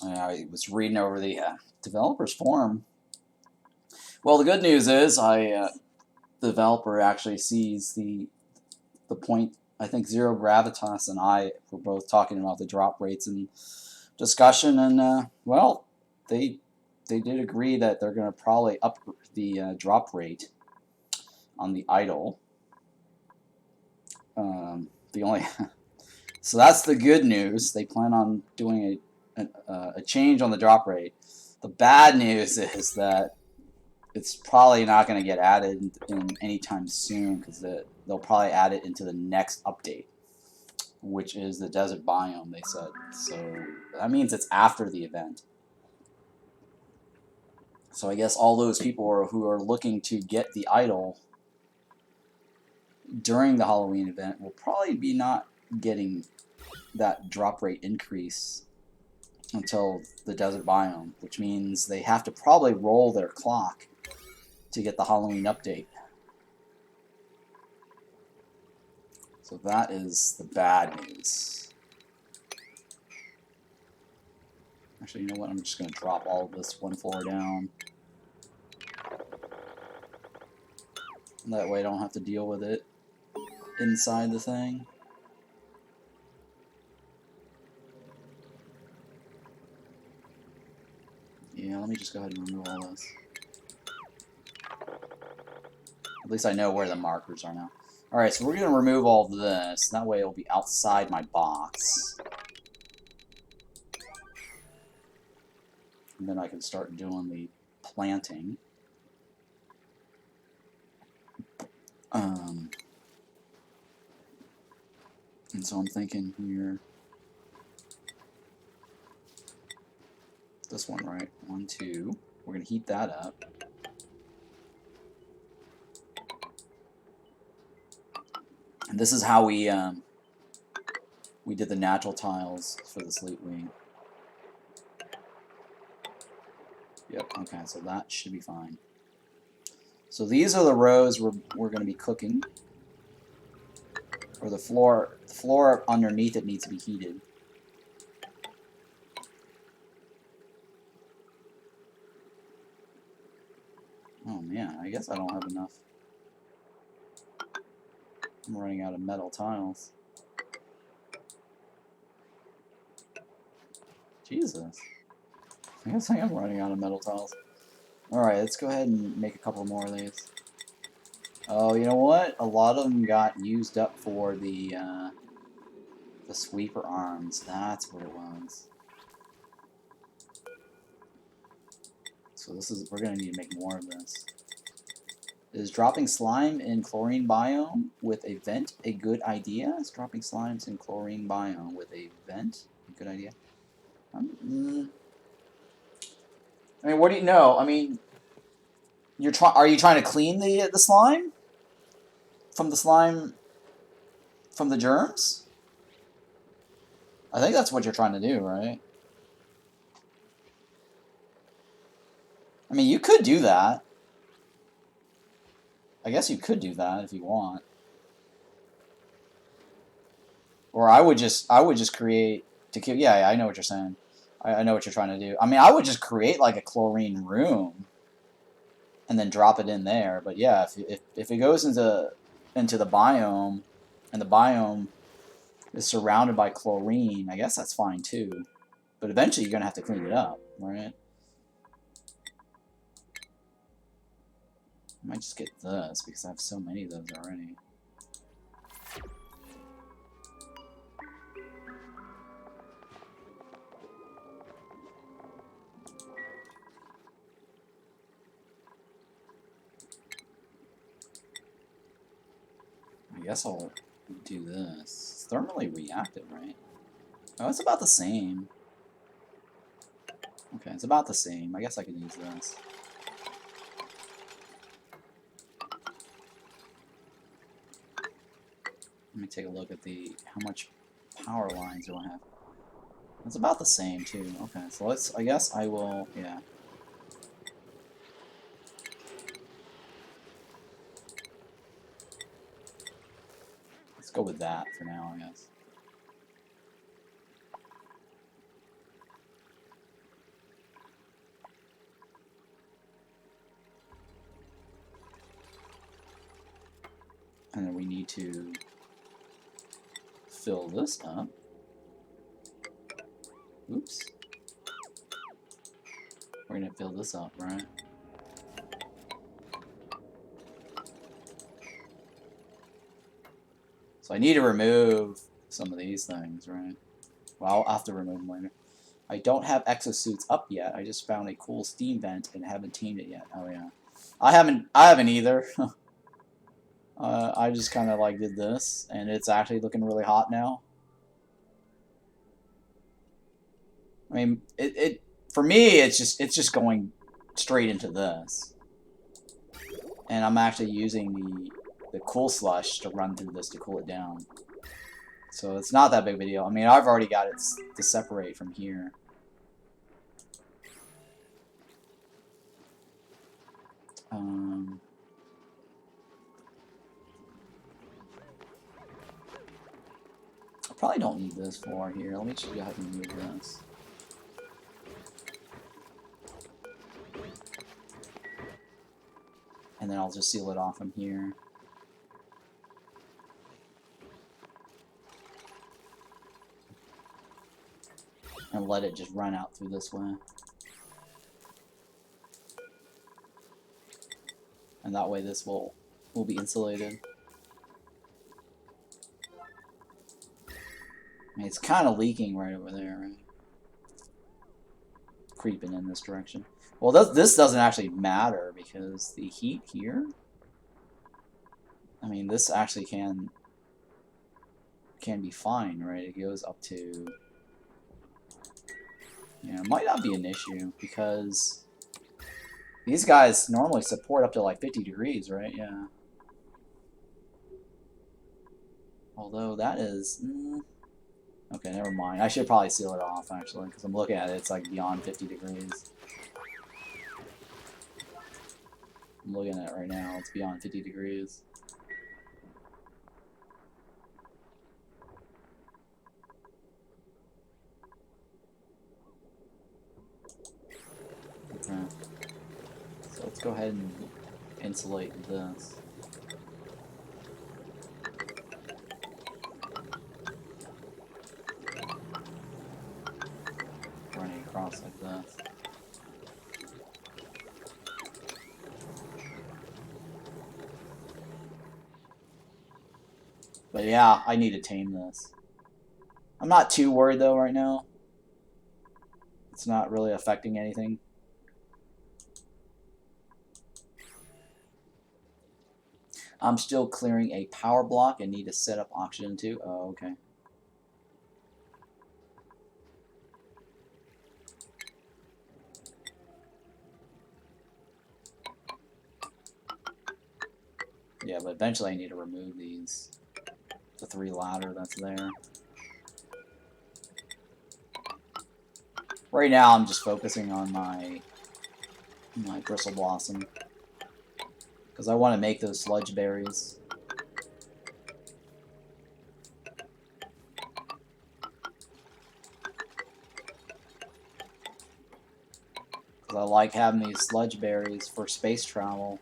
I was reading over the developers forum. Well, the good news is the developer actually sees the point. I think Zero Gravitas and I were both talking about the drop rates and discussion, and well, they did agree that they're going to probably up the drop rate on the idle. The only so that's the good news. They plan on doing a change on the drop rate. The bad news is that it's probably not going to get added in anytime soon, because they'll probably add it into the next update, which is the desert biome, they said. So that means it's after the event. So I guess all those people who are looking to get the idol during the Halloween event will probably be not getting that drop rate increase until the desert biome, which means they have to probably roll their clock to get the Halloween update. So that is the bad news. Actually, you know what? I'm just going to drop all of this one floor down. That way I don't have to deal with it inside the thing. Yeah, let me just go ahead and remove all this. At least I know where the markers are now. Alright, so we're going to remove all of this. That way it'll be outside my box. And then I can start doing the planting. And so I'm thinking here, this one, right? 1, 2. We're going to heat that up. And this is how we did the natural tiles for the Sleep Wing. Yep, okay, so that should be fine. So these are the rows we're going to be cooking. Or the floor underneath it needs to be heated. Oh man, I guess I don't have enough. I'm running out of metal tiles. Jesus. I guess I am running out of metal tiles. Alright, let's go ahead and make a couple more of these. Oh, you know what? A lot of them got used up for the sweeper arms. That's what it was. So we're gonna need to make more of this. Is dropping slime in chlorine biome with a vent a good idea? Is dropping slimes in chlorine biome with a vent a good idea? I mean, what do you know? I mean, are you trying to clean the slime from the germs? I think that's what you're trying to do, right? I mean, you could do that. I guess you could do that if you want. Or I would just create yeah, I know what you're saying. I know what you're trying to do. I mean, I would just create like a chlorine room and then drop it in there. But yeah, if it goes into the biome and the biome is surrounded by chlorine, I guess that's fine too. But eventually you're gonna have to clean it up, right? I might just get this because I have so many of those already. I guess I'll do this. It's thermally reactive, right? Oh, it's about the same. Okay, it's about the same. I guess I can use this. Let me take a look at how much power lines do I have. It's about the same too. Okay, so I guess I will, yeah. Let's go with that for now, I guess. And then we need to fill this up. Oops. We're gonna fill this up, right? So I need to remove some of these things, right? Well, I'll have to remove them later. I don't have exosuits up yet. I just found a cool steam vent and haven't tamed it yet. Oh yeah, I haven't either. I just kind of like did this, and it's actually looking really hot now. I mean, it for me, it's just going straight into this, and I'm actually using the cool slush to run through this to cool it down. So it's not that big of a deal. I mean, I've already got it to separate from here. I probably don't need this floor here. Let me just go ahead and move this. And then I'll just seal it off from here. And let it just run out through this way. And that way this will be insulated. I mean, it's kind of leaking right over there, right? Creeping in this direction. Well, this doesn't actually matter because the heat here, I mean, this actually can be fine, right? It goes up to, yeah, it might not be an issue because these guys normally support up to like 50 degrees, right? Yeah. Although that is, okay, never mind. I should probably seal it off actually because I'm looking at it. It's like beyond 50 degrees. I'm looking at it right now. It's beyond 50 degrees. Okay. So let's go ahead and insulate this. Running across like this. But yeah, I need to tame this. I'm not too worried though right now. It's not really affecting anything. I'm still clearing a power block and need to set up oxygen too. Oh, okay. Yeah, but eventually I need to remove these. The 3 ladder that's there. Right now I'm just focusing on my Bristle Blossom. Because I want to make those sludge berries. Because I like having these sludge berries for space travel.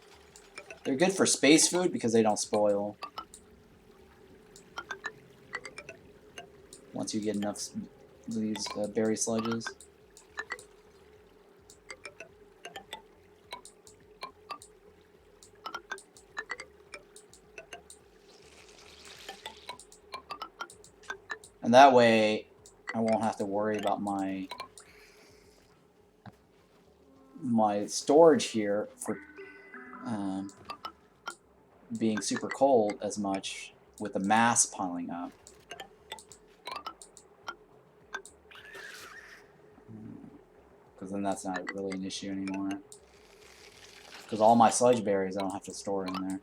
They're good for space food because they don't spoil. Once you get enough of these berry sludges. And that way, I won't have to worry about my storage here for being super cold as much with the mass piling up. Because then that's not really an issue anymore. Because all my sludge berries I don't have to store in there.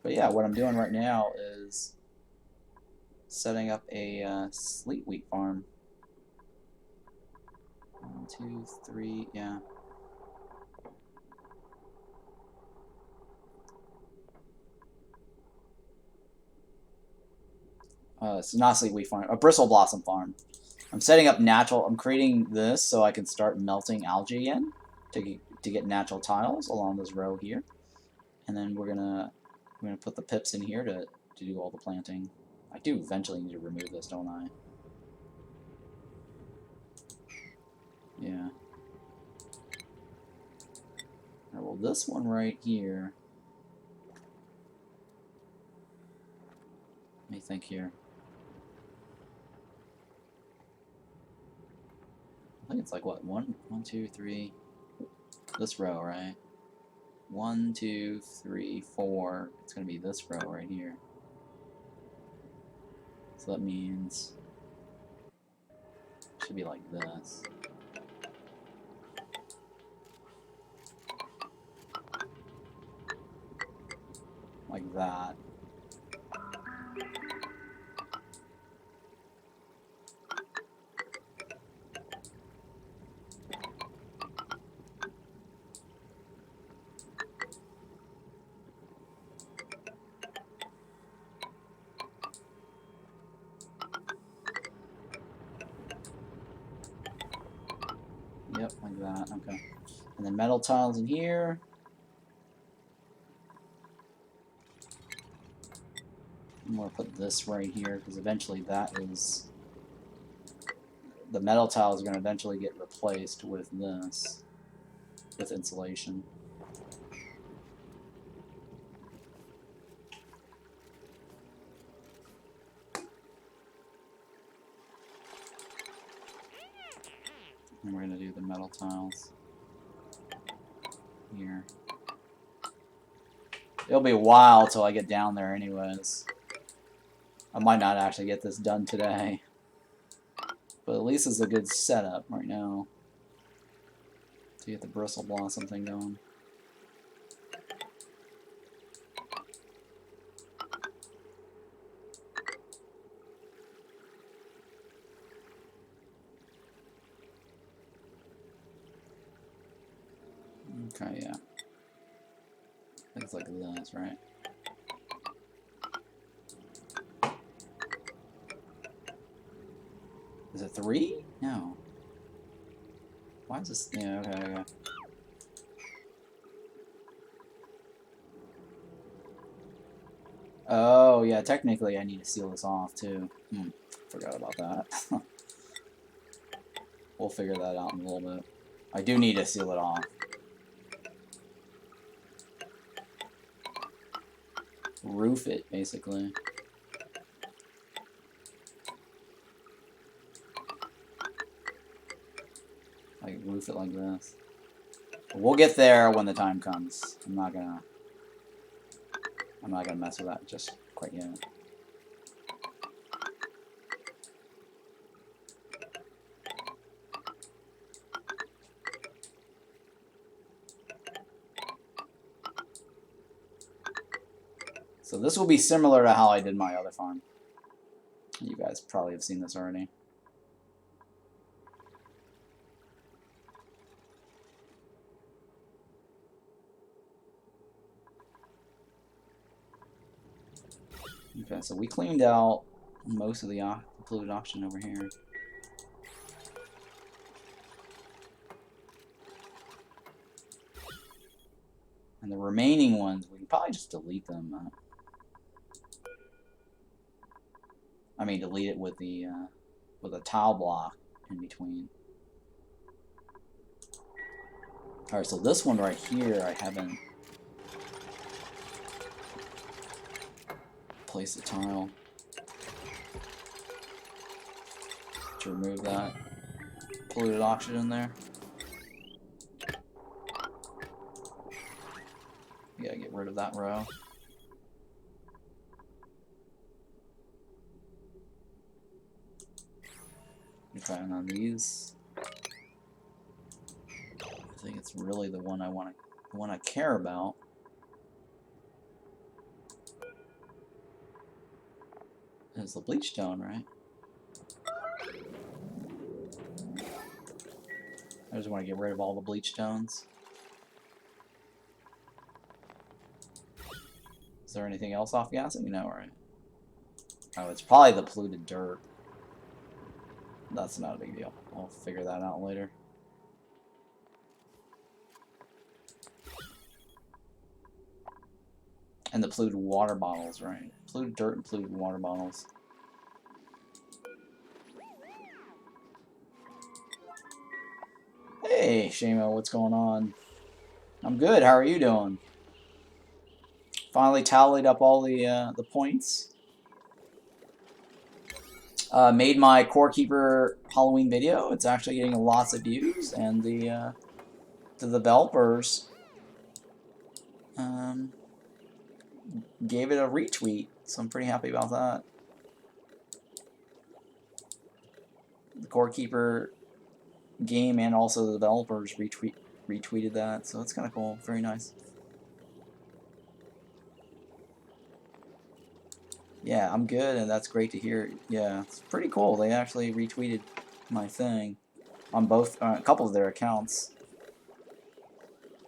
But yeah, what I'm doing right now is setting up a sleet wheat farm. 1, 2, 3, yeah. It's not a sleet wheat farm, a Bristle Blossom farm. I'm setting up natural. I'm creating this so I can start melting algae in to get natural tiles along this row here, and then we're gonna put the pips in here to do all the planting. I do eventually need to remove this, don't I? Yeah. Alright, well, this one right here. Let me think here. I think it's like what, one, two, three. This row, right? 1, 2, 3, 4. It's gonna be this row right here. So that means it should be like this. Like that. Yep, like that. Okay. And then metal tiles in here. I'm going to put this right here because eventually that is... The metal tiles are going to eventually get replaced with this. With insulation. And we're going to do the metal tiles here. It'll be a while till I get down there anyways. I might not actually get this done today. But at least it's a good setup right now to get the Bristle Blossom thing going. Okay, yeah. Things like this, right? Is it 3? No. Why is this? Yeah, okay. Oh, yeah, technically I need to seal this off, too. Forgot about that. We'll figure that out in a little bit. I do need to seal it off. Roof it, basically. Like, roof it like this. We'll get there when the time comes. I'm not gonna mess with that just quite yet. So this will be similar to how I did my other farm. You guys probably have seen this already. Okay, so we cleaned out most of the polluted oxygen over here. And the remaining ones, we can probably just delete them. I mean, delete it with a tile block in between. All right, so this one right here, I haven't placed a tile to remove that polluted oxygen there. We gotta get rid of that row. Okay, and on these, I think it's really the one I care about. Is the bleach stone, right? I just want to get rid of all the bleach stones. Is there anything else off gassing? No, right? Oh, it's probably the polluted dirt. that's not a big deal. I'll figure that out later. And the polluted water bottles, right? Polluted dirt and polluted water bottles. Hey, Shamo, what's going on? I'm good. How are you doing? Finally tallied up all the points. Made my Core Keeper Halloween video. It's actually getting lots of views, and the developers gave it a retweet, so I'm pretty happy about that. The Core Keeper game and also the developers retweeted that, so that's kind of cool. Very nice. Yeah, I'm good, and that's great to hear. Yeah, it's pretty cool. They actually retweeted my thing on both a couple of their accounts,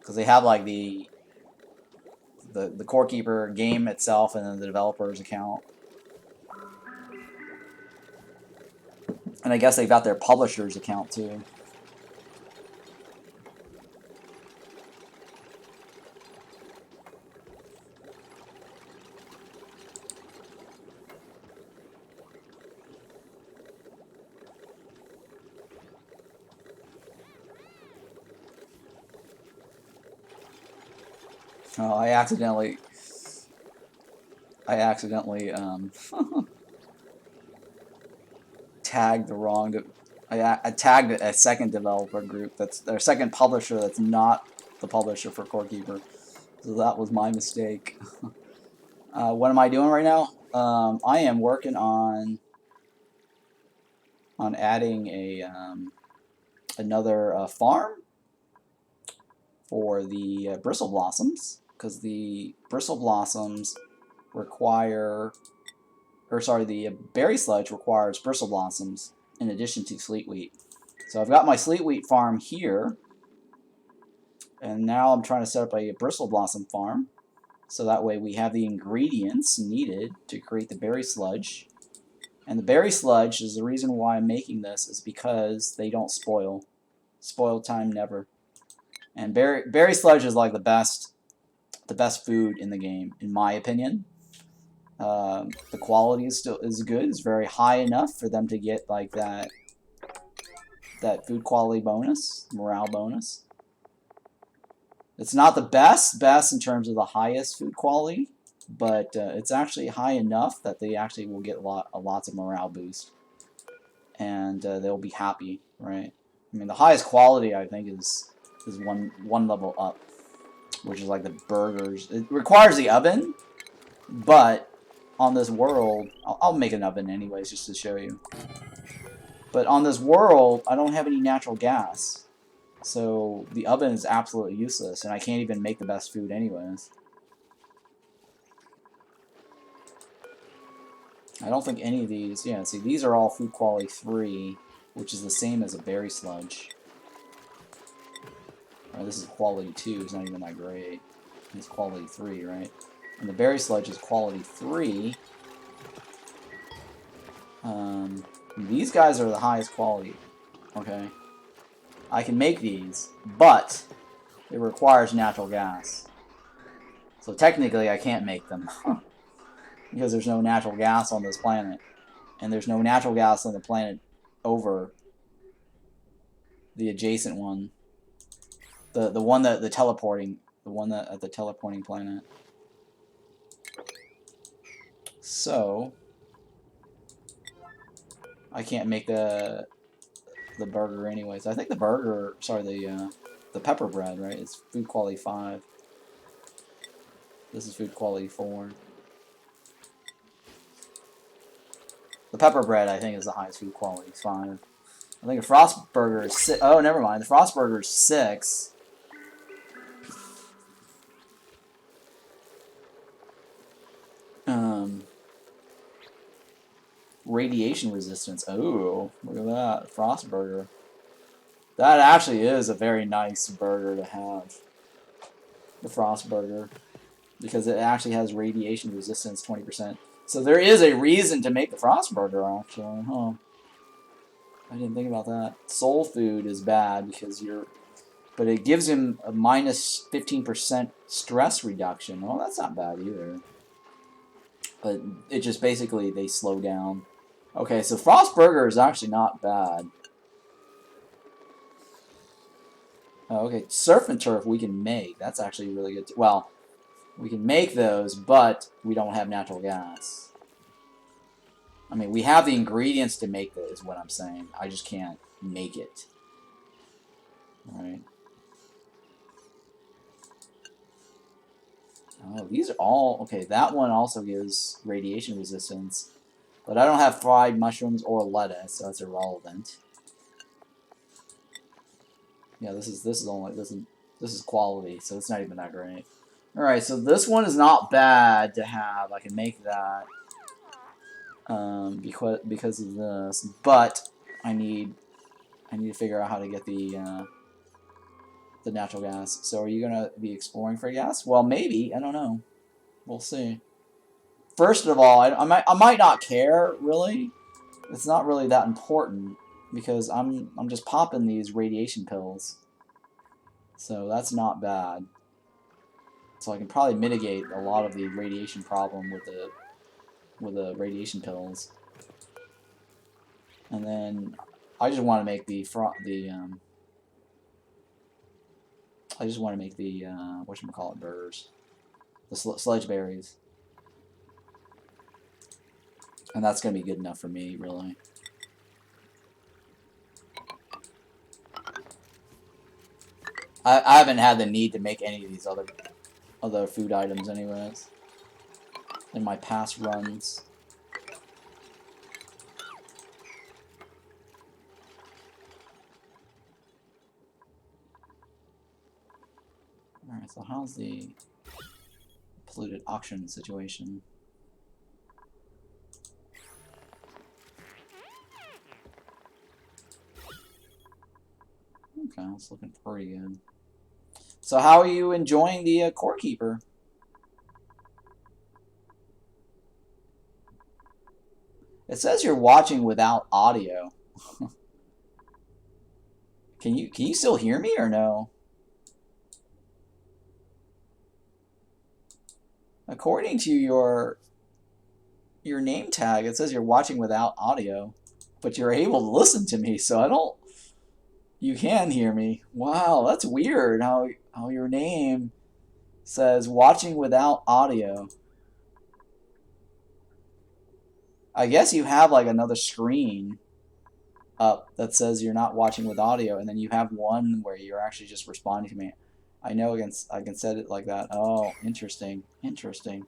because they have like the Core Keeper game itself and then the developer's account. And I guess they've got their publisher's account too. Oh, I accidentally tagged the wrong. I tagged a second developer group that's their second publisher that's not the publisher for Core Keeper. So that was my mistake. What am I doing right now? I am working on adding a another farm for the Bristle Blossoms, because the Bristle Blossoms require, or sorry, the berry sludge requires Bristle Blossoms in addition to sleet wheat. So I've got my sleet wheat farm here, and now I'm trying to set up a Bristle Blossom farm, so that way we have the ingredients needed to create the berry sludge. And the berry sludge is the reason why I'm making this, is because they don't spoil. Spoil time never. And berry sludge is like the best food in the game, in my opinion. The quality is good. It's very high enough for them to get like that food quality bonus, morale bonus. It's not the best in terms of the highest food quality, but it's actually high enough that they actually will get lots of morale boost, and they'll be happy, right? I mean, the highest quality I think is one level up, which is like the burgers. It requires the oven, but on this world, I'll make an oven anyways just to show you. But on this world, I don't have any natural gas, so the oven is absolutely useless, and I can't even make the best food anyways. I don't think any of these, yeah, see, these are all food quality 3, which is the same as a berry sludge. Right, this is quality 2, it's not even that great. It's quality 3, right? And the berry sludge is quality 3. These guys are the highest quality, okay? I can make these, but it requires natural gas. So technically I can't make them. Because there's no natural gas on this planet. And there's no natural gas on the planet over the adjacent one. The one that the teleporting, the one that at the teleporting planet. So I can't make the burger anyways. I think the burger, sorry, the pepper bread, right? It's food quality 5. This is food quality 4. The pepper bread, I think, is the highest food quality, 5. I think a frost burger is 6. Oh, never mind. The frost burger is 6. Radiation resistance. Oh, look at that. Frost burger. That actually is a very nice burger to have. The frost burger. Because it actually has radiation resistance 20%. So there is a reason to make the frost burger, actually, huh? I didn't think about that. Soul food is bad because you're... But it gives him a minus 15% stress reduction. Well, that's not bad either. But it just basically, they slow down. Okay, so Frost Burger is actually not bad. Oh, okay, Surf and Turf we can make. That's actually really good. Well, we can make those, but we don't have natural gas. I mean, we have the ingredients to make it, is what I'm saying. I just can't make it. Alright. Oh, these are all... Okay, that one also gives radiation resistance. But I don't have fried mushrooms or lettuce, so that's irrelevant. Yeah, this is quality, so it's not even that great. Alright, so this one is not bad to have. I can make that. Because of this. But I need to figure out how to get the natural gas. So are you gonna be exploring for gas? Well, maybe. I don't know. We'll see. First of all, I might not care really. It's not really that important because I'm just popping these radiation pills. So that's not bad. So I can probably mitigate a lot of the radiation problem with the radiation pills. And then I just want to make whatchamacallit burgers. The sledge berries. And that's going to be good enough for me, really. I haven't had the need to make any of these other food items anyways in my past runs. Alright, so how's the polluted auction situation? Okay, it's looking pretty good. So how are you enjoying the Core Keeper? It says you're watching without audio. Can you still hear me or no? According to your name tag, it says you're watching without audio, but you're able to listen to me, so I don't... You can hear me. Wow, that's weird how your name says watching without audio. I guess you have like another screen up that says you're not watching with audio, and then you have one where you're actually just responding to me. I know I can set it like that. Oh, interesting. Interesting.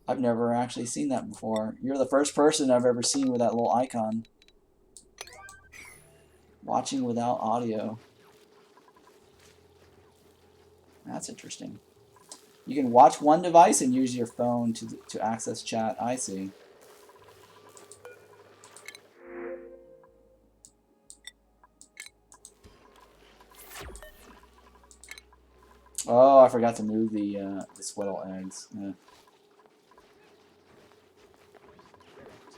I've never actually seen that before. You're the first person I've ever seen with that little icon. Watching without audio. That's interesting. You can watch one device and use your phone to access chat. I see. Oh, I forgot to move the swiddle eggs.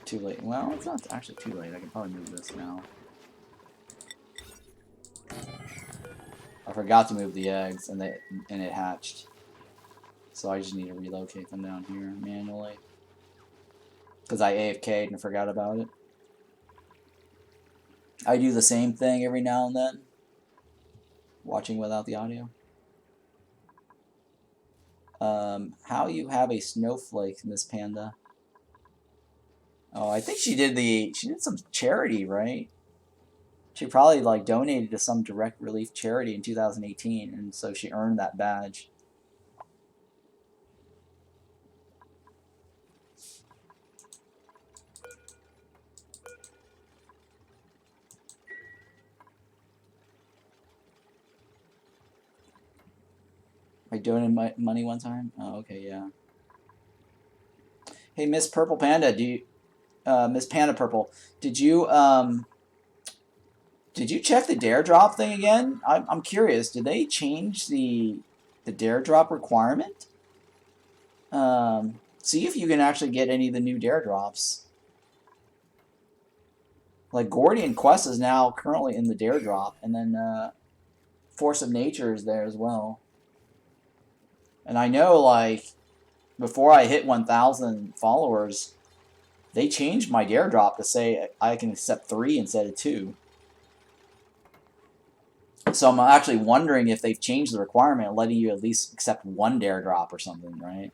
Too late. Well, it's not actually too late. I can probably move this now. I forgot to move the eggs, and it hatched. So I just need to relocate them down here manually. Because I AFK'd and forgot about it. I do the same thing every now and then. Watching without the audio. How you have a snowflake, Miss Panda? Oh, I think she did some charity, right? She probably like donated to some direct relief charity in 2018, and so she earned that badge. I donated my money one time. Oh, okay, yeah. Hey, Miss Purple Panda, Miss Panda Purple, did you check the dare drop thing again? I'm curious. Did they change the dare drop requirement? See if you can actually get any of the new dare drops. Like Gordian Quest is now currently in the Dare Drop, and then Force of Nature is there as well. And I know, like, before I hit 1,000 followers, they changed my Dare Drop to say I can accept 3 instead of 2. So I'm actually wondering if they've changed the requirement, letting you at least accept 1 Dare Drop or something, right?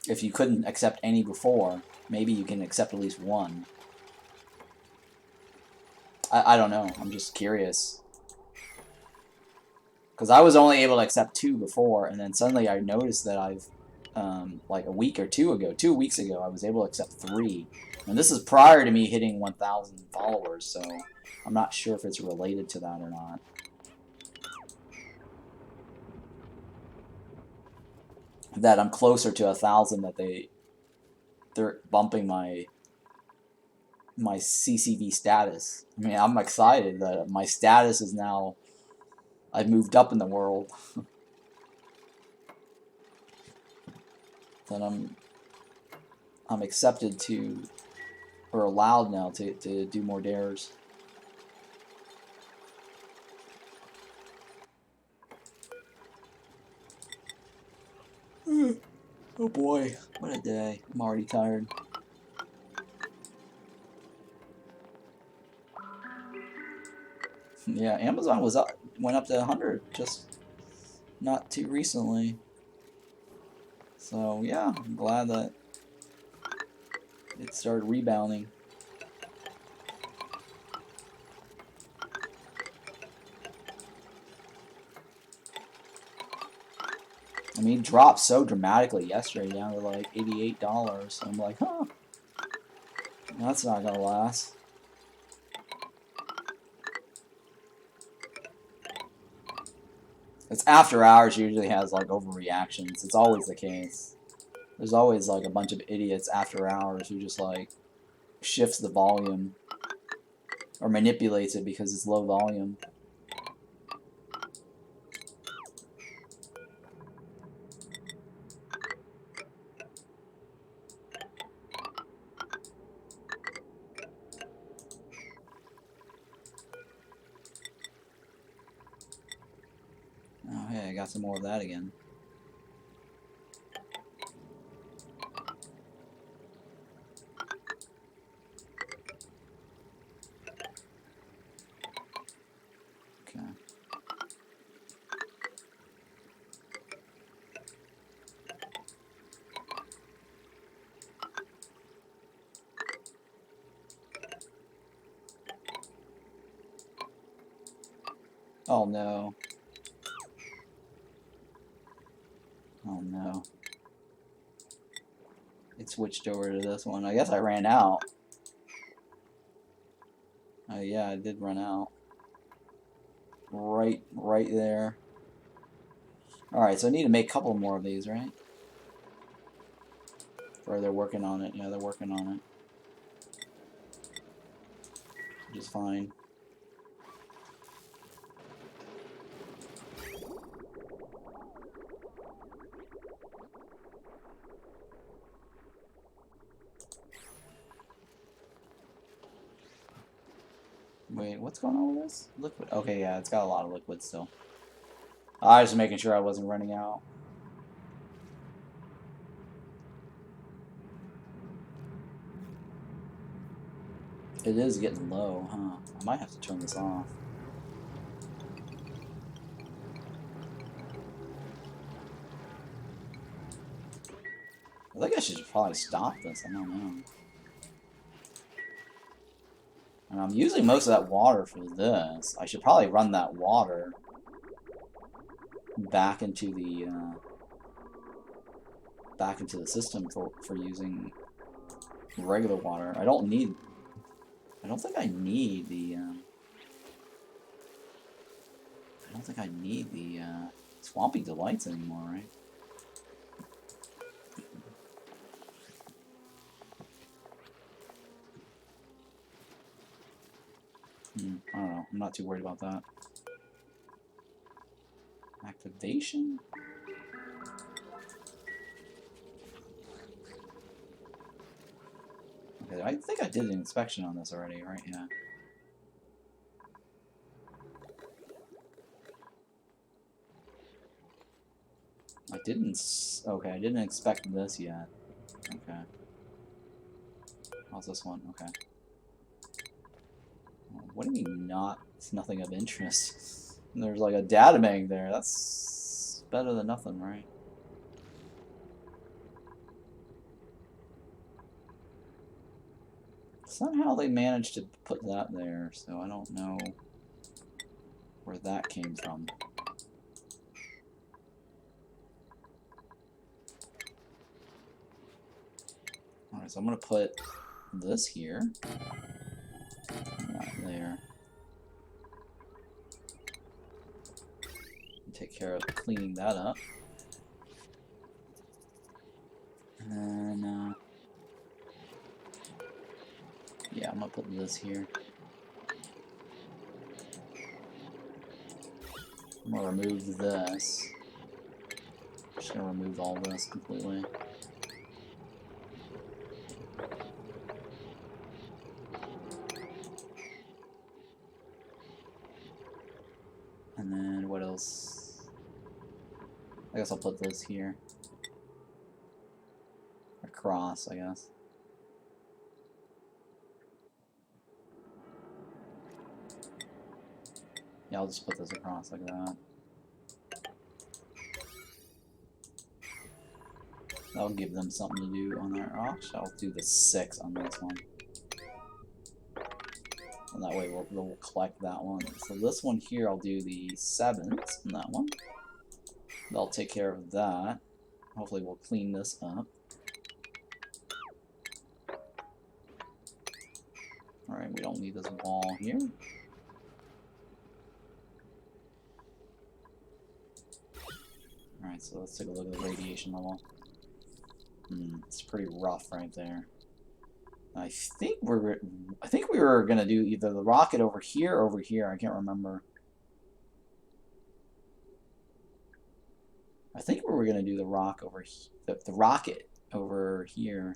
If you couldn't accept any before, maybe you can accept at least 1. I don't know. I'm just curious. Because I was only able to accept 2 before, and then suddenly I noticed that I've, like a week or 2 ago, 2 weeks ago, I was able to accept 3. And this is prior to me hitting 1,000 followers, so I'm not sure if it's related to that or not. That I'm closer to 1,000, that they're bumping my CCV status. I mean, I'm excited that my status is now, I've moved up in the world. That I'm accepted to, or allowed now to do more dares. Oh boy, what a day. I'm already tired. Yeah, Amazon went up to 100 just not too recently. So yeah, I'm glad that it started rebounding. I mean, it dropped so dramatically yesterday down to like $88. So I'm like, huh, that's not gonna last. It's after hours usually has like overreactions. It's always the case. There's always like a bunch of idiots after hours who just like shifts the volume or manipulates it because it's low volume. Oh hey, I got some more of that again. Okay. Oh no. Oh no. It switched over to this one. I guess I ran out. Yeah, I did run out. Right there. Alright, so I need to make a couple more of these, right? Or they're working on it. Yeah, they're working on it. Which is fine. Wait, what's going on with this? Liquid. Okay, yeah, it's got a lot of liquid still. I was just making sure I wasn't running out. It is getting low, huh? I might have to turn this off. I think I should probably stop this. I don't know. And I'm using most of that water for this. I should probably run that water back into the system for using regular water. I don't think I need the Swampy Delights anymore, right? I don't know. I'm not too worried about that. Activation? Okay, I think I did an inspection on this already, right? Yeah. I didn't... Okay, I didn't expect this yet. Okay. How's this one? Okay. What do you mean not? It's nothing of interest. There's like a data bank there. That's better than nothing, right? Somehow they managed to put that there, so I don't know where that came from. Alright, so I'm gonna put this here. Not there. Take care of cleaning that up. And then, yeah, I'm gonna put this here. I'm gonna remove this. Just gonna remove all this completely. And then what else? I guess I'll put this here. Across, I guess. Yeah, I'll just put this across like that. That'll give them something to do on their auction. I'll do the 6 on this one. And that way we'll collect that one. So this one here, I'll do the 7s on that one. They'll take care of that. Hopefully we'll clean this up. Alright, we don't need this wall here. Alright, so let's take a look at the radiation level. It's pretty rough right there. I think we were gonna do either the rocket over here or over here. I can't remember. I think we were gonna do the rocket over here.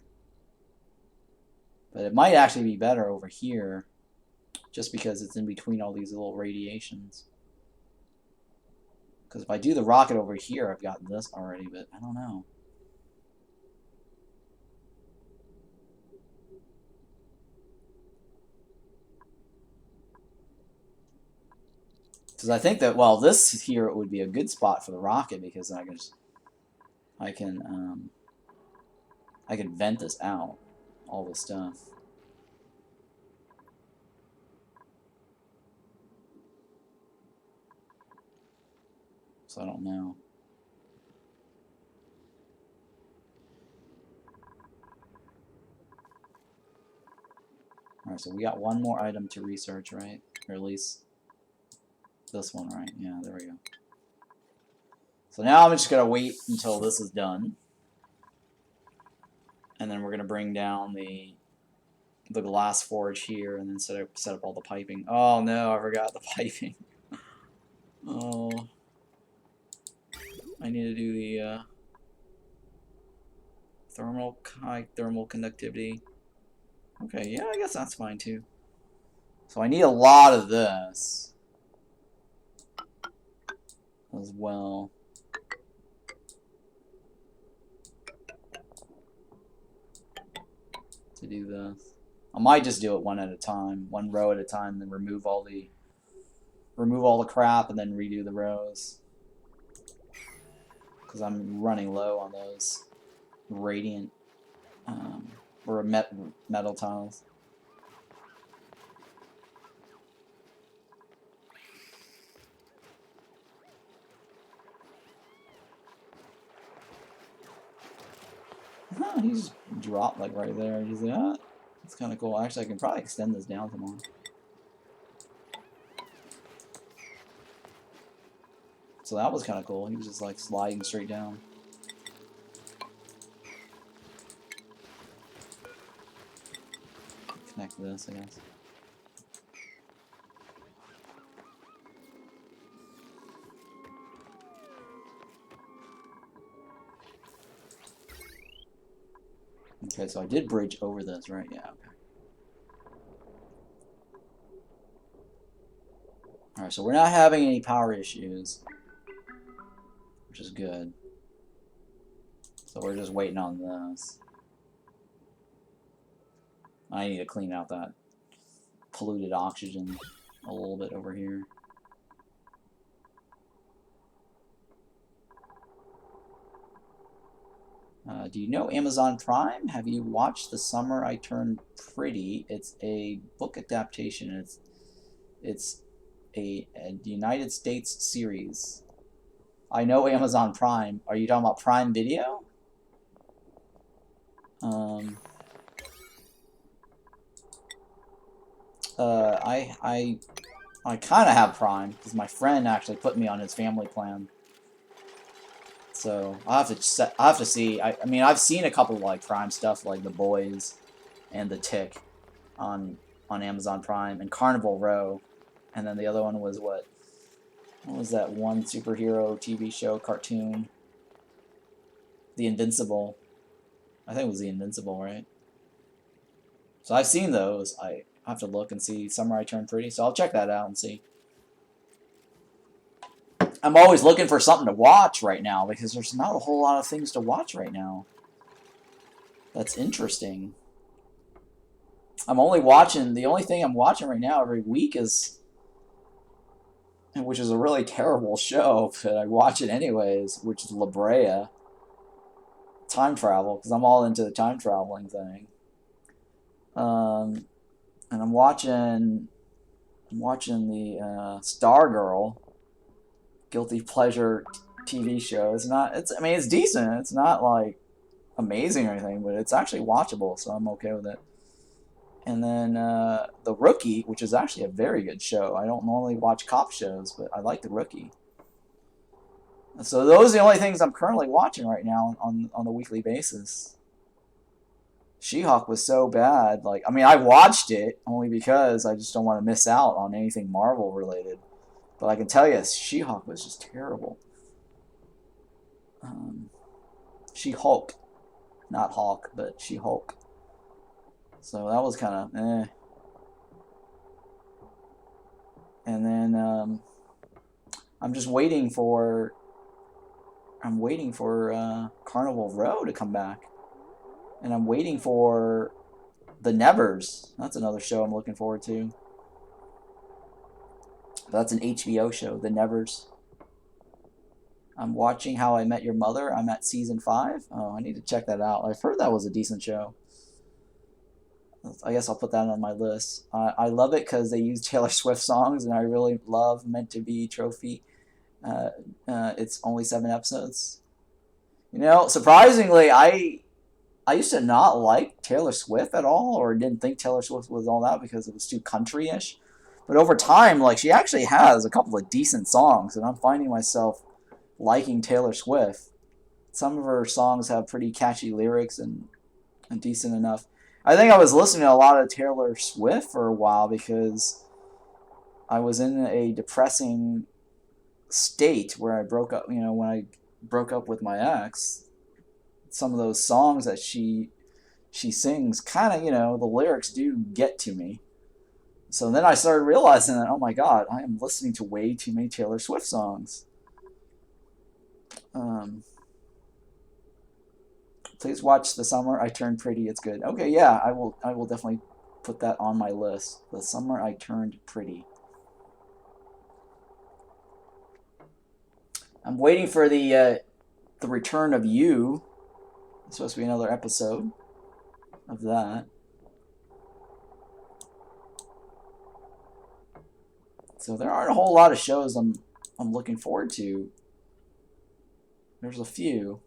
But it might actually be better over here, just because it's in between all these little radiations. Because if I do the rocket over here, I've got this already, but I don't know. Because I think that, well, this here would be a good spot for the rocket, because I can vent this out, all this stuff. So I don't know. Alright, so we got one more item to research, right? Or at least this one, right? Yeah, there we go. So now I'm just going to wait until this is done. And then we're going to bring down the glass forge here and then set up all the piping. Oh no, I forgot the piping. Oh. I need to do the high thermal conductivity. Okay, yeah, I guess that's fine too. So I need a lot of this as well. To do this. I might just do it one at a time, one row at a time, then remove all the crap and then redo the rows. Because I'm running low on those radiant or metal tiles. Huh, he just dropped like right there. He's like, ah, that's kind of cool. Actually, I can probably extend this down some more. So that was kind of cool. He was just like sliding straight down. Connect this, I guess. Okay, so I did bridge over this, right? Yeah, okay. Alright, so we're not having any power issues, which is good. So we're just waiting on this. I need to clean out that polluted oxygen a little bit over here. Do you know Amazon Prime? Have you watched The Summer I Turned Pretty? It's a book adaptation. It's a United States series. I know Amazon Prime. Are you talking about Prime Video? I kind of have Prime because my friend actually put me on his family plan. So I have to see. I mean, I've seen a couple of like Prime stuff, like The Boys and The Tick, on Amazon Prime, and Carnival Row, and then the other one was what was that one superhero TV show cartoon? The Invincible. I think it was The Invincible, right? So I've seen those. I have to look and see Summer I Turned Pretty, so I'll check that out and see. I'm always looking for something to watch right now because there's not a whole lot of things to watch right now. That's interesting. I'm only watching, the only thing I'm watching right now every week is, which is a really terrible show, but I watch it anyways, which is La Brea. Time travel, because I'm all into the time traveling thing. And I'm watching the Stargirl guilty pleasure TV show. I mean, it's decent. It's not like amazing or anything, but it's actually watchable, so I'm okay with it. And then The Rookie, which is actually a very good show. I don't normally watch cop shows, but I like The Rookie. So those are the only things I'm currently watching right now on a weekly basis. She-Hulk was so bad. Like, I mean, I watched it only because I just don't want to miss out on anything Marvel related. But I can tell you, She-Hulk was just terrible. She-Hulk. Not Hulk, but She-Hulk. So that was kind of eh. And then I'm just waiting for Carnival Row to come back. And I'm waiting for The Nevers. That's another show I'm looking forward to. That's an HBO show, The Nevers. I'm watching How I Met Your Mother. I'm at season 5. Oh, I need to check that out. I've heard that was a decent show. I guess I'll put that on my list. I love it because they use Taylor Swift songs, and I really love Meant to Be Trophy. It's only 7 episodes. You know, surprisingly, I used to not like Taylor Swift at all, or didn't think Taylor Swift was all that because it was too country-ish. But over time, like, she actually has a couple of decent songs, and I'm finding myself liking Taylor Swift. Some of her songs have pretty catchy lyrics and decent enough. I think I was listening to a lot of Taylor Swift for a while because I was in a depressing state where I broke up, you know, when I broke up with my ex. Some of those songs that she sings, kind of, you know, the lyrics do get to me. So then I started realizing that, oh my god, I am listening to way too many Taylor Swift songs. Please watch The Summer I Turned Pretty. It's good. Okay, yeah, I will definitely put that on my list. The Summer I Turned Pretty. I'm waiting for the return of You. It's supposed to be another episode of that. So there aren't a whole lot of shows I'm looking forward to. There's a few.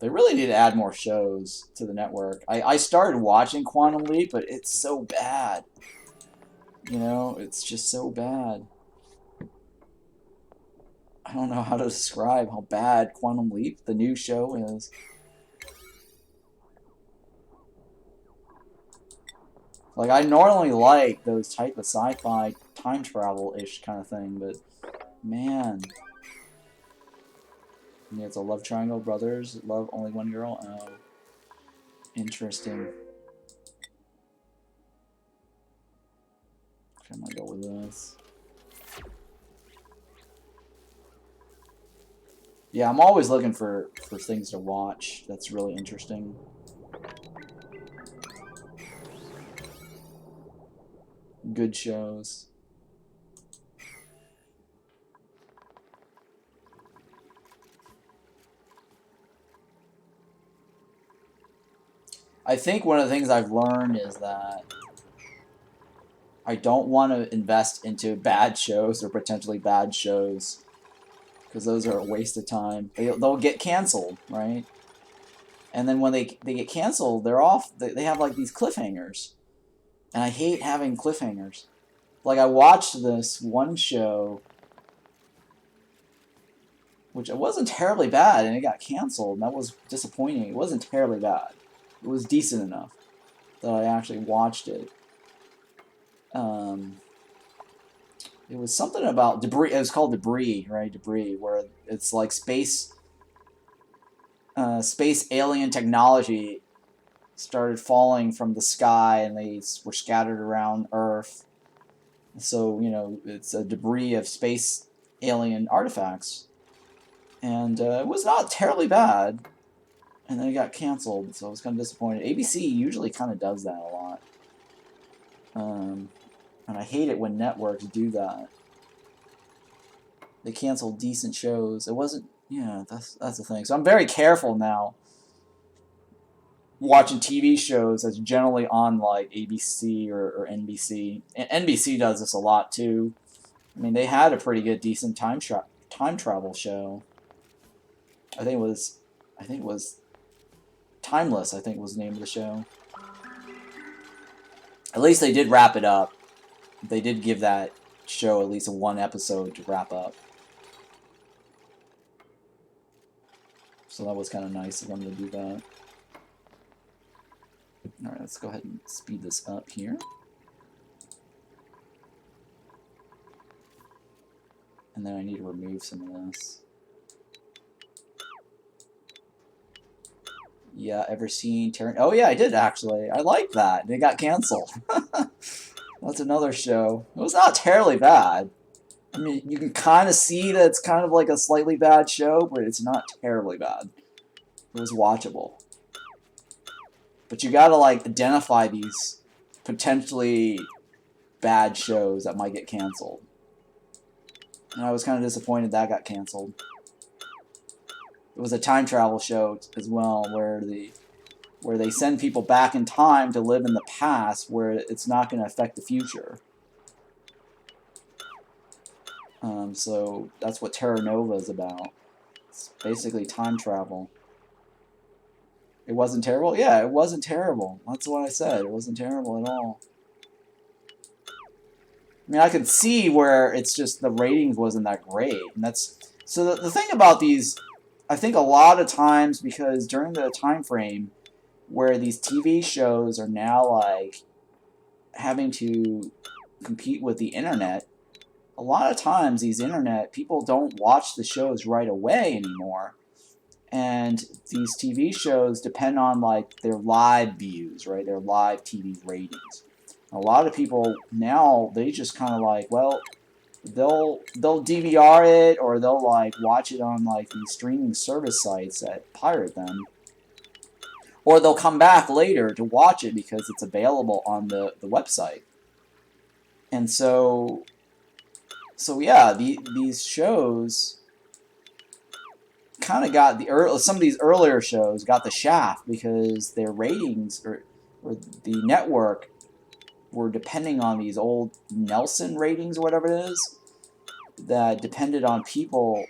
They really need to add more shows to the network. I started watching Quantum Leap, but it's so bad. You know, it's just so bad. I don't know how to describe how bad Quantum Leap, the new show, is. Like, I normally like those type of sci-fi time travel-ish kind of thing, but man. Yeah, it's a love triangle, brothers, love only one girl. Oh, interesting. I'm gonna go with this. Yeah, I'm always looking for things to watch. That's really interesting. Good shows. I think one of the things I've learned is that I don't want to invest into bad shows or potentially bad shows because those are a waste of time. They'll get canceled, right? And then when they get canceled, they're off. They have like these cliffhangers, and I hate having cliffhangers. Like I watched this one show, which it wasn't terribly bad, and it got canceled, and that was disappointing. It wasn't terribly bad. It was decent enough that I actually watched it. It was something about debris. It was called Debris, right? Debris, where it's like space alien technology started falling from the sky, and they were scattered around Earth. So, you know, it's a debris of space alien artifacts. And it was not terribly bad. And then it got canceled, so I was kind of disappointed. ABC usually kind of does that a lot. And I hate it when networks do that. They cancel decent shows. It wasn't... Yeah, that's the thing. So I'm very careful now watching TV shows that's generally on like ABC or NBC. And NBC does this a lot too. I mean, they had a pretty good, decent time travel show. I think it was Timeless. I think was the name of the show. At least they did wrap it up. They did give that show at least one episode to wrap up. So that was kind of nice of them to do that. Alright, let's go ahead and speed this up here. And then I need to remove some of this. Yeah, ever seen Terran? Oh yeah, I did actually. I liked that. It got canceled. That's another show. It was not terribly bad. I mean, you can kind of see that it's kind of like a slightly bad show, but it's not terribly bad. It was watchable. But you gotta, like, identify these potentially bad shows that might get canceled. And I was kind of disappointed that got canceled. It was a time travel show as well, where they send people back in time to live in the past, where it's not going to affect the future. So that's what Terra Nova is about. It's basically time travel. It wasn't terrible? Yeah, it wasn't terrible. That's what I said. It wasn't terrible at all. I mean, I could see where it's just the ratings wasn't that great. And that's so the thing about these, I think a lot of times, because during the time frame where these TV shows are now like having to compete with the internet, a lot of times these internet people don't watch the shows right away anymore. And these TV shows depend on like their live views, right? Their live TV ratings. A lot of people now, they just kind of like, well, they'll DVR it, or they'll like watch it on like these streaming service sites that pirate them, or they'll come back later to watch it because it's available on the website. And so yeah, these shows kind of got some of these earlier shows got the shaft because their ratings or the network were depending on these old Nelson ratings or whatever it is that depended on people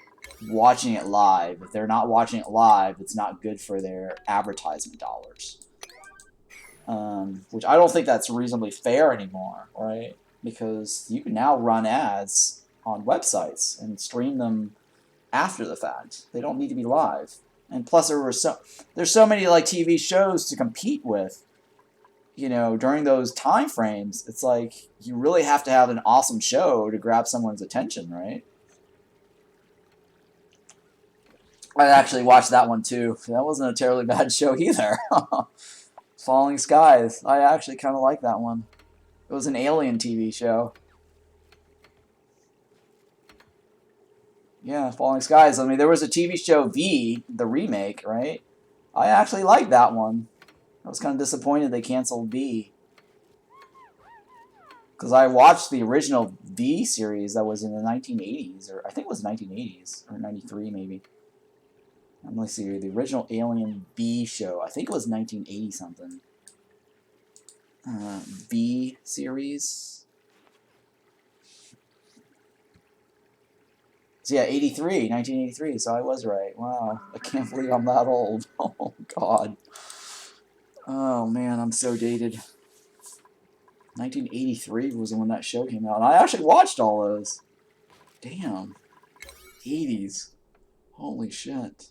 watching it live. If they're not watching it live, it's not good for their advertising dollars. Which I don't think that's reasonably fair anymore, right? Because you can now run ads on websites and stream them after the fact. They don't need to be live. And plus, there's so many like TV shows to compete with. You know, during those time frames, it's like you really have to have an awesome show to grab someone's attention, right? I actually watched that one too. That wasn't a terribly bad show either. Falling Skies. I actually kind of like that one. It was an alien TV show. Yeah, Falling Skies. I mean, there was a TV show V, the remake, right? I actually liked that one. I was kind of disappointed they canceled V. Because I watched the original V series that was in the 1980s, or I think it was 1980s, or 93 maybe. Let me see, the original Alien V show, I think it was 1980 something. V series. So yeah, 1983, so I was right. Wow, I can't believe I'm that old. Oh, God. Oh, man, I'm so dated. 1983 was when that show came out. And I actually watched all those. Damn. 80s. Holy shit.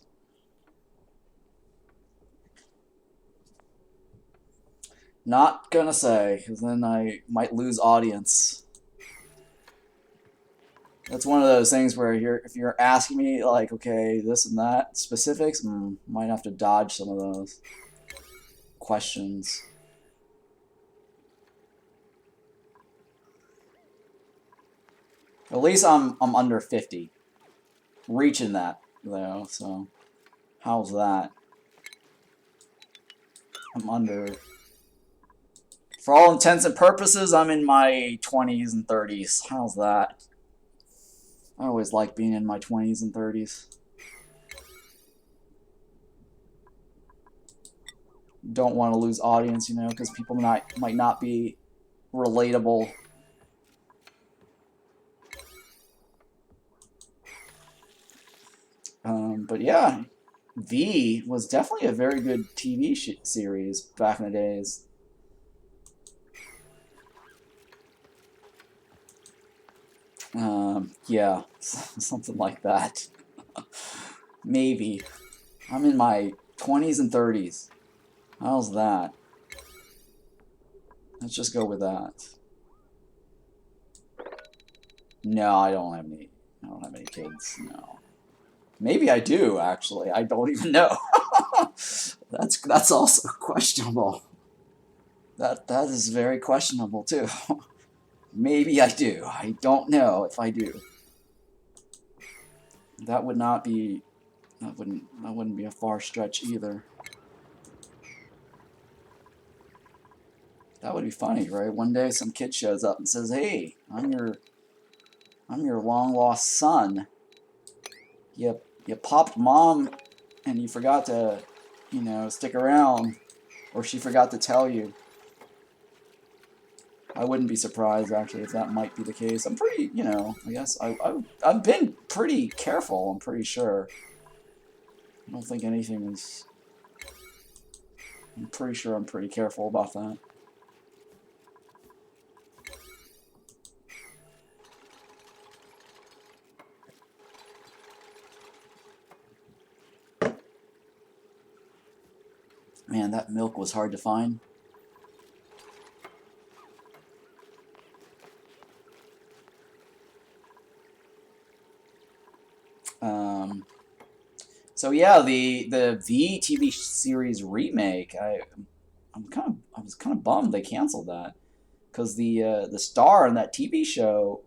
Not gonna say, because then I might lose audience. That's one of those things where if you're asking me, like, okay, this and that, specifics, might have to dodge some of those questions. At least I'm under 50. Reaching that, though, so how's that? I'm under... For all intents and purposes, I'm in my 20s and 30s. How's that? I always like being in my 20s and 30s. Don't want to lose audience, you know, because people might not be relatable. But yeah, V was definitely a very good TV series back in the days. Yeah, something like that. Maybe. I'm in my 20s and 30s. How's that? Let's just go with that. No, I don't have any kids, no. Maybe I do, actually. I don't even know. That's also questionable. That is very questionable too. Maybe I do. I don't know if I do. That wouldn't be a far stretch either. That would be funny, right? One day some kid shows up and says, "Hey, I'm your long lost son. You popped mom and you forgot to, you know, stick around, or she forgot to tell you." I wouldn't be surprised, actually, if that might be the case. I'm pretty, you know, I guess I've been pretty careful, I'm pretty sure. I don't think anything is... I'm pretty sure I'm pretty careful about that. Man, that milk was hard to find. So yeah, the V TV series remake, I was kind of bummed they canceled that, because the star in that TV show,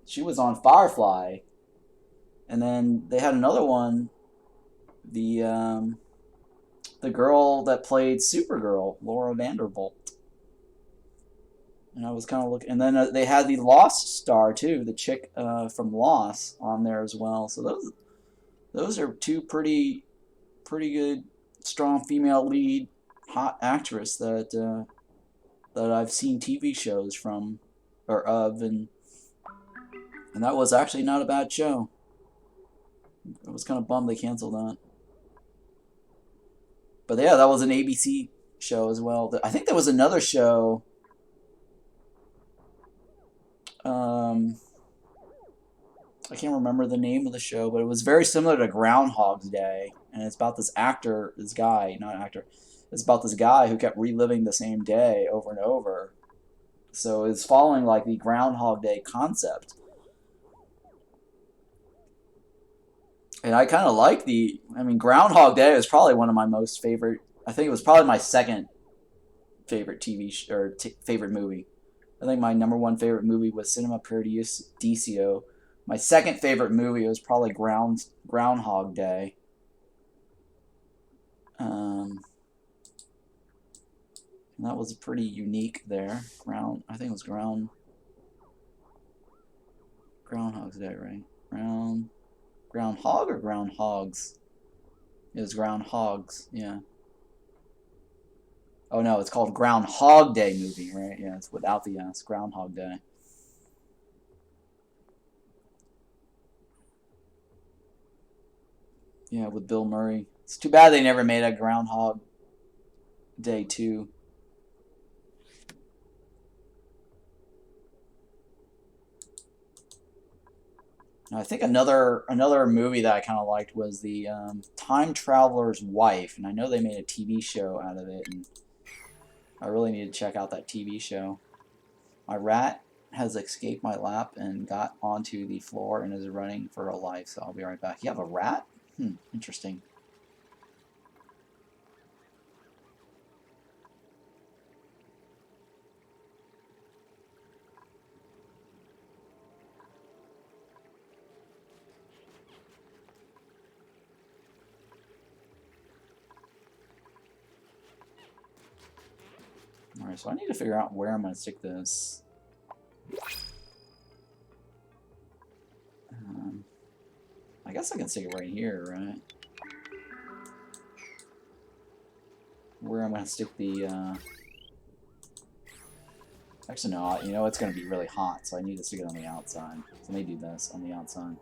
she was on Firefly, and then they had another one, the girl that played Supergirl, Laura Vanderbilt. And I was kind of looking, and then they had the Lost star too, the chick from Lost, on there as well. So those are two pretty good, strong female lead, hot actress that I've seen TV shows from, or of, and that was actually not a bad show. I was kind of bummed they canceled that. But yeah, that was an ABC show as well. I think there was another show. I can't remember the name of the show, but it was very similar to Groundhog's Day, and it's about this guy who kept reliving the same day over and over. So it's following like the Groundhog Day concept. And I kind of like I mean, Groundhog Day is probably one of my most favorite. I think it was probably my second favorite favorite movie. I think my #1 favorite movie was Cinema Paradiso. My second favorite movie was probably Groundhog Day. And that was pretty unique there. I think it was Groundhog's Day, right? Groundhog or Groundhogs? It was Groundhogs, yeah. Oh no, it's called Groundhog Day movie, right? Yeah, it's without the S. Groundhog Day. Yeah, with Bill Murray. It's too bad they never made a Groundhog Day 2. I think another movie that I kind of liked was the Time Traveler's Wife, and I know they made a TV show out of it, and I really need to check out that TV show. My rat has escaped my lap and got onto the floor and is running for her life, so I'll be right back. You have a rat? Interesting. Alright, so I need to figure out where I'm going to stick this. I guess I can stick it right here, right? Where I'm going to stick the... Actually, no, you know, it's going to be really hot, so I need to stick it on the outside. So let me do this on the outside.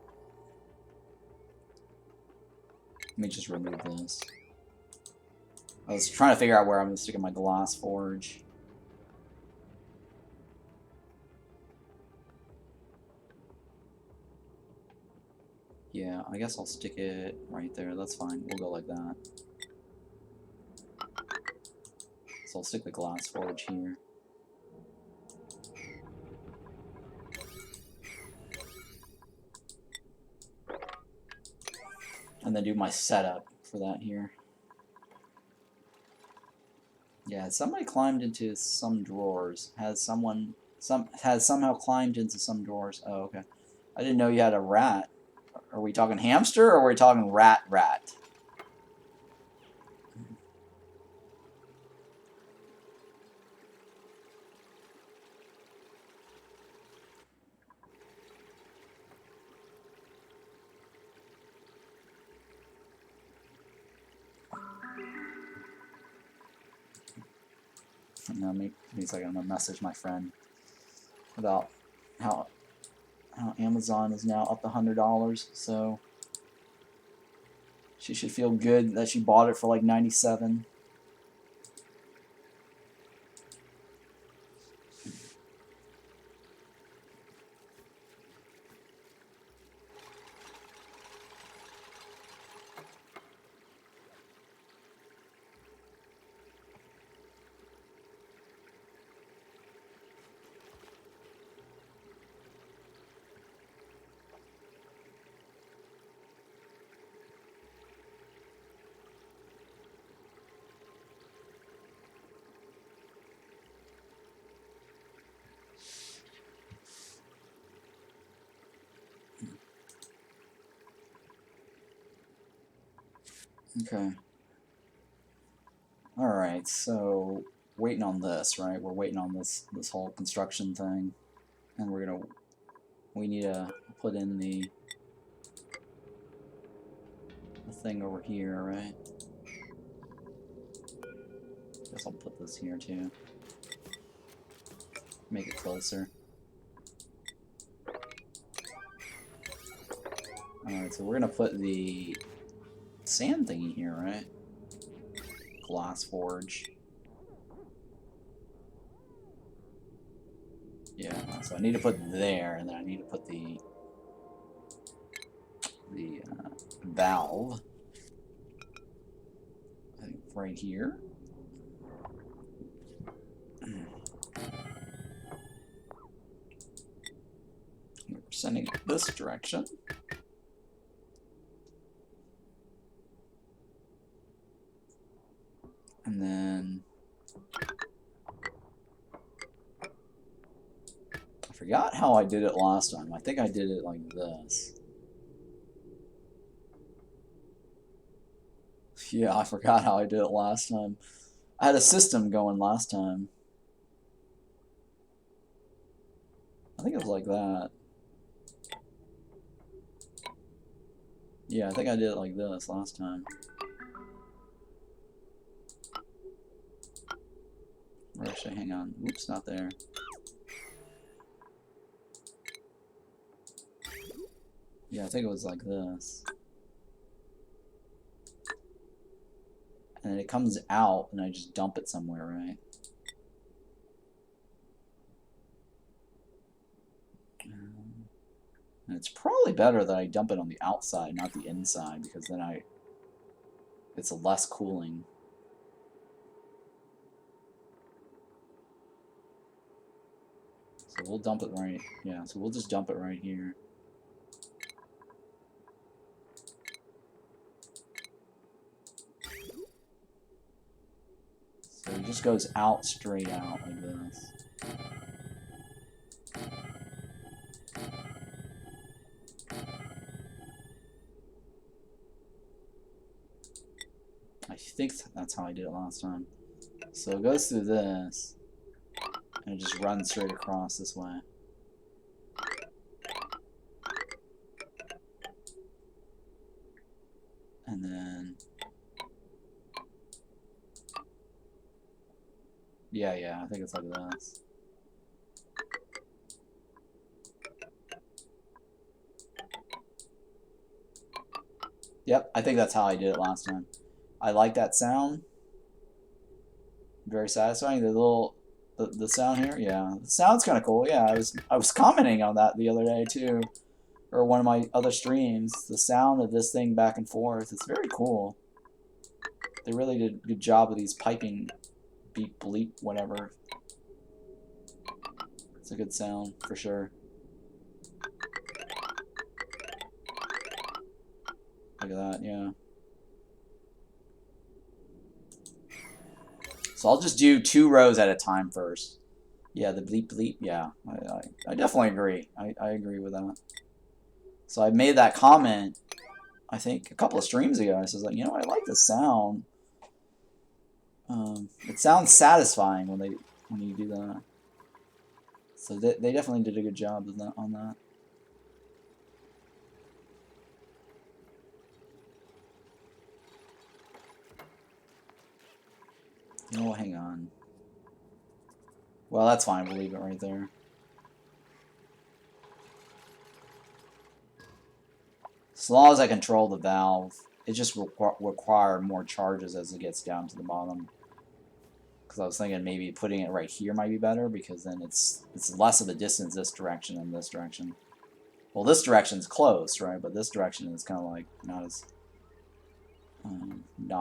Let me just remove this. I was trying to figure out where I'm going to stick in my glass forge. Yeah, I guess I'll stick it right there. That's fine. We'll go like that. So I'll stick the glass forge here. And then do my setup for that here. Yeah, somebody climbed into some drawers. Has somehow climbed into some drawers. Oh, okay. I didn't know you had a rat. Are we talking hamster or are we talking rat? No, means I'm gonna message my friend about how Amazon is now up to $100, so she should feel good that she bought it for like $97. Okay. Alright, so waiting on this, right? We're waiting on this whole construction thing. And we need to put in the thing over here, right? Guess I'll put this here too. Make it closer. Alright, so we're gonna put the sand thingy here, right? Glass forge. Yeah, so I need to put there, and then I need to put the valve, I think, right here. We're sending it this direction. Forgot how I did it last time. I think I did it like this. Yeah, I forgot how I did it last time. I had a system going last time. I think it was like that. Yeah, I think I did it like this last time. Or actually, hang on. Oops, not there. Yeah, I think it was like this. And it comes out, and I just dump it somewhere, right? And it's probably better that I dump it on the outside, not the inside, because then it's a less cooling. So we'll dump it right, yeah, so we'll just dump it right here. So it just goes out straight out like this. I think that's how I did it last time. So it goes through this, and it just runs straight across this way. And then... Yeah, I think it's like this. Yep, I think that's how I did it last time. I like that sound. Very satisfying. The little... The sound here, yeah. The sound's kind of cool, yeah. I was commenting on that the other day, too. Or one of my other streams. The sound of this thing back and forth. It's very cool. They really did a good job with these piping... beep, bleep, whatever. It's a good sound, for sure. Look at that, yeah. So I'll just do 2 rows at a time first. Yeah, the bleep bleep, yeah. I definitely agree. I agree with that. So I made that comment, I think, a couple of streams ago. I said, like, you know, I like the sound. It sounds satisfying when you do that. So they definitely did a good job of that, on that. You know what, hang on. Well, that's fine, we'll leave it right there. As long as I control the valve, it just require more charges as it gets down to the bottom. Because I was thinking maybe putting it right here might be better, because then it's less of a distance this direction than this direction. Well, this direction's close, right? But this direction is kind of like not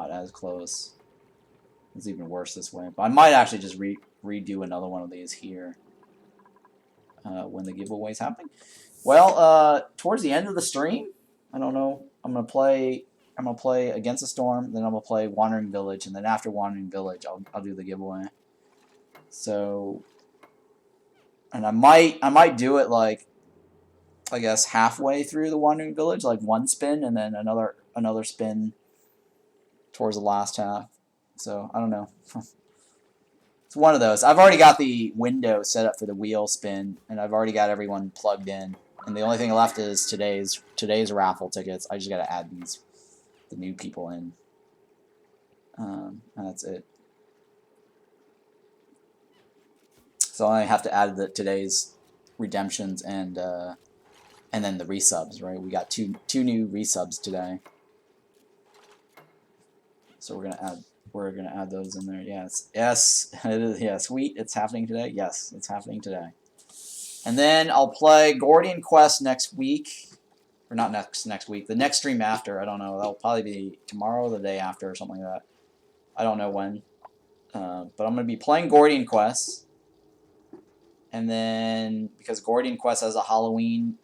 as close. It's even worse this way. But I might actually just redo another one of these here when the giveaway's happening. Well, towards the end of the stream, I don't know. I'm gonna play Against the Storm, then I'm gonna play Wandering Village, and then after Wandering Village, I'll do the giveaway. So, and I might do it like, I guess, halfway through the Wandering Village, like 1 spin, and then another spin towards the last half. So I don't know. It's one of those. I've already got the window set up for the wheel spin, and I've already got everyone plugged in. And the only thing left is today's raffle tickets. I just got to add the new people in. And that's it. So I have to add today's redemptions and then the resubs, right? We got two new resubs today. So we're gonna add those in there. Yes, it is. Yeah, sweet. It's happening today. Yes, it's happening today. And then I'll play Gordian Quest next week, or not next week. The next stream after. I don't know. That'll probably be tomorrow or the day after or something like that. I don't know when. But I'm gonna be playing Gordian Quest. And then because Gordian Quest has a Halloween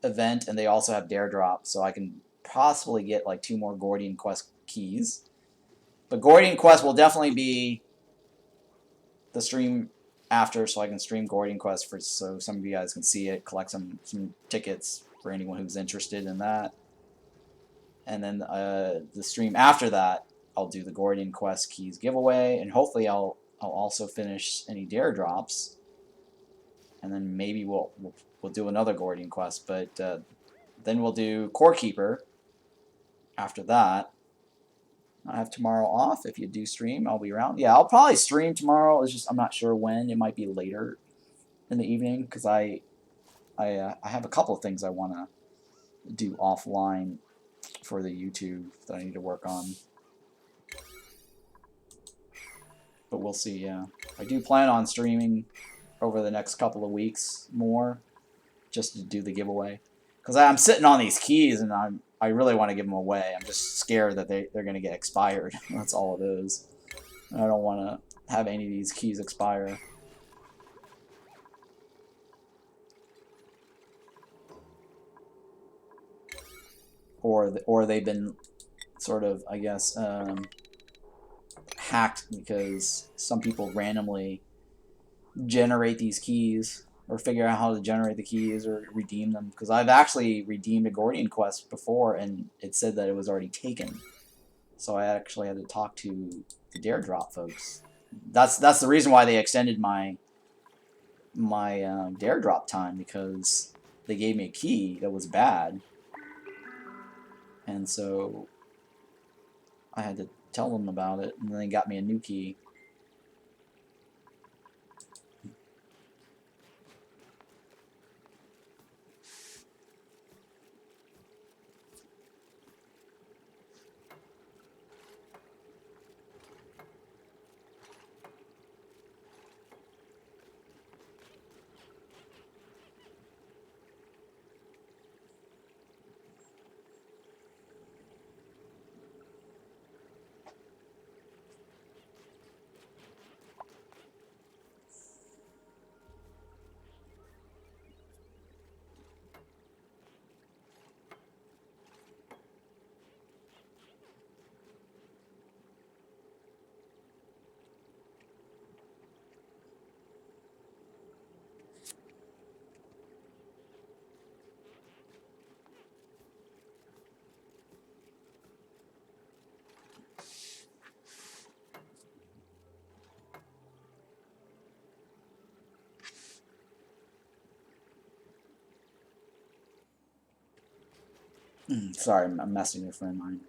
event, and they also have Dare Drop, so I can possibly get like 2 more Gordian Quest keys. But Gordian Quest will definitely be the stream after, so I can stream Guardian Quest for so some of you guys can see it, collect some tickets for anyone who's interested in that. And then the stream after that, I'll do the Guardian Quest keys giveaway, and hopefully I'll also finish any dare drops. And then maybe we'll do another Guardian Quest, but then we'll do Core Keeper after that. I have tomorrow off. If you do stream, I'll be around. Yeah, I'll probably stream tomorrow. It's just I'm not sure when. It might be later in the evening because I have a couple of things I want to do offline for the YouTube that I need to work on. But we'll see. Yeah, I do plan on streaming over the next couple of weeks more, just to do the giveaway. Because I'm sitting on these keys and I really want to give them away. I'm just scared that they're going to get expired. That's all it is. I don't want to have any of these keys expire. Or they've been sort of, I guess, hacked because some people randomly generate these keys or figure out how to generate the keys or redeem them. Because I've actually redeemed a Guardian Quest before and it said that it was already taken. So I actually had to talk to the dare drop folks. That's the reason why they extended my dare drop time, because they gave me a key that was bad. And so I had to tell them about it, and then they got me a new key. Sorry, I'm messing with a friend of mine.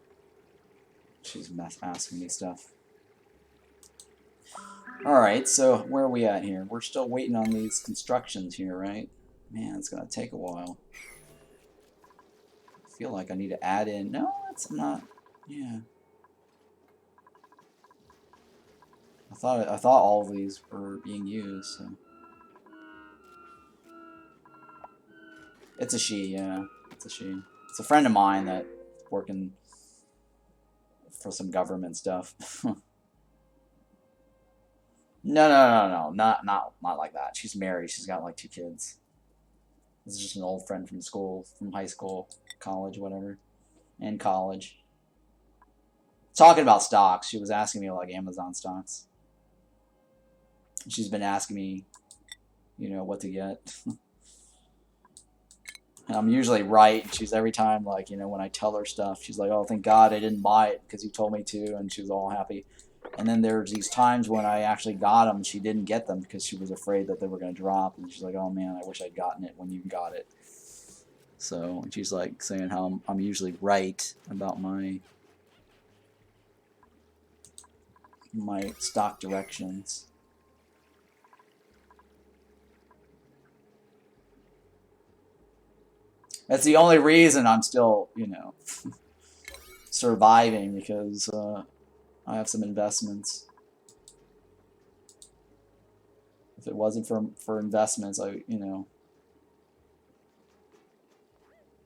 She's asking me stuff. Alright, so where are we at here? We're still waiting on these constructions here, right? Man, it's gonna take a while. I feel like I need to add in... No, it's not... Yeah. I thought all of these were being used, so... It's a she, yeah. It's a she. It's a friend of mine that's working for some government stuff. No. Not like that. She's married. She's got like 2 kids. This is just an old friend from school, from high school, college, whatever. And college. Talking about stocks. She was asking me like Amazon stocks. She's been asking me, you know, what to get. And I'm usually right, and she's every time, like, you know, when I tell her stuff, she's like, oh, thank God I didn't buy it because you told me to, and she was all happy. And then there's these times when I actually got them, she didn't get them because she was afraid that they were going to drop, and she's like, oh, man, I wish I'd gotten it when you got it. So, and she's like saying how I'm usually right about my stock directions. That's the only reason I'm still, you know, surviving, because I have some investments. If it wasn't for investments, you know,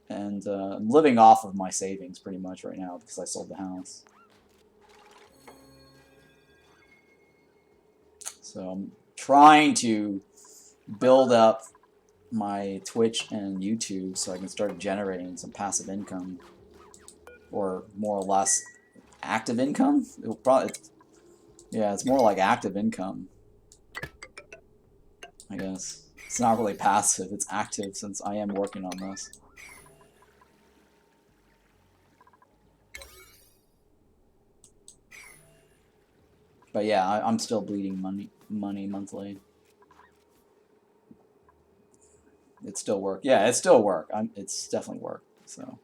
and I'm living off of my savings pretty much right now because I sold the house. So I'm trying to build up my Twitch and YouTube so I can start generating some passive income, or more or less active income. Yeah, it's more like active income. I guess. It's not really passive, it's active since I am working on this. But yeah, I'm still bleeding money monthly. It still work. Yeah, it still work. It's definitely work. So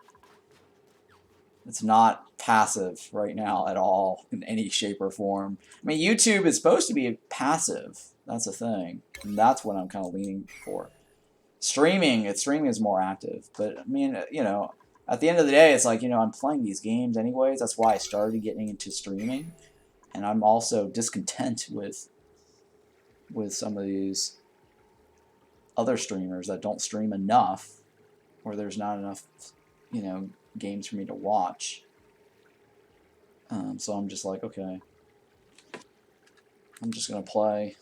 it's not passive right now at all in any shape or form. I mean, YouTube is supposed to be passive. That's the thing, and that's what I'm kind of leaning for. Streaming is more active, but I mean, you know, at the end of the day, it's like, you know, I'm playing these games anyways. That's why I started getting into streaming, and I'm also discontent with some of these other streamers that don't stream enough, or there's not enough, you know, games for me to watch. So I'm just like, okay, I'm just gonna play.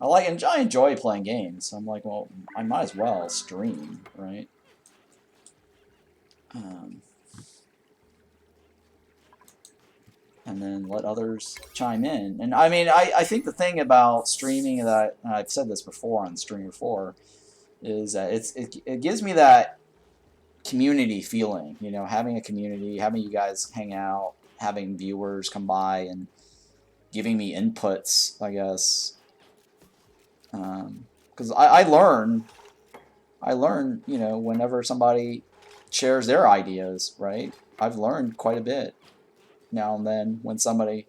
I enjoy playing games. So I'm like, well, I might as well stream, right? And then let others chime in. And I mean, I think the thing about streaming that I've said this before on Streamer 4 is that it gives me that community feeling, you know, having a community, having you guys hang out, having viewers come by and giving me inputs, I guess. Because I learn, you know, whenever somebody shares their ideas, right? I've learned quite a bit now and then when somebody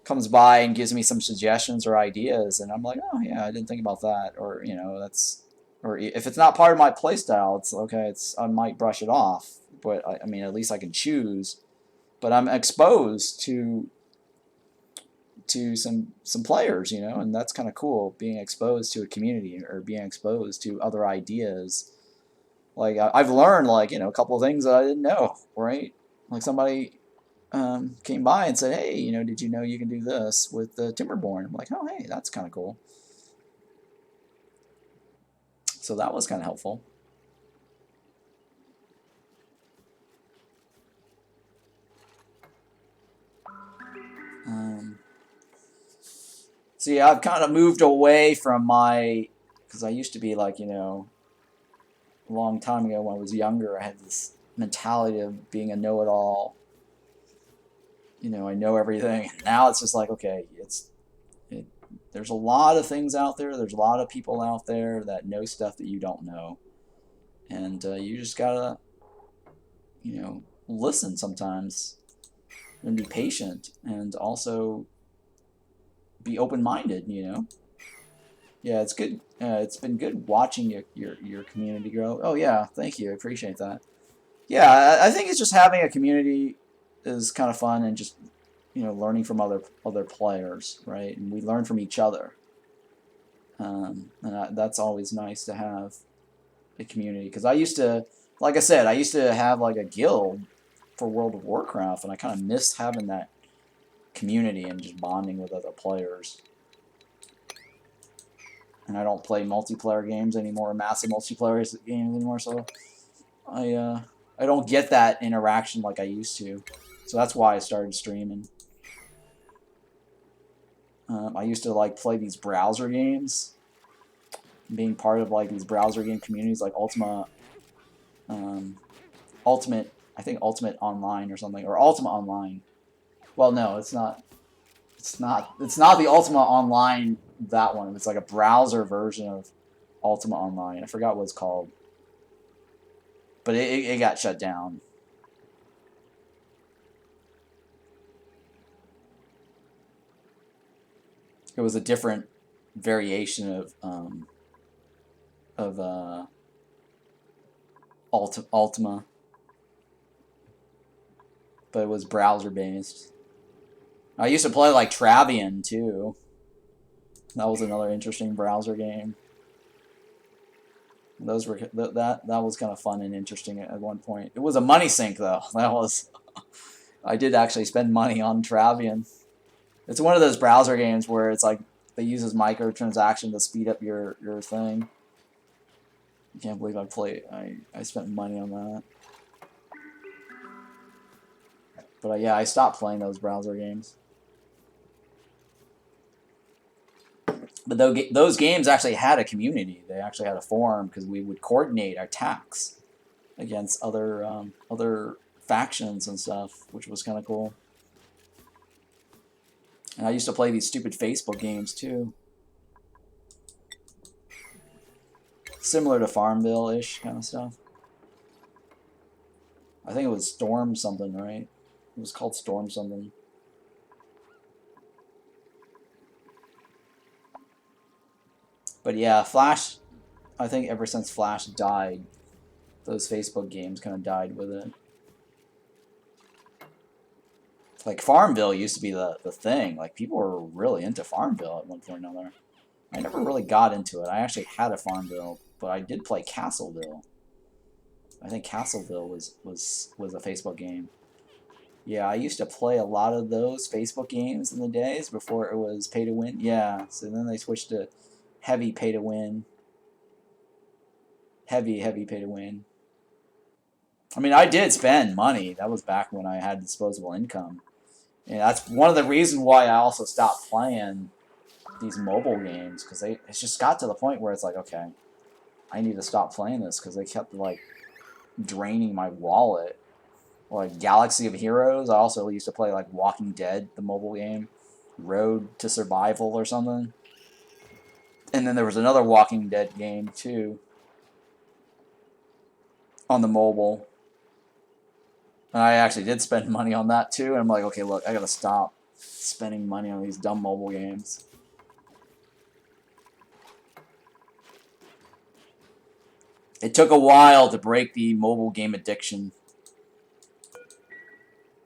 comes by and gives me some suggestions or ideas, and I'm like, oh yeah, I didn't think about that, or you know, that's, or if it's not part of my playstyle, it's okay. I might brush it off, but I mean, at least I can choose. But I'm exposed to some players, you know, and that's kind of cool. Being exposed to a community or being exposed to other ideas. Like I've learned, like, you know, a couple of things that I didn't know, right? Like somebody came by and said, hey, you know, did you know you can do this with the Timberborn? I'm like, oh, hey, that's kind of cool. So that was kind of helpful. So yeah, I've kind of moved away from because I used to be like, you know, a long time ago when I was younger, I had this mentality of being a know-it-all. You know, I know everything. Now it's just like, okay, there's a lot of things out there. There's a lot of people out there that know stuff that you don't know. And you just gotta, you know, listen sometimes and be patient and also be open-minded, you know. Yeah, it's good. It's been good watching your community grow. Oh yeah, thank you. I appreciate that. Yeah, I think it's just having a community is kind of fun, and just, you know, learning from other players, right? And we learn from each other. That's always nice to have a community, because I used to, like I said, I used to have like a guild for World of Warcraft, and I kind of missed having that community and just bonding with other players. And I don't play multiplayer games anymore, massive multiplayer games anymore, so I don't get that interaction like I used to. So that's why I started streaming. I used to like play these browser games, being part of like these browser game communities like Ultimate, I think Ultimate Online or something, or Ultima Online. Well, no, it's not. It's not the Ultima Online, that one. It's like a browser version of Ultima Online. I forgot what it's called. But it got shut down. It was a different variation of Ultima, but it was browser based. I used to play like Travian too. That was another interesting browser game. Those were that was kind of fun and interesting at one point. It was a money sink though. That was I did actually spend money on Travian. It's one of those browser games where it's like they use this microtransaction to speed up your thing. I can't believe I spent money on that. But yeah, I stopped playing those browser games. But those games actually had a community. They actually had a forum because we would coordinate our attacks against other factions and stuff, which was kind of cool. And I used to play these stupid Facebook games too. Similar to Farmville-ish kind of stuff. I think it was Storm something, right? It was called Storm something. But yeah, Flash, I think ever since Flash died, those Facebook games kind of died with it. Like, Farmville used to be the thing. Like, people were really into Farmville at one point or another. I never really got into it. I actually had a Farmville, but I did play Castleville. I think Castleville was a Facebook game. Yeah, I used to play a lot of those Facebook games in the days before it was pay to win. Yeah, so then they switched to heavy pay to win. Heavy pay to win. I mean, I did spend money. That was back when I had disposable income. And that's one of the reasons why I also stopped playing these mobile games, because it just got to the point where it's like, okay, I need to stop playing this because they kept like draining my wallet. Like Galaxy of Heroes, I also used to play like Walking Dead, the mobile game, Road to Survival or something. And then there was another Walking Dead game too on the mobile. And I actually did spend money on that too, and I'm like, okay, look, I gotta stop spending money on these dumb mobile games. It took a while to break the mobile game addiction.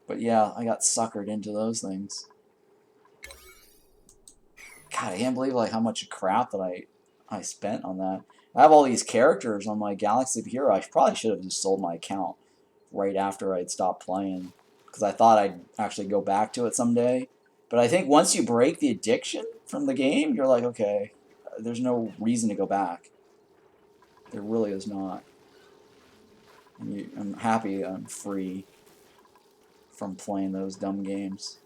But yeah, I got suckered into those things. God, I can't believe like how much crap that I spent on that. I have all these characters on my Galaxy of Hero. I probably should have just sold my account right after I'd stopped playing, because I thought I'd actually go back to it someday. But I think once you break the addiction from the game, you're like, okay, there's no reason to go back. There really is not. And I'm happy I'm free from playing those dumb games.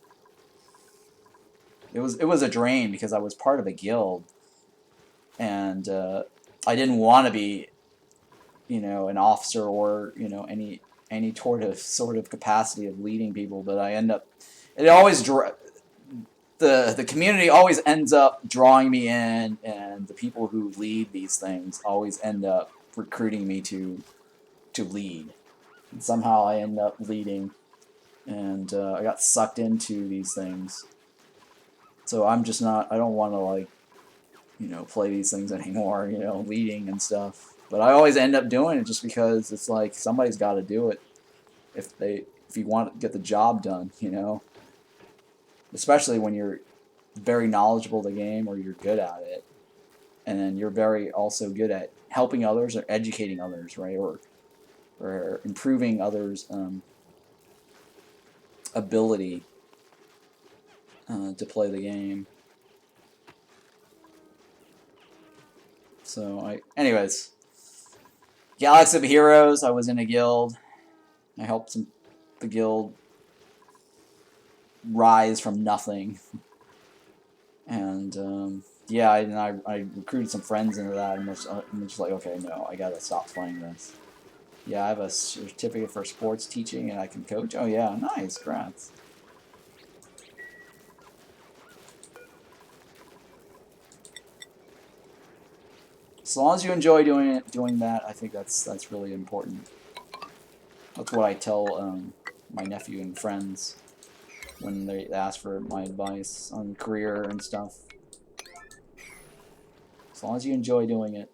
It was a drain because I was part of a guild, and I didn't want to be, you know, an officer or, you know, any sort of capacity of leading people, but I end up, it always the community always ends up drawing me in, and the people who lead these things always end up recruiting me to lead, and somehow I end up leading, and I got sucked into these things. So I'm just not, I don't want to, like, you know, play these things anymore, you know, leading and stuff. But I always end up doing it just because it's like somebody's got to do it if you want to get the job done, you know. Especially when you're very knowledgeable of the game or you're good at it, and then you're very also good at helping others or educating others, right, or improving others' ability to play the game. So anyways, Galaxy of Heroes, I was in a guild. I helped the guild rise from nothing, and yeah, I recruited some friends into that, and I'm just like, okay, no, I gotta stop playing this. Yeah, I have a certificate for sports teaching, and I can coach. Oh yeah, nice, congrats. As long as you enjoy doing that, I think that's really important. That's what I tell my nephew and friends when they ask for my advice on career and stuff. As long as you enjoy doing it.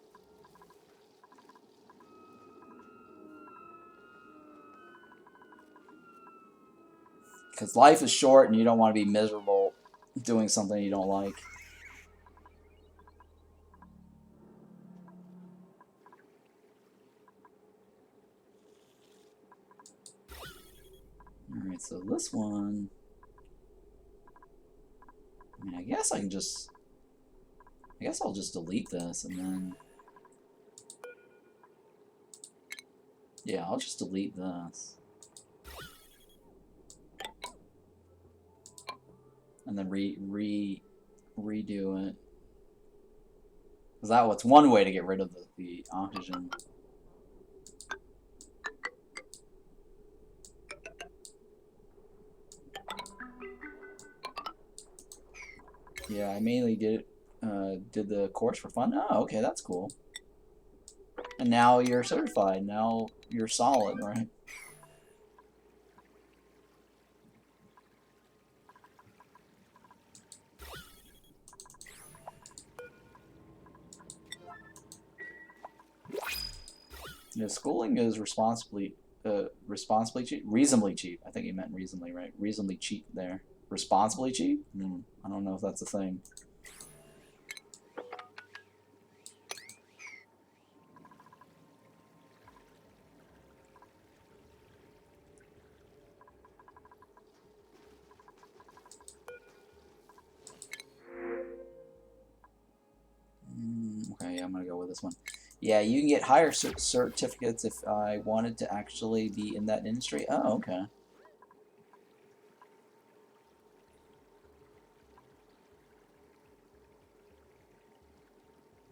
Because life is short and you don't want to be miserable doing something you don't like. Alright, so this one, I mean, I guess I'll just delete this and then, yeah, I'll just delete this. And then redo it. Is that what's one way to get rid of the oxygen? Yeah, I mainly did the course for fun. Oh, okay, that's cool. And now you're certified. Now you're solid, right? Yeah, schooling is responsibly cheap, reasonably cheap. I think you meant reasonably, right? Reasonably cheap there. Responsibly cheap? I don't know if that's a thing. Okay, yeah, I'm gonna go with this one. Yeah, you can get higher certificates if I wanted to actually be in that industry. Oh, okay.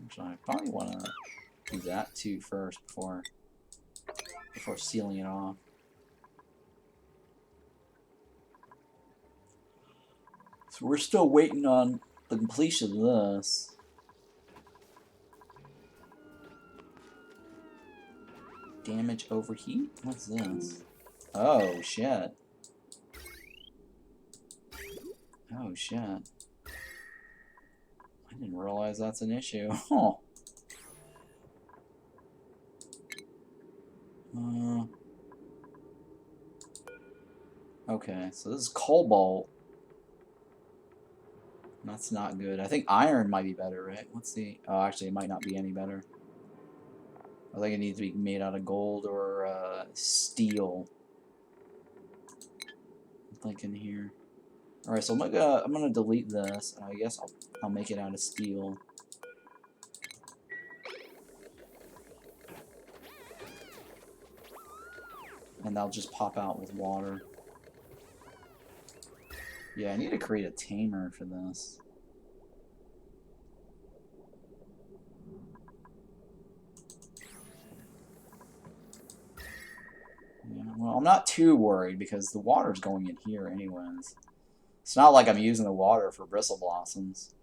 Actually, I probably want to do that too first before sealing it off. So we're still waiting on the completion of this. Damage overheat? What's this? Oh, shit. Oh, shit. I didn't realize that's an issue. Huh. Okay, so this is cobalt. That's not good. I think iron might be better, right? Let's see. Oh, actually, it might not be any better. I think it needs to be made out of gold or steel. I'm thinking here. All right, so I'm gonna delete this. I guess I'll make it out of steel. And that'll just pop out with water. Yeah, I need to create a tamer for this. Yeah, well, I'm not too worried because the water's going in here anyways. It's not like I'm using the water for Bristle Blossoms.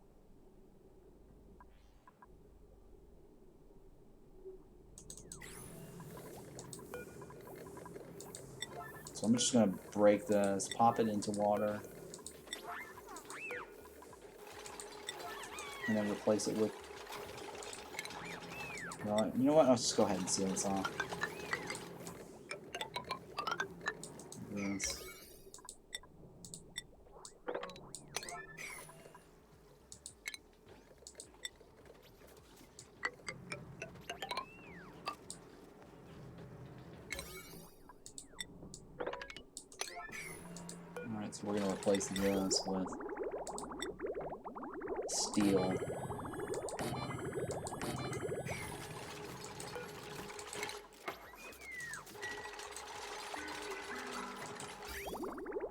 So I'm just going to break this, pop it into water, and then replace it with... Well, you know what? I'll just go ahead and seal this off. This. Alright, so we're going to replace this with steel.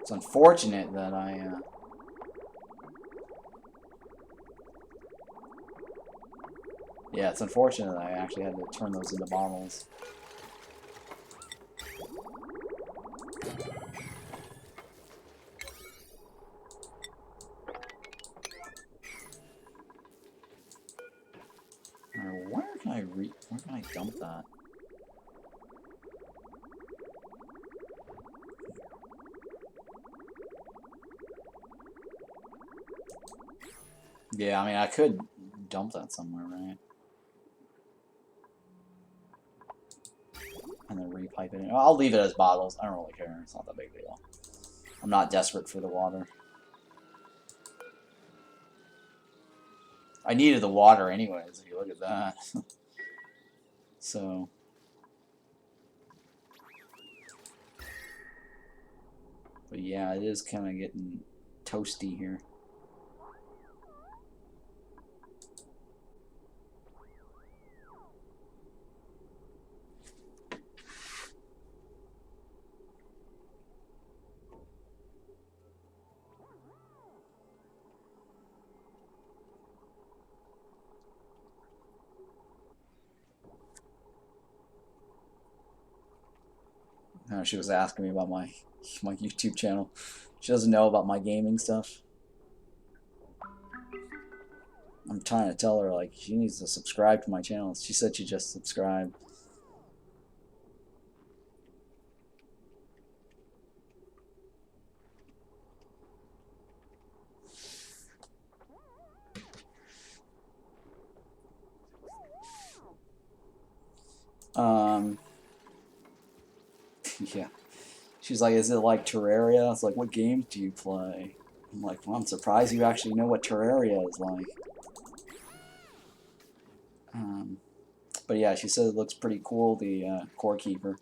It's unfortunate that yeah, it's unfortunate that I actually had to turn those into bottles. Alright, where can I dump that? Yeah, I mean, I could dump that somewhere, right? And then repipe it in. I'll leave it as bottles. I don't really care. It's not that big a deal. I'm not desperate for the water. I needed the water anyways, if you look at that. So... But yeah, it is kind of getting toasty here. She was asking me about my YouTube channel. She doesn't know about my gaming stuff. I'm trying to tell her, like, she needs to subscribe to my channel. She said she just subscribed. Yeah. She's like, is it like Terraria? I was like, what games do you play? I'm like, well, I'm surprised you actually know what Terraria is like. But yeah, she said it looks pretty cool, the Core Keeper.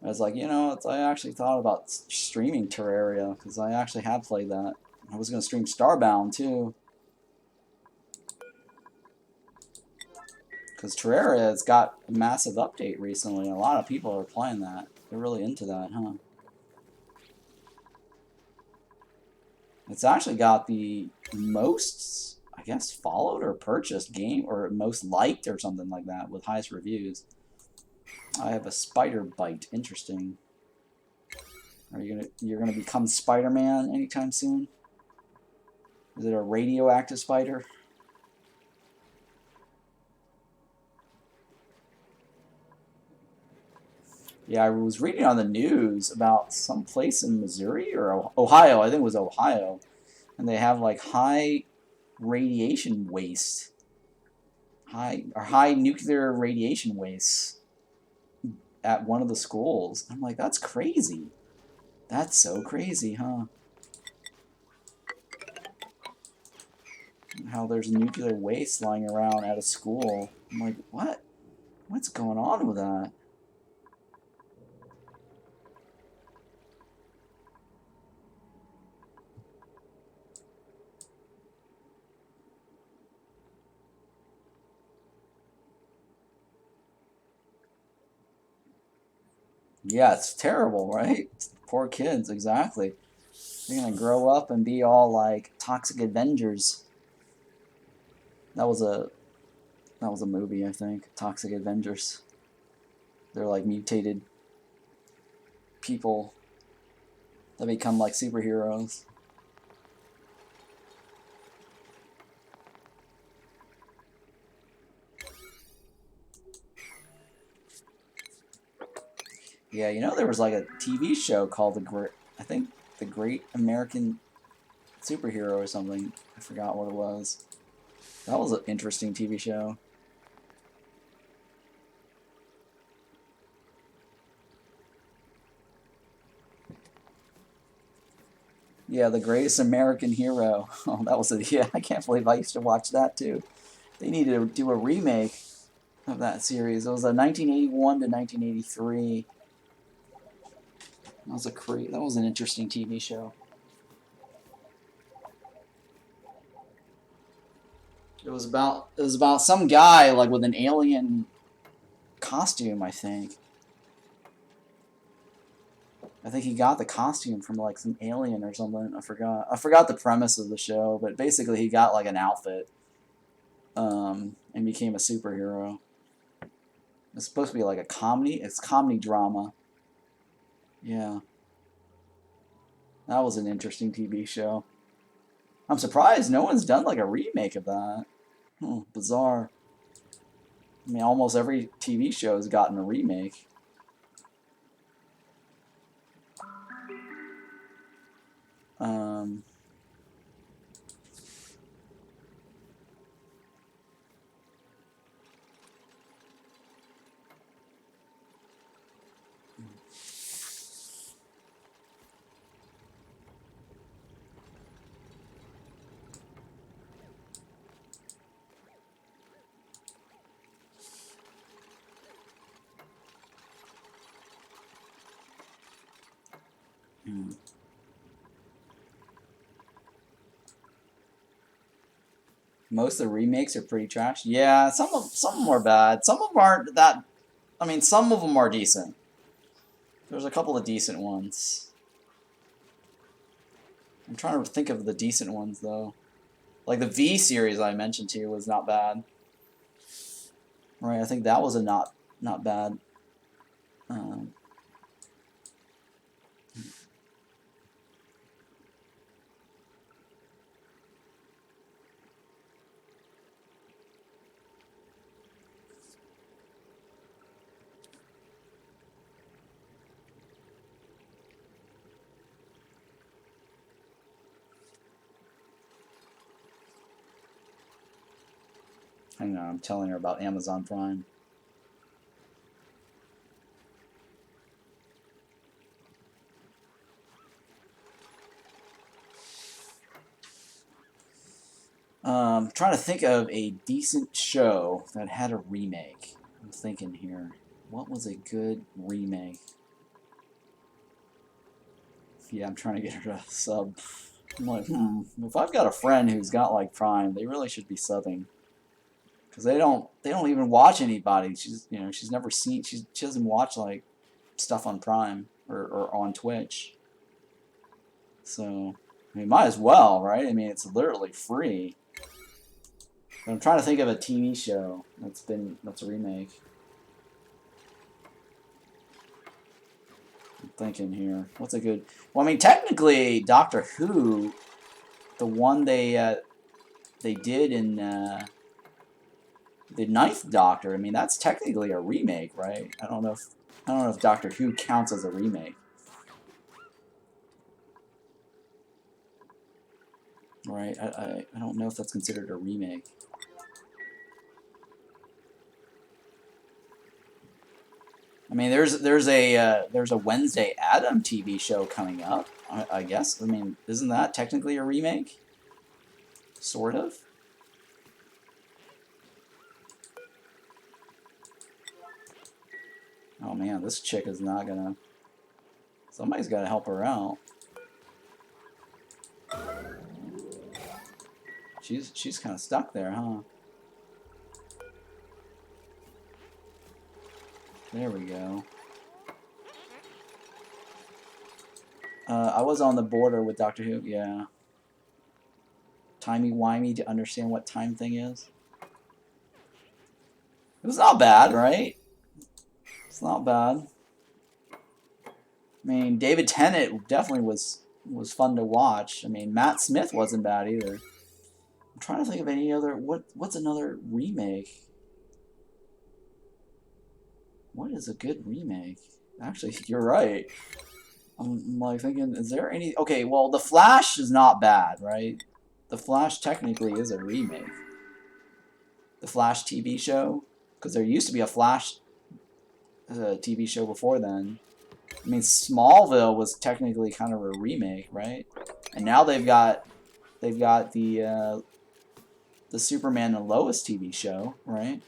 I was like, you know, I actually thought about streaming Terraria, because I actually have played that. I was going to stream Starbound, too. Because Terraria has got a massive update recently, and a lot of people are playing that. They're really into that, huh? It's actually got the most, I guess, followed or purchased game, or most liked or something like that, with highest reviews. I have a spider bite. Interesting. Are you're gonna become Spider-Man anytime soon? Is it a radioactive spider? Yeah, I was reading on the news about some place in Missouri or Ohio. I think it was Ohio, and they have like high radiation waste, high nuclear radiation waste at one of the schools. I'm like, that's crazy. That's so crazy, huh? How there's nuclear waste lying around at a school. I'm like, what? What's going on with that? Yeah, it's terrible, right? Poor kids, exactly. They're gonna grow up and be all like toxic Avengers. That was a movie, I think. Toxic Avengers. They're like mutated people that become like superheroes. Yeah, you know there was like a TV show called the Great American Superhero or something. I forgot what it was. That was an interesting TV show. Yeah, The Greatest American Hero. Oh, that was yeah, I can't believe I used to watch that too. They needed to do a remake of that series. It was a 1981 to 1983. That was an interesting TV show. It was about some guy like with an alien costume, I think. I think he got the costume from like some alien or something. I forgot the premise of the show, but basically he got like an outfit and became a superhero. It's supposed to be like a comedy. It's comedy drama. Yeah. That was an interesting TV show. I'm surprised no one's done like a remake of that. Bizarre. I mean, almost every TV show has gotten a remake. Um, Most of the remakes are pretty trash. Yeah, some of them are bad. Some of them aren't that. I mean, some of them are decent. There's a couple of decent ones. I'm trying to think of the decent ones though. Like the V series I mentioned to you was not bad. Right, I think that was a not bad. Hang on, I'm telling her about Amazon Prime. Trying to think of a decent show that had a remake. I'm thinking here. What was a good remake? Yeah, I'm trying to get her to sub. I'm like, if I've got a friend who's got like Prime, they really should be subbing. Because they don't even watch anybody. She's never seen, she doesn't watch like stuff on Prime or on Twitch. So, I mean, might as well, right? I mean, it's literally free. But I'm trying to think of a TV show that's a remake. I'm thinking here. What's a good... Well, I mean, technically, Doctor Who, the one they did in the Ninth Doctor, I mean, that's technically a remake, right? I don't know if Doctor Who counts as a remake. Right? I don't know if that's considered a remake. I mean, there's a Wednesday Adam TV show coming up, I guess. I mean, isn't that technically a remake? Sort of. Oh man, this chick is not gonna... Somebody's gotta help her out. She's kind of stuck there, huh? There we go. I was on the border with Doctor Who, yeah. Timey-wimey to understand what time thing is. It was not bad, right? It's not bad. I mean, David Tennant definitely was fun to watch. I mean, Matt Smith wasn't bad either. I'm trying to think of any other... What's another remake? What is a good remake? Actually, you're right. I'm like thinking, is there any... Okay, well, The Flash is not bad, right? The Flash technically is a remake. The Flash TV show? Because there used to be a Flash TV show before then. I mean, Smallville was technically kind of a remake, right? And now they've got the Superman and Lois TV show, right?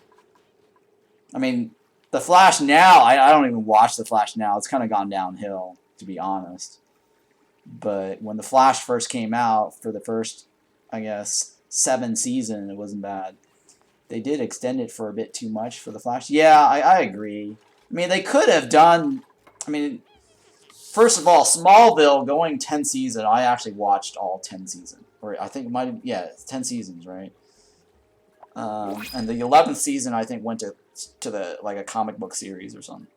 I mean, The Flash now, I don't even watch The Flash now. It's kind of gone downhill, to be honest. But when The Flash first came out, for the first, I guess, 7 seasons, it wasn't bad. They did extend it for a bit too much for The Flash. Yeah, I agree. I mean, they could have done... I mean, first of all, Smallville going 10 seasons, I actually watched all 10 seasons. Or I think it might have... Yeah, it's 10 seasons, right? And the 11th season, I think, went to the like a comic book series or something.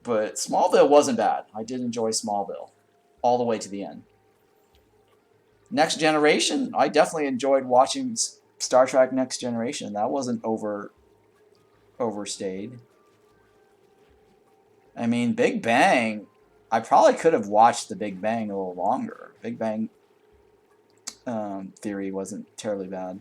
But Smallville wasn't bad. I did enjoy Smallville all the way to the end. Next Generation, I definitely enjoyed watching Star Trek Next Generation. That wasn't overstayed. I mean, Big Bang, I probably could have watched the Big Bang a little longer. Big Bang Theory wasn't terribly bad.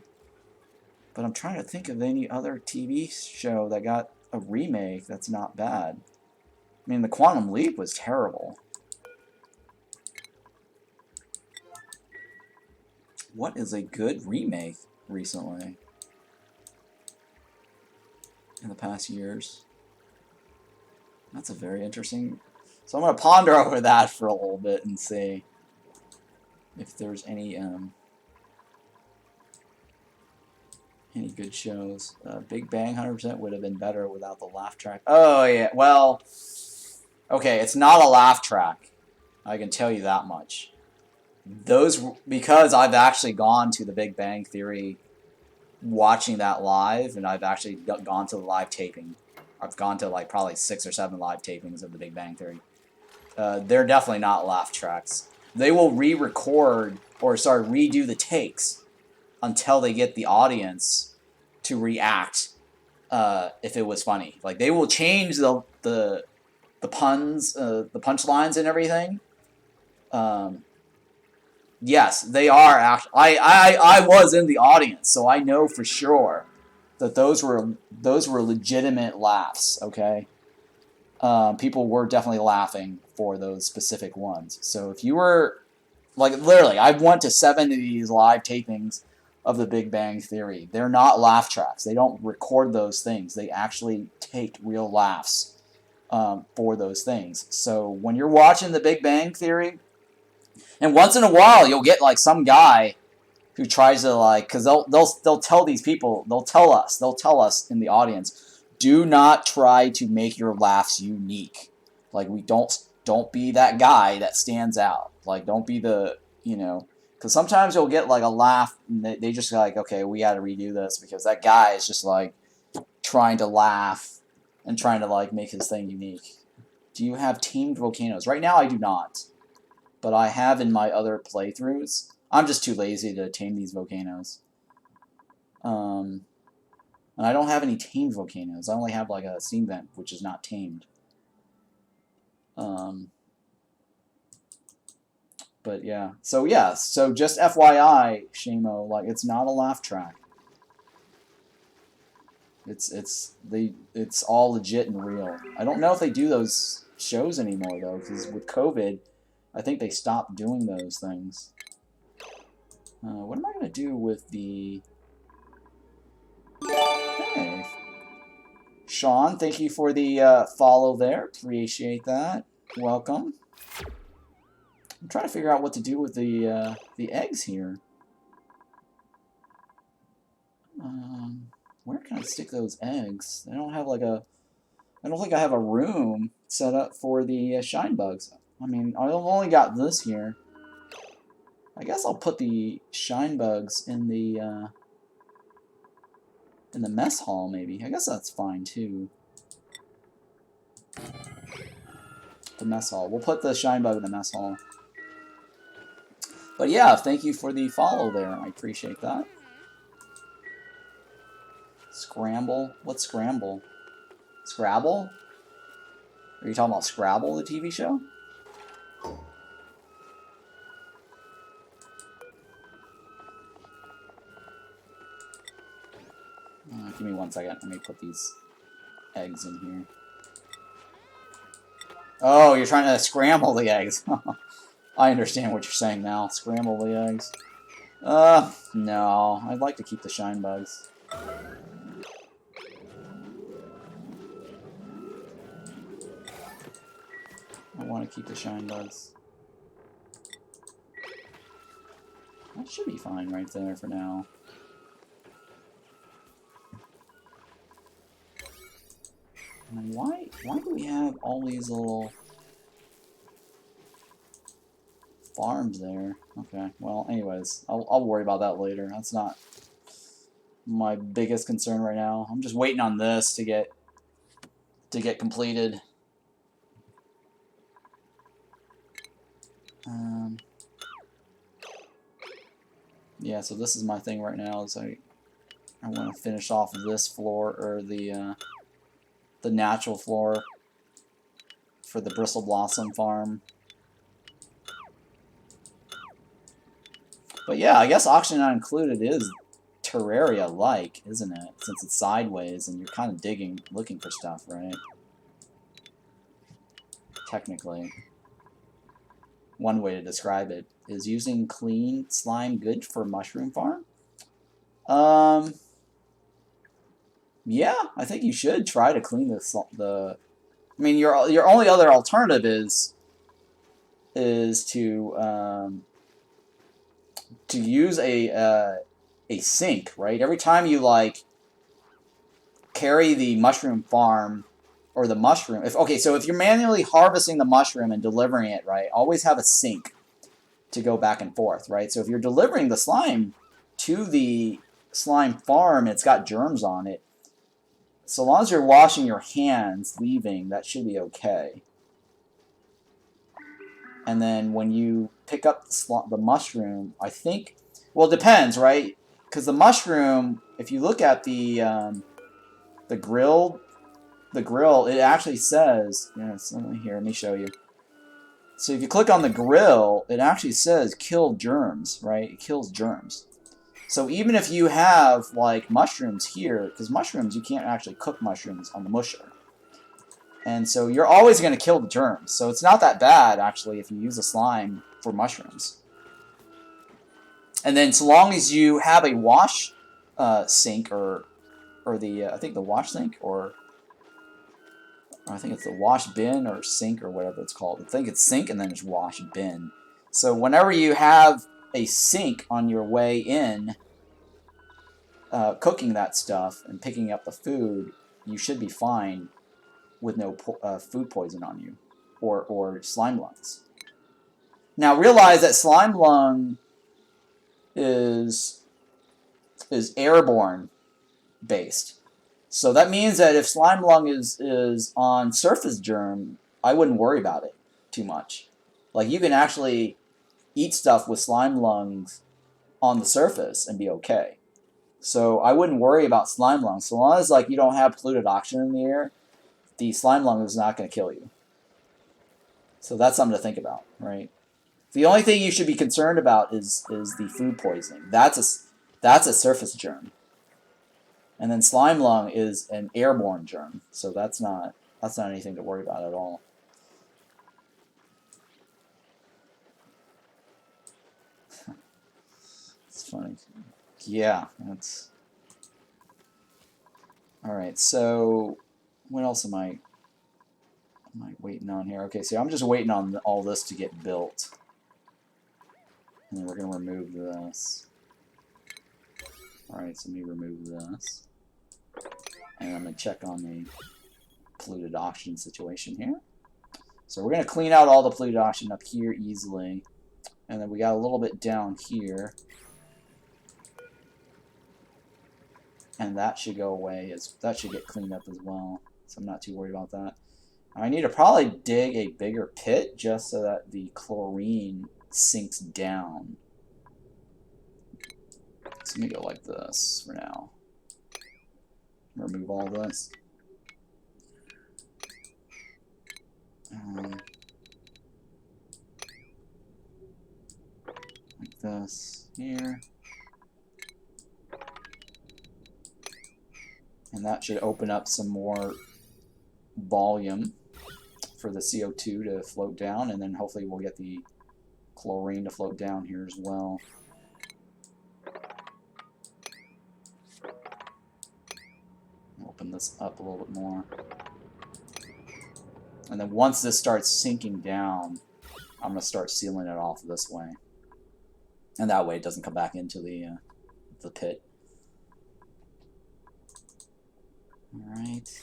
But I'm trying to think of any other TV show that got a remake that's not bad. I mean, The Quantum Leap was terrible. What is a good remake recently? In the past years? That's a very interesting... So I'm going to ponder over that for a little bit and see if there's any good shows. Big Bang 100% would have been better without the laugh track. Oh, yeah. Well, okay, it's not a laugh track. I can tell you that much. Because I've actually gone to the Big Bang Theory watching that live, and I've actually gone to the live taping. I've gone to like probably 6 or 7 live tapings of the Big Bang Theory. They're definitely not laugh tracks. They will re-record or redo the takes until they get the audience to react if it was funny. Like, they will change the puns, the punchlines and everything. Yes, they are actually... I was in the audience, so I know for sure that those were legitimate laughs. Okay, people were definitely laughing for those specific ones. So if you were like literally, I went to 7 of these live tapings of The Big Bang Theory. They're not laugh tracks. They don't record those things. They actually take real laughs for those things. So when you're watching The Big Bang Theory, and once in a while you'll get like some guy who tries to like, because they'll tell these people, they'll tell us in the audience, do not try to make your laughs unique. Like don't be that guy that stands out. Like don't be the, you know, because sometimes you'll get like a laugh and they just like, okay, we got to redo this because that guy is just like trying to laugh and trying to like make his thing unique. Do you have tamed volcanoes? Right now I do not, but I have in my other playthroughs. I'm just too lazy to tame these volcanoes. And I don't have any tamed volcanoes. I only have like a steam vent, which is not tamed. But yeah. So just FYI, Shamo, like it's not a laugh track. It's all legit and real. I don't know if they do those shows anymore though, because with COVID, I think they stopped doing those things. What am I going to do with the... Hey. Sean, thank you for the follow there. Appreciate that. Welcome. I'm trying to figure out what to do with the eggs here. Where can I stick those eggs? I don't have like a... I don't think I have a room set up for the shine bugs. I mean, I've only got this here. I guess I'll put the shine bugs in the mess hall, maybe. I guess that's fine, too. The mess hall. We'll put the shine bug in the mess hall. But yeah, thank you for the follow there. I appreciate that. Scramble? What's Scramble? Scrabble? Are you talking about Scrabble, the TV show? Give me 1 second. Let me put these eggs in here. Oh, you're trying to scramble the eggs. I understand what you're saying now. Scramble the eggs. No. I'd like to keep the shine bugs. I want to keep the shine bugs. That should be fine right there for now. And why do we have all these little farms there? Okay, well, anyways, I'll worry about that later. That's not my biggest concern right now. I'm just waiting on this to get completed. Yeah, so this is my thing right now. Is I want to finish off this floor, or the natural floor for the Bristle Blossom farm. But yeah, I guess Auction Not Included is Terraria-like, isn't it? Since it's sideways and you're kind of looking for stuff, right? Technically. One way to describe it is using clean slime good for mushroom farm. Yeah, I think you should try to clean the. I mean, your only other alternative is to use a sink, right? Every time you like carry the mushroom farm or the mushroom, so if you're manually harvesting the mushroom and delivering it, right, always have a sink to go back and forth, right? So if you're delivering the slime to the slime farm, it's got germs on it. So long as you're washing your hands leaving, that should be okay. And then when you pick up the mushroom, I think, well, it depends, right? Because the mushroom, if you look at the grill, it actually says, yes, let me show you. So if you click on the grill, it actually says kill germs, right? It kills germs. So even if you have like mushrooms here, because mushrooms, you can't actually cook mushrooms on the musher. And so you're always going to kill the germs. So it's not that bad, actually, if you use a slime for mushrooms. And then so long as you have a wash sink or the, I think the wash sink, or I think it's the wash bin or sink or whatever it's called. I think it's sink and then it's wash bin. So whenever you have a sink on your way in, cooking that stuff and picking up the food, you should be fine with no food poison on you or slime lungs. Now realize that slime lung is airborne based. So that means that if slime lung is on surface germ, I wouldn't worry about it too much. Like you can actually eat stuff with slime lungs on the surface and be okay. So I wouldn't worry about slime lung. So long as like you don't have polluted oxygen in the air, the slime lung is not going to kill you. So that's something to think about, right? The only thing you should be concerned about is the food poisoning. That's a surface germ. And then slime lung is an airborne germ. So that's not anything to worry about at all. It's funny. Yeah, that's... Alright, so what else am I waiting on here? Okay, so I'm just waiting on all this to get built. And then we're going to remove this. Alright, so let me remove this. And I'm going to check on the polluted oxygen situation here. So we're going to clean out all the polluted oxygen up here easily. And then we got a little bit down here. And that should go away. That should get cleaned up as well. So I'm not too worried about that. I need to probably dig a bigger pit just so that the chlorine sinks down. So let me go like this for now. Remove all this. Like this here. And that should open up some more volume for the CO2 to float down, and then hopefully we'll get the chlorine to float down here as well. Open this up a little bit more. And then once this starts sinking down, I'm going to start sealing it off this way. And that way it doesn't come back into the pit. Alright.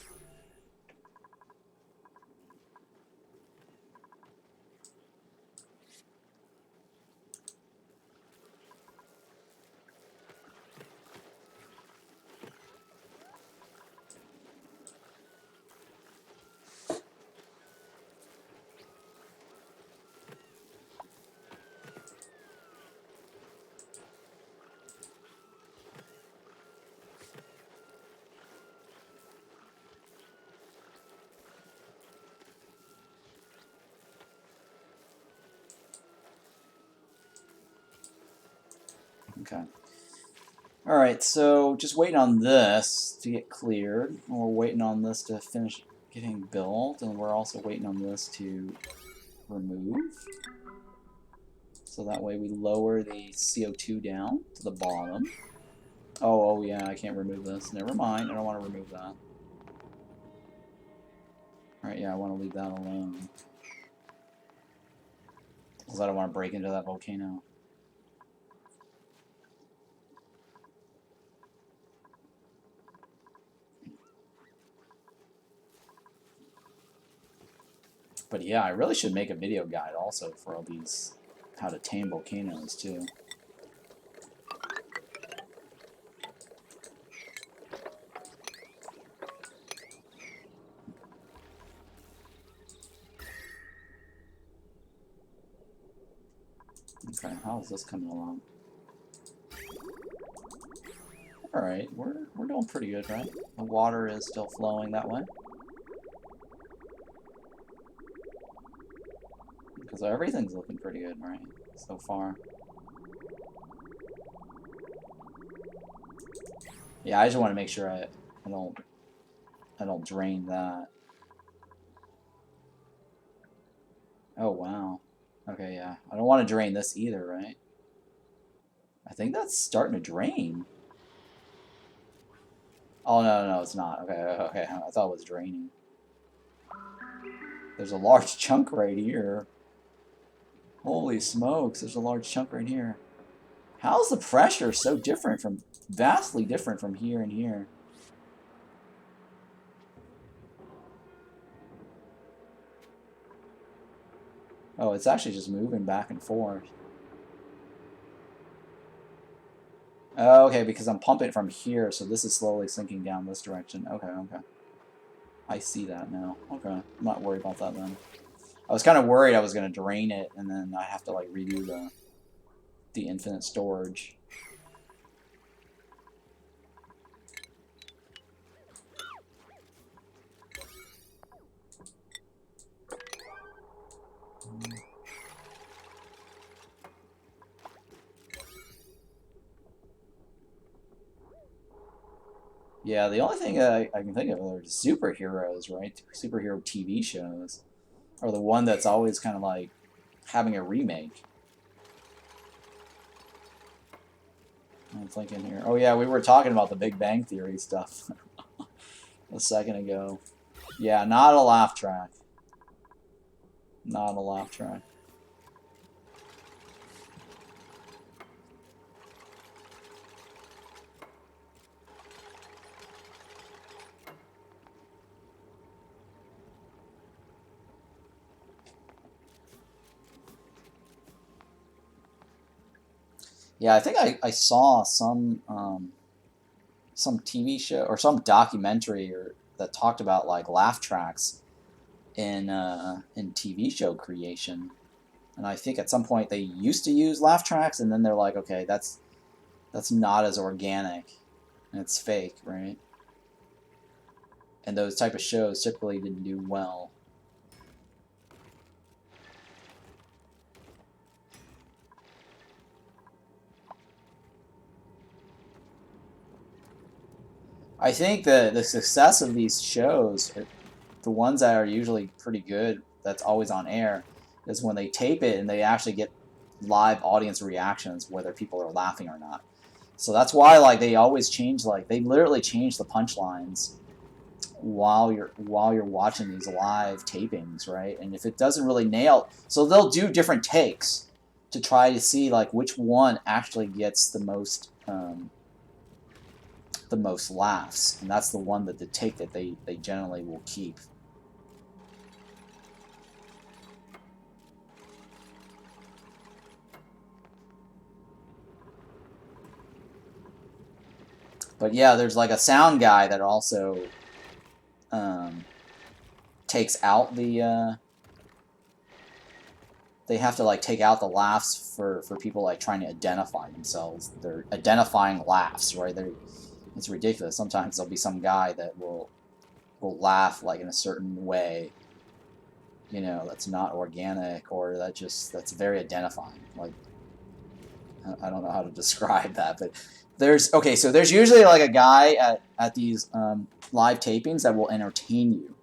Okay. Alright, so just waiting on this to get cleared. And we're waiting on this to finish getting built, and we're also waiting on this to remove. So that way we lower the CO2 down to the bottom. Oh yeah, I can't remove this. Never mind, I don't want to remove that. Alright, yeah, I want to leave that alone. Because I don't want to break into that volcano. But yeah, I really should make a video guide also for all these, how to tame volcanoes too. Okay, how is this coming along? Alright, we're doing pretty good, right? The water is still flowing that way. Because everything's looking pretty good, right? So far. Yeah, I just want to make sure I don't drain that. Oh wow. Okay, yeah. I don't want to drain this either, right? I think that's starting to drain. Oh no, it's not. Okay. I thought it was draining. There's a large chunk right here. Holy smokes, there's a large chunk right here. How's the pressure so different from, vastly different from here and here? Oh, it's actually just moving back and forth. Oh, okay, because I'm pumping from here, so this is slowly sinking down this direction. Okay. I see that now. Okay, I'm not worried about that then. I was kind of worried I was going to drain it, and then I have to like redo the infinite storage. Yeah, the only thing I can think of are superheroes, right? Superhero TV shows are the one that's always kind of like having a remake. I'm thinking here. Oh yeah, we were talking about the Big Bang Theory stuff a second ago. Yeah, not a laugh track. Not a laugh track. Yeah, I think I saw some TV show or some documentary that talked about like laugh tracks in TV show creation, and I think at some point they used to use laugh tracks, and then they're like, okay, that's not as organic, and it's fake, right? And those type of shows typically didn't do well. I think the success of these shows, the ones that are usually pretty good, that's always on air, is when they tape it and they actually get live audience reactions, whether people are laughing or not. So that's why like they always change, like they literally change the punchlines while you're watching these live tapings, right? And if it doesn't really nail, so they'll do different takes to try to see like which one actually gets the most laughs, and that's the one that the take that they generally will keep. But yeah, there's like a sound guy that also takes out the they have to like take out the laughs for people like trying to identify themselves. They're identifying laughs, right? It's ridiculous. Sometimes there'll be some guy that will laugh like in a certain way, you know, that's not organic, or that's very identifying. Like, I don't know how to describe that, but there's usually like a guy at these live tapings that will entertain you,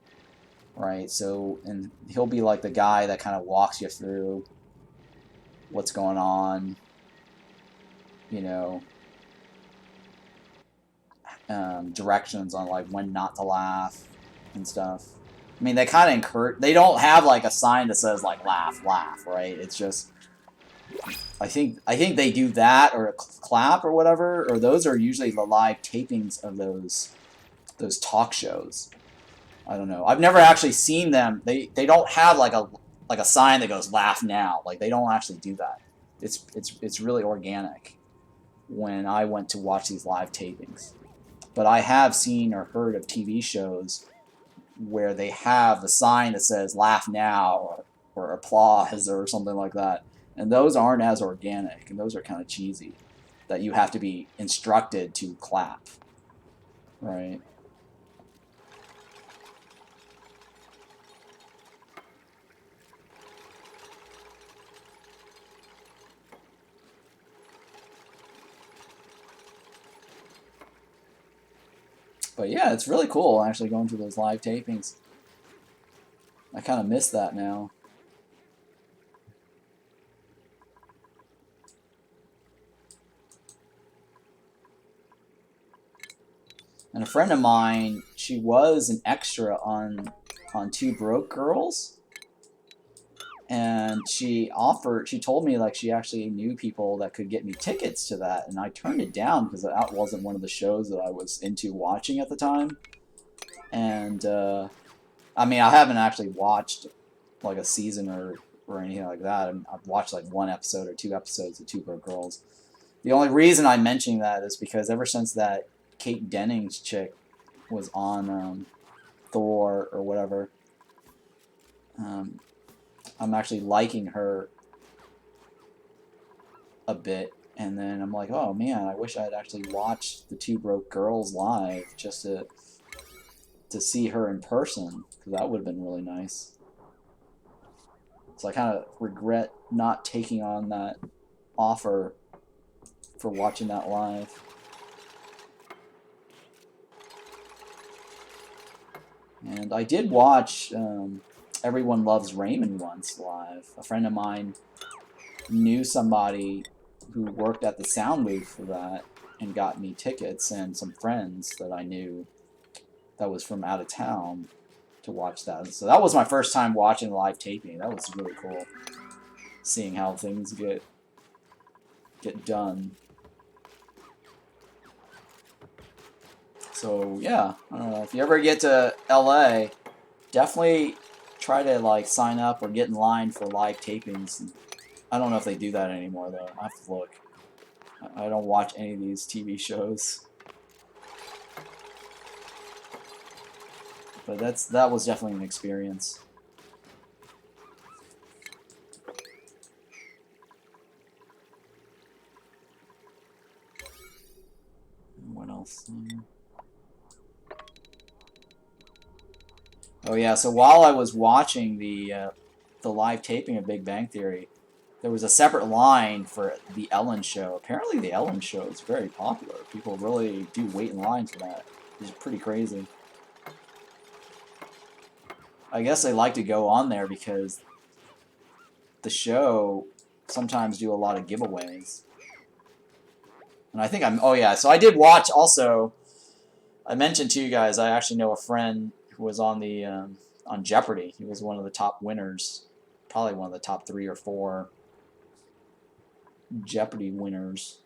right? So, and he'll be like the guy that kind of walks you through what's going on, you know, directions on like when not to laugh and stuff. I mean, they kind of encourage. They don't have like a sign that says like laugh, right? It's just, I think they do that, or a clap or whatever, or those are usually the live tapings of those talk shows. I don't know. I've never actually seen them. They don't have like a sign that goes laugh now. Like they don't actually do that. It's really organic when I went to watch these live tapings. But I have seen or heard of TV shows where they have the sign that says laugh now, or applause, or something like that. And those aren't as organic, and those are kind of cheesy, that you have to be instructed to clap, right? But yeah, it's really cool actually going to those live tapings. I kind of miss that now. And a friend of mine, she was an extra on Two Broke Girls. And she told me like she actually knew people that could get me tickets to that, and I turned it down because that wasn't one of the shows that I was into watching at the time. And I mean, I haven't actually watched like a season or anything like that. I've watched like 1 episode or 2 episodes of Two Broke Girls. The only reason I'm mentioning that is because ever since that Kate Dennings chick was on Thor or whatever, I'm actually liking her a bit, and then I'm like, oh man, I wish I had actually watched the Two Broke Girls live just to see her in person, because that would have been really nice. So I kind of regret not taking on that offer for watching that live. And I did watch Everyone Loves Raymond once live. A friend of mine knew somebody who worked at the sound booth for that and got me tickets, and some friends that I knew that was from out of town to watch that. So that was my first time watching live taping. That was really cool, seeing how things get done. So yeah, I don't know, if you ever get to LA, definitely try to like sign up or get in line for live tapings. I don't know if they do that anymore though. I have to look. I don't watch any of these TV shows. But that was definitely an experience. What else? Oh yeah, so while I was watching the live taping of Big Bang Theory, there was a separate line for the Ellen Show. Apparently the Ellen Show is very popular. People really do wait in line for that. It's pretty crazy. I guess they like to go on there because the show sometimes do a lot of giveaways. And I think oh yeah, so I did watch also, I mentioned to you guys, I actually know a friend who was on the on Jeopardy. He was one of the top winners, probably one of the top 3 or 4 Jeopardy winners.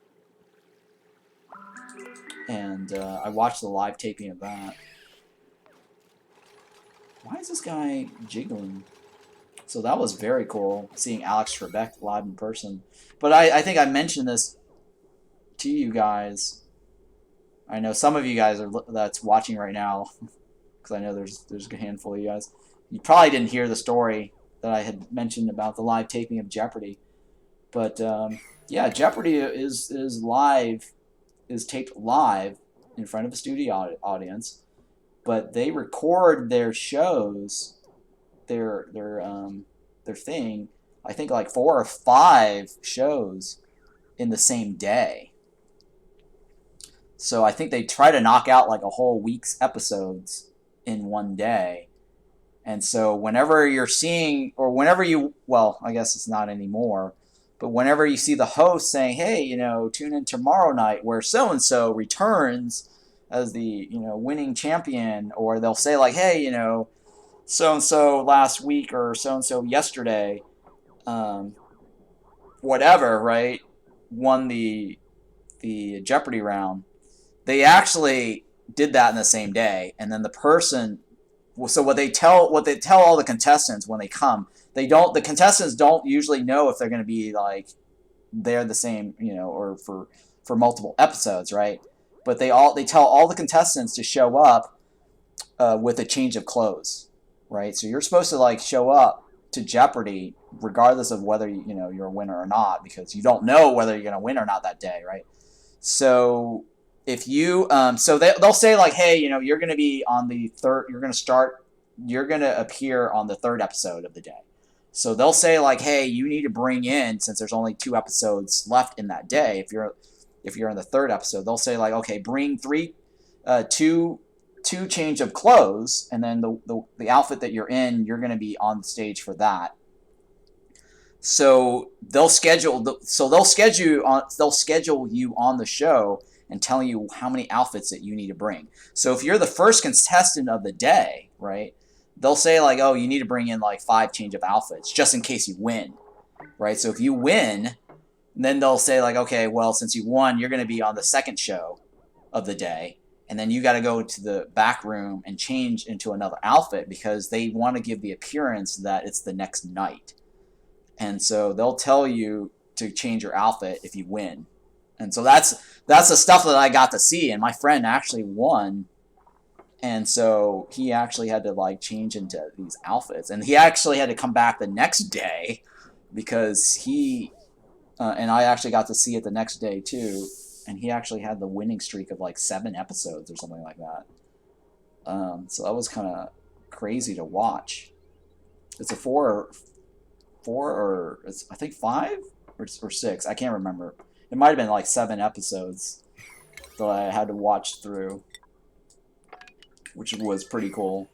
And I watched the live taping of that. Why is this guy jiggling? So that was very cool, seeing Alex Trebek live in person. But I think I mentioned this to you guys. I know some of you guys that's watching right now, because I know there's a handful of you guys. You probably didn't hear the story that I had mentioned about the live taping of Jeopardy. But yeah, Jeopardy is taped live in front of a studio audience, but they record their shows, their thing, I think like 4 or 5 shows in the same day. So I think they try to knock out like a whole week's episodes in one day. And so whenever you're seeing, or whenever you, well, I guess it's not anymore, but whenever you see the host saying, hey, you know, tune in tomorrow night where so-and-so returns as the, you know, winning champion, or they'll say like, hey, you know, so-and-so last week or so-and-so yesterday, whatever, right, won the Jeopardy round. They actually did that in the same day, and then the person, so what they tell all the contestants when they come, the contestants don't usually know if they're going to be like they're the same, you know, or for multiple episodes, right? But they tell all the contestants to show up with a change of clothes, right? So you're supposed to like show up to Jeopardy regardless of whether you know you're a winner or not, because you don't know whether you're going to win or not that day, right? So if you so they'll say like, hey, you know, you're going to be on the third, you're going to appear on the 3rd episode of the day. So they'll say like, hey, you need to bring in, since there's only 2 episodes left in that day, if you're in the 3rd episode, they'll say like, okay, bring 2 2 change of clothes, and then the outfit that you're in, you're going to be on the stage for that. So they'll schedule you on the show and tell you how many outfits that you need to bring. So if you're the first contestant of the day, right, they'll say like, oh, you need to bring in like 5 change of outfits just in case you win, right? So if you win, then they'll say like, okay, well, since you won, you're going to be on the second show of the day, and then you got to go to the back room and change into another outfit because they want to give the appearance that it's the next night. And so they'll tell you to change your outfit if you win. And so that's the stuff that I got to see, and my friend actually won. And so he actually had to like change into these outfits, and he actually had to come back the next day because he and I actually got to see it the next day too, and he actually had the winning streak of like 7 episodes or something like that. So that was kind of crazy to watch. It's a 4 or it's, I think 5 or 6. I can't remember. It might have been like 7 episodes that I had to watch through, which was pretty cool.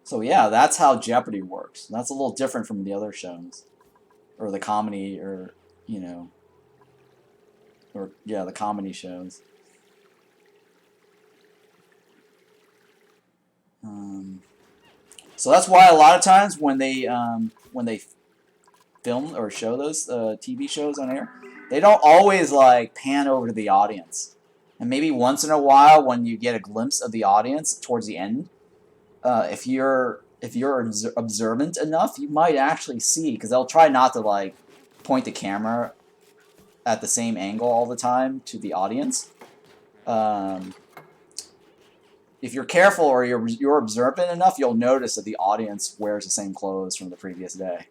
So yeah, that's how Jeopardy works. That's a little different from the other shows, or the comedy, or you know, or yeah, the comedy shows. So that's why a lot of times when they film or show those TV shows on air, they don't always like pan over to the audience. And maybe once in a while, when you get a glimpse of the audience towards the end, if you're observant enough, you might actually see, because they'll try not to like point the camera at the same angle all the time to the audience. If you're careful or you're observant enough, you'll notice that the audience wears the same clothes from the previous day.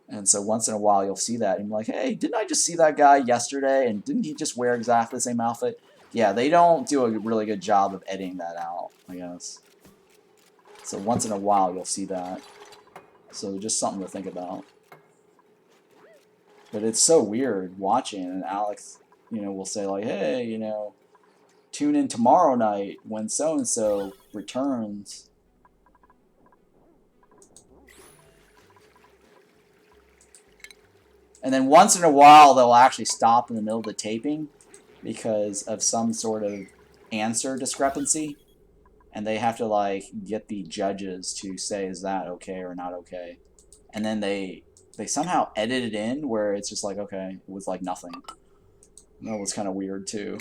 And so once in a while you'll see that and you're like, hey, didn't I just see that guy yesterday, and didn't he just wear exactly the same outfit? Yeah, they don't do a really good job of editing that out, I guess. So once in a while you'll see that. So just something to think about. But it's so weird watching, and Alex, will say like, hey, tune in tomorrow night when so-and-so returns. And then once in a while, they'll actually stop in the middle of the taping because of some sort of answer discrepancy. And they have to, like, get the judges to say, is that okay or not okay? And then they somehow edit it in where it's just like, okay, it was like nothing. That was kind of weird, too.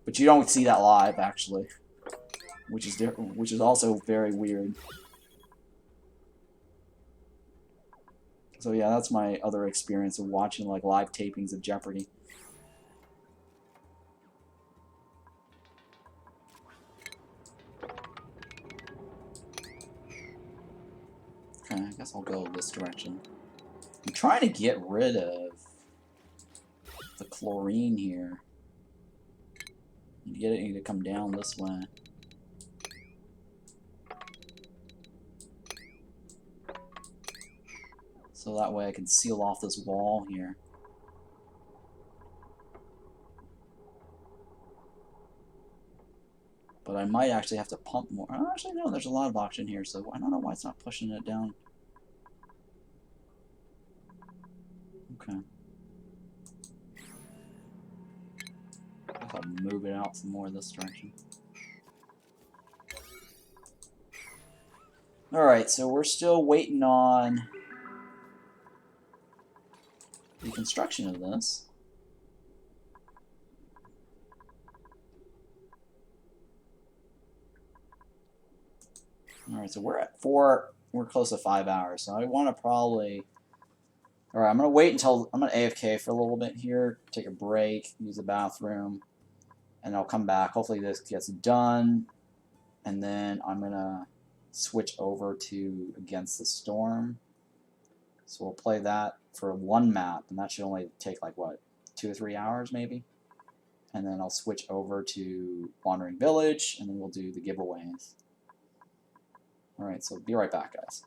But you don't see that live, actually, which is different, which is also very weird. So yeah, that's my other experience of watching like live tapings of Jeopardy. Okay, I guess I'll go this direction. I'm trying to get rid of the chlorine here. You need to come down this way. So that way I can seal off this wall here. But I might actually have to pump more. Actually, no, there's a lot of oxygen here, so I don't know why it's not pushing it down. Okay. I'll move it out some more this direction. Alright, so we're still waiting on the construction of this. Alright, so we're at 4, we're close to 5 hours, so I want to probably... Alright, I'm going to wait until, I'm going to AFK for a little bit here, take a break, use the bathroom, and I'll come back. Hopefully this gets done, and then I'm going to switch over to Against the Storm. So we'll play that for 1 map, and that should only take like, what, 2 or 3 hours maybe? And then I'll switch over to Wandering Village, and then we'll do the giveaways. Alright, so be right back, guys.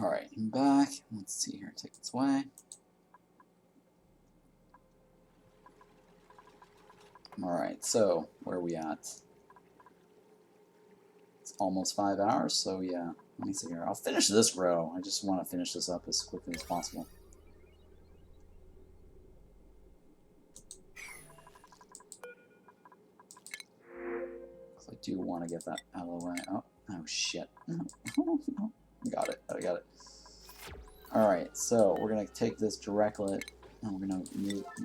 Alright, I'm back. Let's see here, take this way. Alright, so where are we at? It's almost 5 hours, so yeah. Let me see here. I'll finish this row. I just want to finish this up as quickly as possible. I do want to get that out of the way. Oh shit. Got it. I got it. Alright, so we're going to take this directlet and we're going to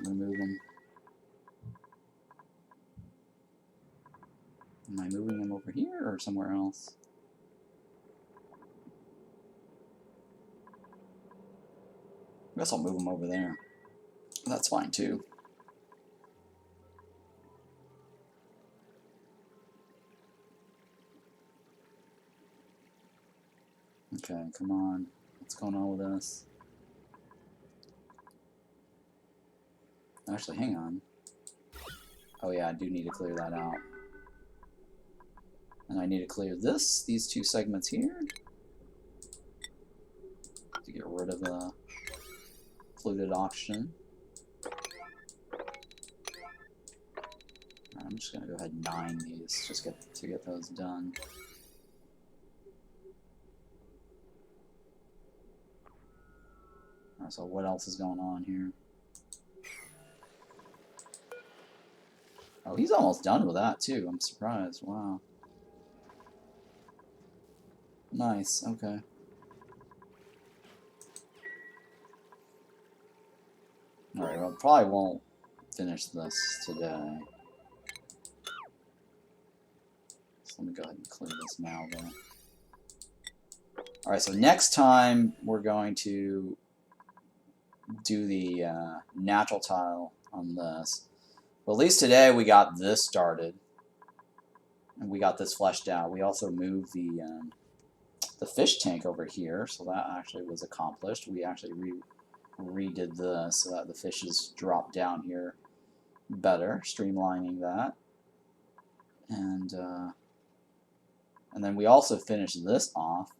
remove them. Am I moving them over here or somewhere else? I guess I'll move them over there. That's fine too. Okay, come on. What's going on with this? Actually, hang on. Oh yeah, I do need to clear that out. And I need to clear these two segments here to get rid of the polluted oxygen. I'm just gonna go ahead and mine these just to get those done. Alright, so what else is going on here? Oh, he's almost done with that too. I'm surprised. Wow. Nice. Okay. Alright, well, probably won't finish this today. So let me go ahead and clear this now, though. Alright, so next time we're going to do the natural tile on this. Well, at least today we got this started. And we got this fleshed out. We also moved the fish tank over here, so that actually was accomplished. We actually redid this so that the fishes drop down here better, streamlining that. And then we also finished this off,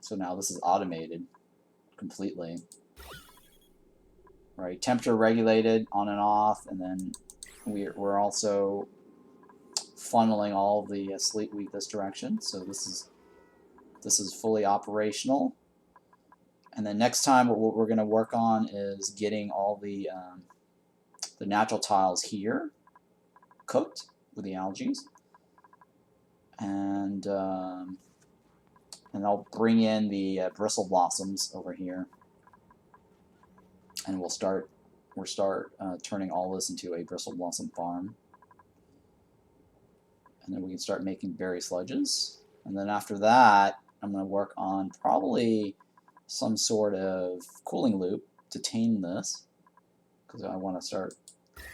so now this is automated completely. Right, temperature regulated on and off, and then we're also funneling all of the sleep wheat this direction. So this is fully operational. And then next time, what we're going to work on is getting all the natural tiles here cooked with the algae, and I'll bring in the Bristle Blossoms over here, and we'll start turning all this into a Bristle Blossom farm, and then we can start making berry sludges. And then after that, I'm going to work on probably some sort of cooling loop to tame this, because I want to start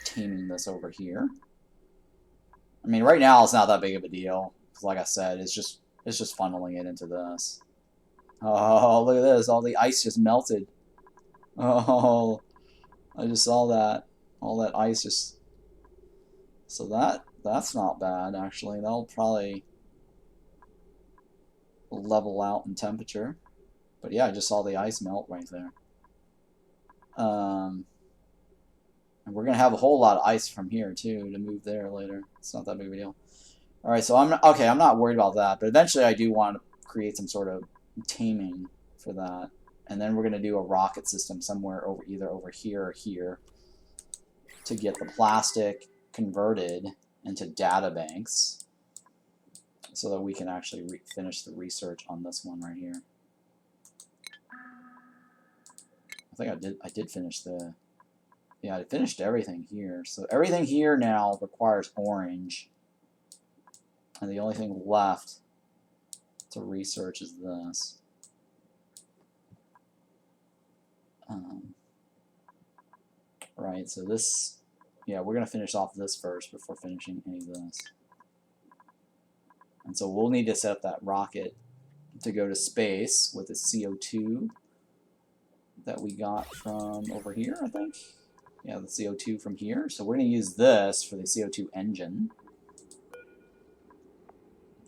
taming this over here. I mean, right now it's not that big of a deal, because like I said, it's just funneling it into this. Oh, look at this! All the ice just melted. Oh, I just saw that. All that ice just. So that's not bad actually. That'll probably level out in temperature. But yeah, I just saw the ice melt right there. And we're gonna have a whole lot of ice from here too to move there later. It's not that big of a deal. All right, so I'm not worried about that. But eventually, I do want to create some sort of taming for that, and then we're gonna do a rocket system somewhere either over here or here to get the plastic converted into data banks, so that we can actually finish the research on this one right here. I think I did finish the. Yeah, I finished everything here. So everything here now requires orange. And the only thing left to research is this. Right, so this, yeah, we're going to finish off this first before finishing any of this. And so we'll need to set up that rocket to go to space with the CO2 that we got from over here, I think. Yeah, the CO2 from here. So we're going to use this for the CO2 engine.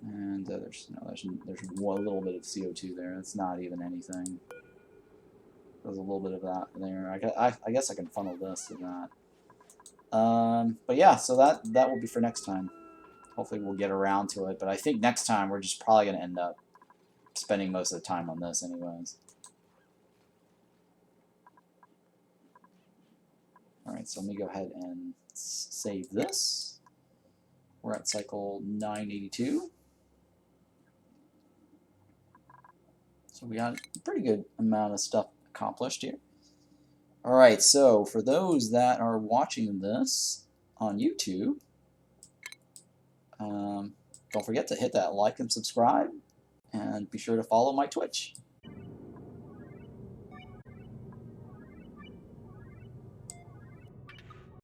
And there's a little bit of CO2 there. It's not even anything. There's a little bit of that there. I guess I can funnel this to that. But yeah, so that will be for next time. Hopefully we'll get around to it. But I think next time we're just probably going to end up spending most of the time on this anyways. Alright, so let me go ahead and save this. We're at cycle 982. So we got a pretty good amount of stuff accomplished here. Alright, so for those that are watching this on YouTube, don't forget to hit that like and subscribe, and be sure to follow my Twitch.